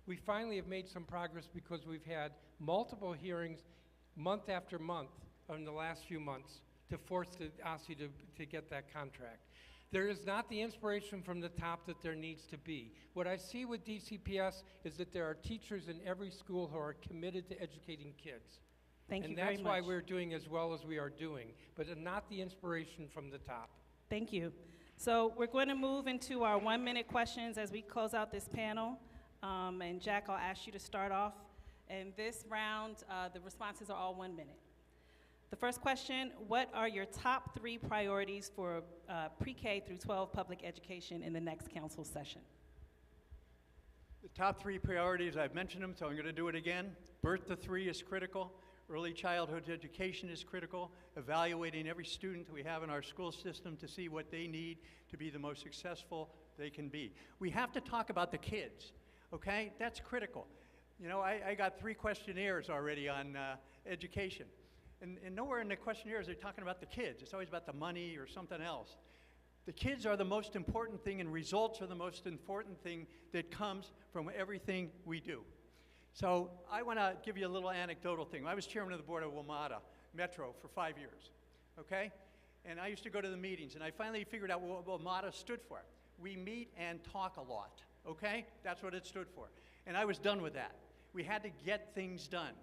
We finally have made some progress because we've had multiple hearings month after month in the last few months to force the OSSI to get that contract. There is not the inspiration from the top that there needs to be. What I see with DCPS is that there are teachers in every school who are committed to educating kids. Thank you and very that's much. why we're doing as well as we are doing, but not the inspiration from the top. Thank you. So we're going to move into our 1-minute questions as we close out this panel. And Jack, I'll ask you to start off. And this round, the responses are all 1 minute. The first question, what are your top 3 priorities for pre-K through 12 public education in the next council session? The top 3 priorities, I've mentioned them, so I'm going to do it again. Birth to 3 is critical. Early childhood education is critical. Evaluating every student we have in our school system to see what they need to be the most successful they can be. We have to talk about the kids, okay? That's critical. You know, I got 3 questionnaires already on education. And nowhere in the questionnaires are they talking about the kids. It's always about the money or something else. The kids are the most important thing, and results are the most important thing that comes from everything we do. So I want to give you a little anecdotal thing. I was chairman of the board of WMATA Metro for 5 years, okay? And I used to go to the meetings, and I finally figured out what WMATA stood for. We meet and talk a lot, okay? That's what it stood for. And I was done with that. We had to get things done.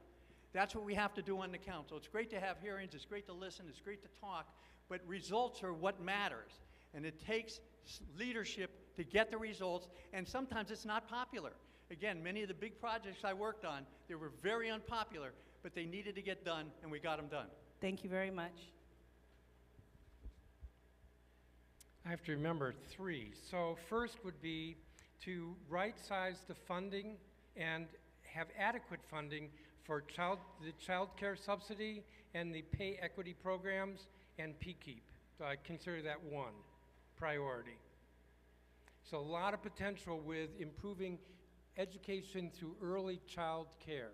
That's what we have to do on the council. It's great to have hearings, it's great to listen, it's great to talk, but results are what matters. And it takes leadership to get the results, and sometimes it's not popular. Again, many of the big projects I worked on, they were very unpopular, but they needed to get done, and we got them done. Thank you very much. I have to remember 3. So first would be to right-size the funding and have adequate funding for the child care subsidy and the pay equity programs and PKEEP. So I consider that 1 priority. So a lot of potential with improving education through early child care.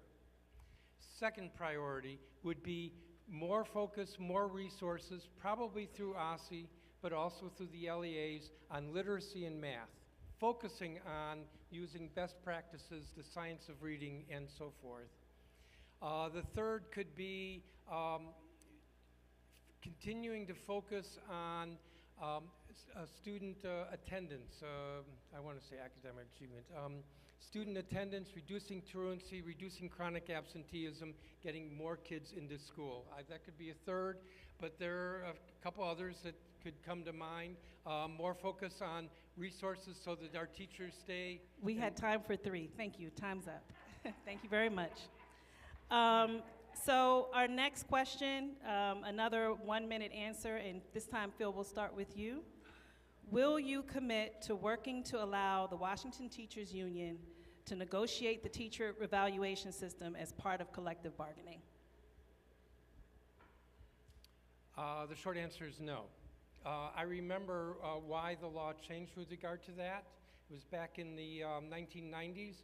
Second priority would be more focus, more resources, probably through OSSI, but also through the LEAs on literacy and math, focusing on using best practices, the science of reading, and so forth. The third could be continuing to focus on student attendance. I want to say academic achievement. Student attendance, reducing truancy, reducing chronic absenteeism, getting more kids into school. That could be a third, but there are a couple others that could come to mind. More focus on resources so that our teachers stay. We had time for 3. Thank you. Time's up. Thank you very much. So our next question, another 1-minute answer, and this time, Phil, we'll start with you. Will you commit to working to allow the Washington Teachers Union to negotiate the teacher evaluation system as part of collective bargaining? The short answer is no. I remember why the law changed with regard to that. It was back in the 1990s.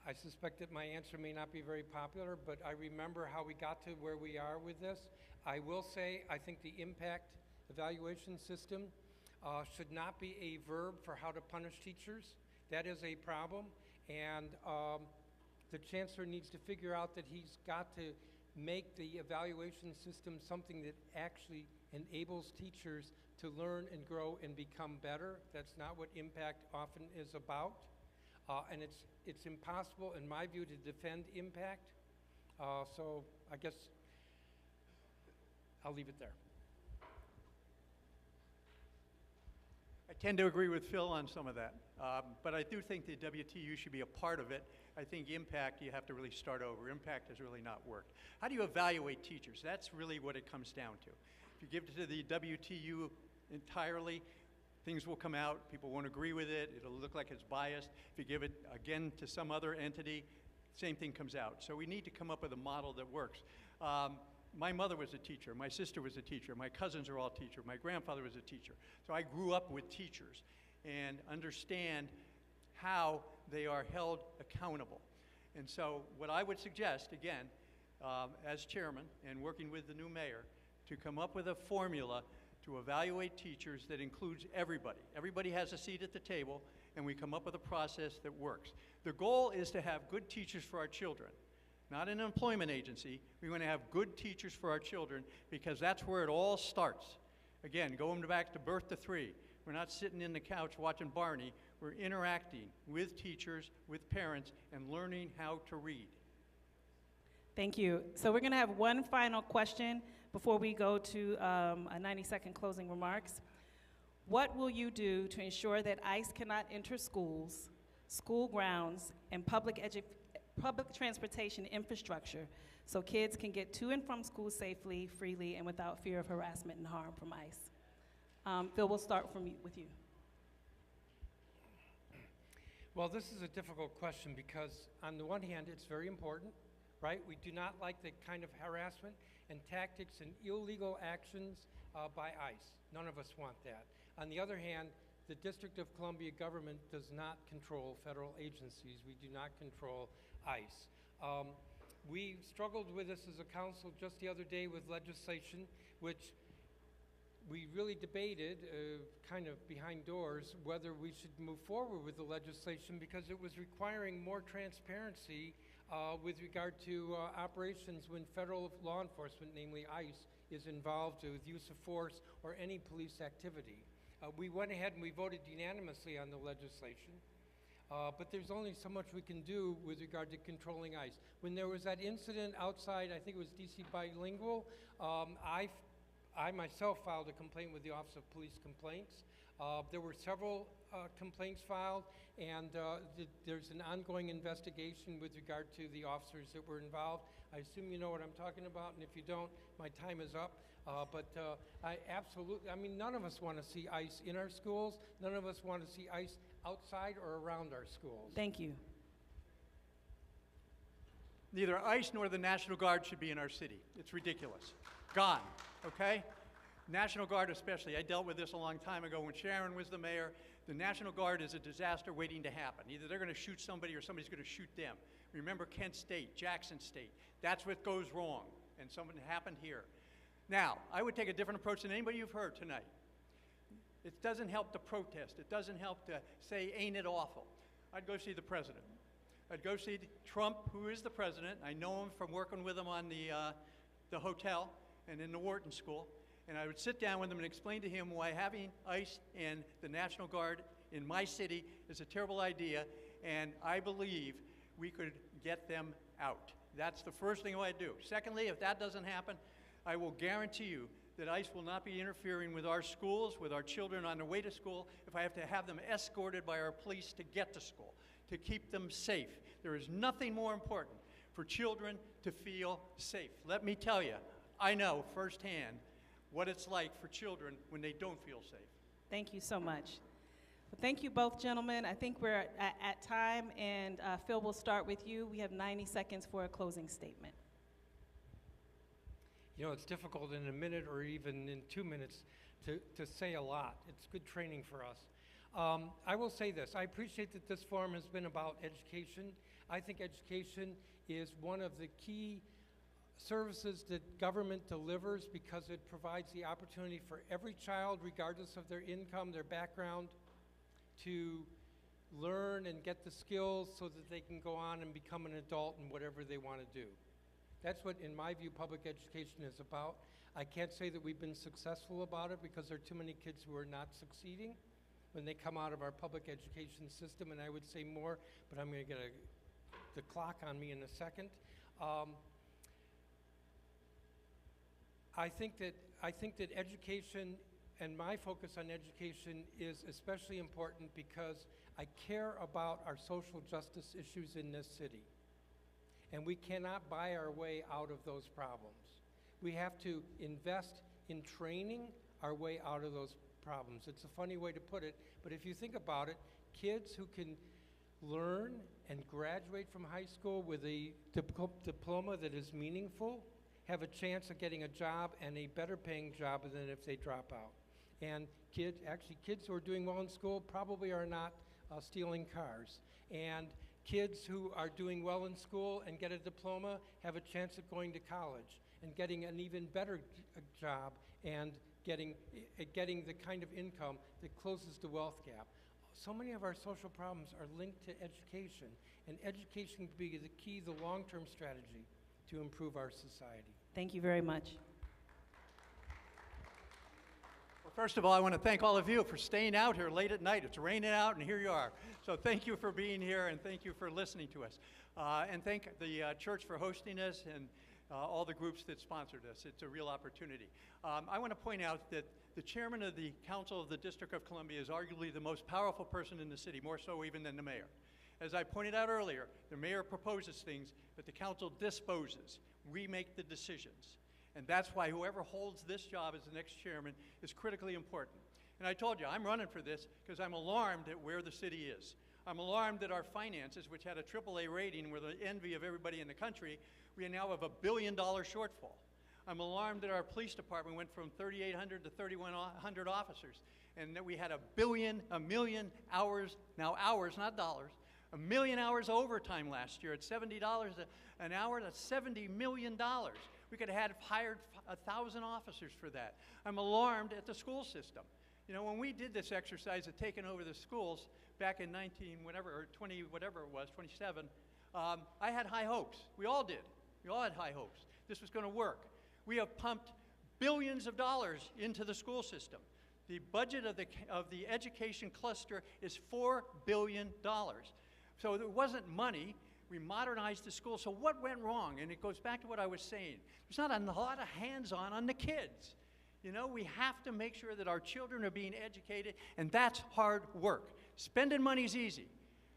I suspect that my answer may not be very popular, but I remember how we got to where we are with this. I will say I think the impact evaluation system should not be a verb for how to punish teachers. That is a problem, and the chancellor needs to figure out that he's got to make the evaluation system something that actually enables teachers to learn and grow and become better. That's not what impact often is about. And it's impossible, in my view, to defend impact. So I guess I'll leave it there. I tend to agree with Phil on some of that, but I do think the WTU should be a part of it. I think impact, you have to really start over. Impact has really not worked. How do you evaluate teachers? That's really what it comes down to. If you give it to the WTU entirely, things will come out, people won't agree with it, it'll look like it's biased. If you give it again to some other entity, same thing comes out. So we need to come up with a model that works. My mother was a teacher, my sister was a teacher, my cousins are all teachers, my grandfather was a teacher. So I grew up with teachers and understand how they are held accountable. And so what I would suggest, again, as chairman and working with the new mayor, to come up with a formula to evaluate teachers that includes everybody. Everybody has a seat at the table, and we come up with a process that works. The goal is to have good teachers for our children, not an employment agency. We want to have good teachers for our children because that's where it all starts. Again, going back to birth to 3, we're not sitting in the couch watching Barney. We're interacting with teachers, with parents, and learning how to read. Thank you. So we're going to have one final question before we go to a 90-second closing remarks. What will you do to ensure that ICE cannot enter schools, school grounds, and public transportation infrastructure so kids can get to and from school safely, freely, and without fear of harassment and harm from ICE? Phil, we'll start with you. Well, this is a difficult question because on the one hand, it's very important, right? We do not like the kind of harassment and tactics and illegal actions by ICE. None of us want that. On the other hand, the District of Columbia government does not control federal agencies. We do not control ICE. We struggled with this as a council just the other day with legislation, which we really debated, kind of behind doors, whether we should move forward with the legislation because it was requiring more transparency with regard to operations when federal law enforcement, namely ICE, is involved with use of force or any police activity. We went ahead and we voted unanimously on the legislation, but there's only so much we can do with regard to controlling ICE. When there was that incident outside, I think it was DC Bilingual, I myself filed a complaint with the Office of Police Complaints. There were several complaints filed, and there's an ongoing investigation with regard to the officers that were involved. I assume you know what I'm talking about, and if you don't, my time is up. I mean, none of us want to see ICE in our schools. None of us want to see ICE outside or around our schools. Thank you. Neither ICE nor the National Guard should be in our city. It's ridiculous. Gone, okay? National Guard especially. I dealt with this a long time ago when Sharon was the mayor. The National Guard is a disaster waiting to happen. Either they're going to shoot somebody or somebody's going to shoot them. Remember Kent State, Jackson State. That's what goes wrong, and something happened here. Now, I would take a different approach than anybody you've heard tonight. It doesn't help to protest. It doesn't help to say, ain't it awful? I'd go see the president. I'd go see Trump, who is the president. I know him from working with him on the hotel and in the Wharton School. And I would sit down with him and explain to him why having ICE and the National Guard in my city is a terrible idea, and I believe we could get them out. That's the first thing I'd do. Secondly, if that doesn't happen, I will guarantee you that ICE will not be interfering with our schools, with our children on their way to school, if I have to have them escorted by our police to get to school, to keep them safe. There is nothing more important for children to feel safe. Let me tell you, I know firsthand what it's like for children when they don't feel safe. Thank you so much. Well, thank you both, gentlemen. I think we're at time, and Phil, we'll start with you. We have 90 seconds for a closing statement. You know, it's difficult in a minute or even in 2 minutes to say a lot. It's good training for us. I will say this. I appreciate that this forum has been about education. I think education is one of the key services that government delivers because it provides the opportunity for every child, regardless of their income, their background, to learn and get the skills so that they can go on and become an adult in whatever they want to do. That's what, in my view, public education is about. I can't say that we've been successful about it because there are too many kids who are not succeeding when they come out of our public education system, and I would say more, but I'm going to get the clock on me in a second. I think that education and my focus on education is especially important because I care about our social justice issues in this city. And we cannot buy our way out of those problems. We have to invest in training our way out of those problems. It's a funny way to put it, but if you think about it, kids who can learn and graduate from high school with a diploma that is meaningful have a chance of getting a job and a better paying job than if they drop out. And kids who are doing well in school probably are not stealing cars. And kids who are doing well in school and get a diploma have a chance of going to college and getting an even better job and getting the kind of income that closes the wealth gap. so many of our social problems are linked to education, and education could be the key, the long-term strategy to improve our society. Thank you very much. Well, first of all, I want to thank all of you for staying out here late at night. It's raining out, and here you are. So thank you for being here, and thank you for listening to us. And thank the church for hosting us, and all the groups that sponsored us. It's a real opportunity. I want to point out that the chairman of the Council of the District of Columbia is arguably the most powerful person in the city, more so even than the mayor. As I pointed out earlier, the mayor proposes things, but the council disposes. We make the decisions. And that's why whoever holds this job as the next chairman is critically important. And I told you, I'm running for this because I'm alarmed at where the city is. I'm alarmed that our finances, which had a AAA rating, were the envy of everybody in the country, we now have $1 billion shortfall. I'm alarmed that our police department went from 3,800 to 3,100 officers, and that we had a million hours, now hours, not dollars, 1 million hours overtime last year at $70 an hour. That's $70 million. We could have hired 1,000 officers for that. I'm alarmed at the school system. You know, when we did this exercise of taking over the schools back in 19 whatever, or 20 whatever it was, 27, I had high hopes. We all did. We all had high hopes. This was going to work. We have pumped billions of dollars into the school system. The budget of the education cluster is $4 billion. So it wasn't money. We modernized the school. So what went wrong? And it goes back to what I was saying. There's not a lot of hands-on the kids. You know, we have to make sure that our children are being educated, and that's hard work. Spending money is easy.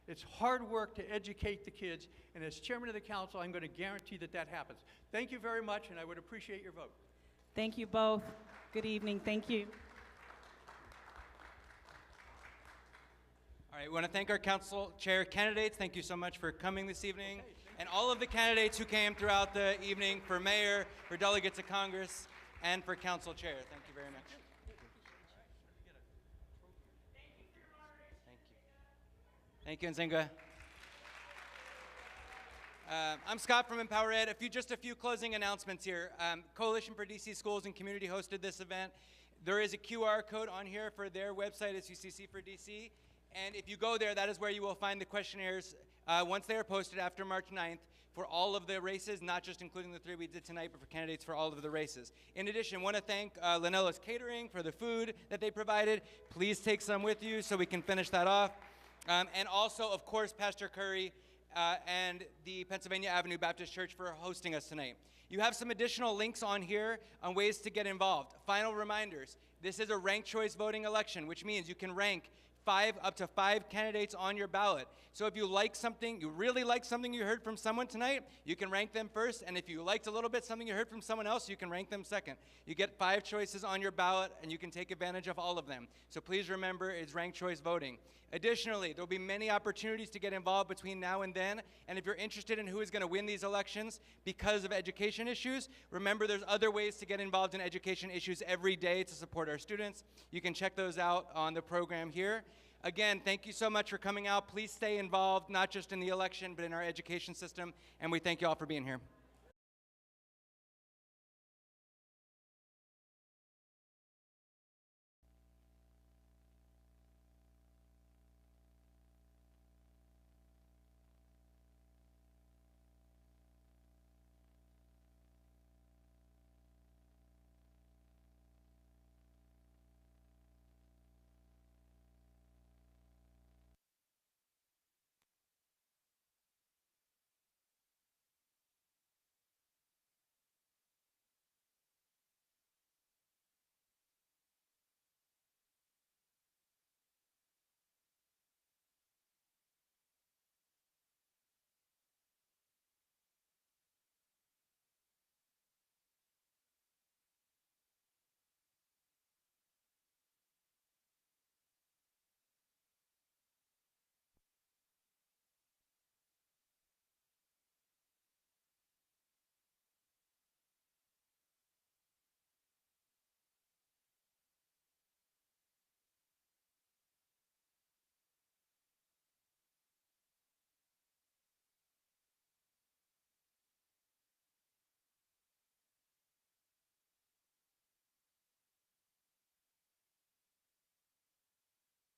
It's hard work to educate the kids, and as chairman of the council, I'm going to guarantee that that happens. Thank you very much, and I would appreciate your vote. Thank you both. Good evening. Thank you. All right, we want to thank our council chair candidates. Thank you so much for coming this evening. And all of the candidates who came throughout the evening for mayor, for delegate to Congress, and for council chair. Thank you very much. Thank you, Nzinga. I'm Scott from Empower Ed. Just a few closing announcements here. Coalition for DC Schools and Community hosted this event. There is a QR code on here for their website, it's UCC for DC. And if you go there, that is where you will find the questionnaires once they are posted after March 9th for all of the races, not just including the 3 we did tonight, but for candidates for all of the races. In addition, I want to thank Linella's Catering for the food that they provided. Please take some with you so we can finish that off. And also, of course, Pastor Curry and the Pennsylvania Avenue Baptist Church for hosting us tonight. You have some additional links on here on ways to get involved. Final reminders, this is a ranked choice voting election, which means you can rank up to five candidates on your ballot. So if you like something, you really like something you heard from someone tonight, you can rank them first. And if you liked a little bit something you heard from someone else, you can rank them second. You get 5 choices on your ballot, and you can take advantage of all of them. So please remember, it's ranked choice voting. Additionally, there will be many opportunities to get involved between now and then. And if you're interested in who is going to win these elections because of education issues, remember there's other ways to get involved in education issues every day to support our students. You can check those out on the program here. Again, thank you so much for coming out. Please stay involved, not just in the election, but in our education system. And we thank you all for being here.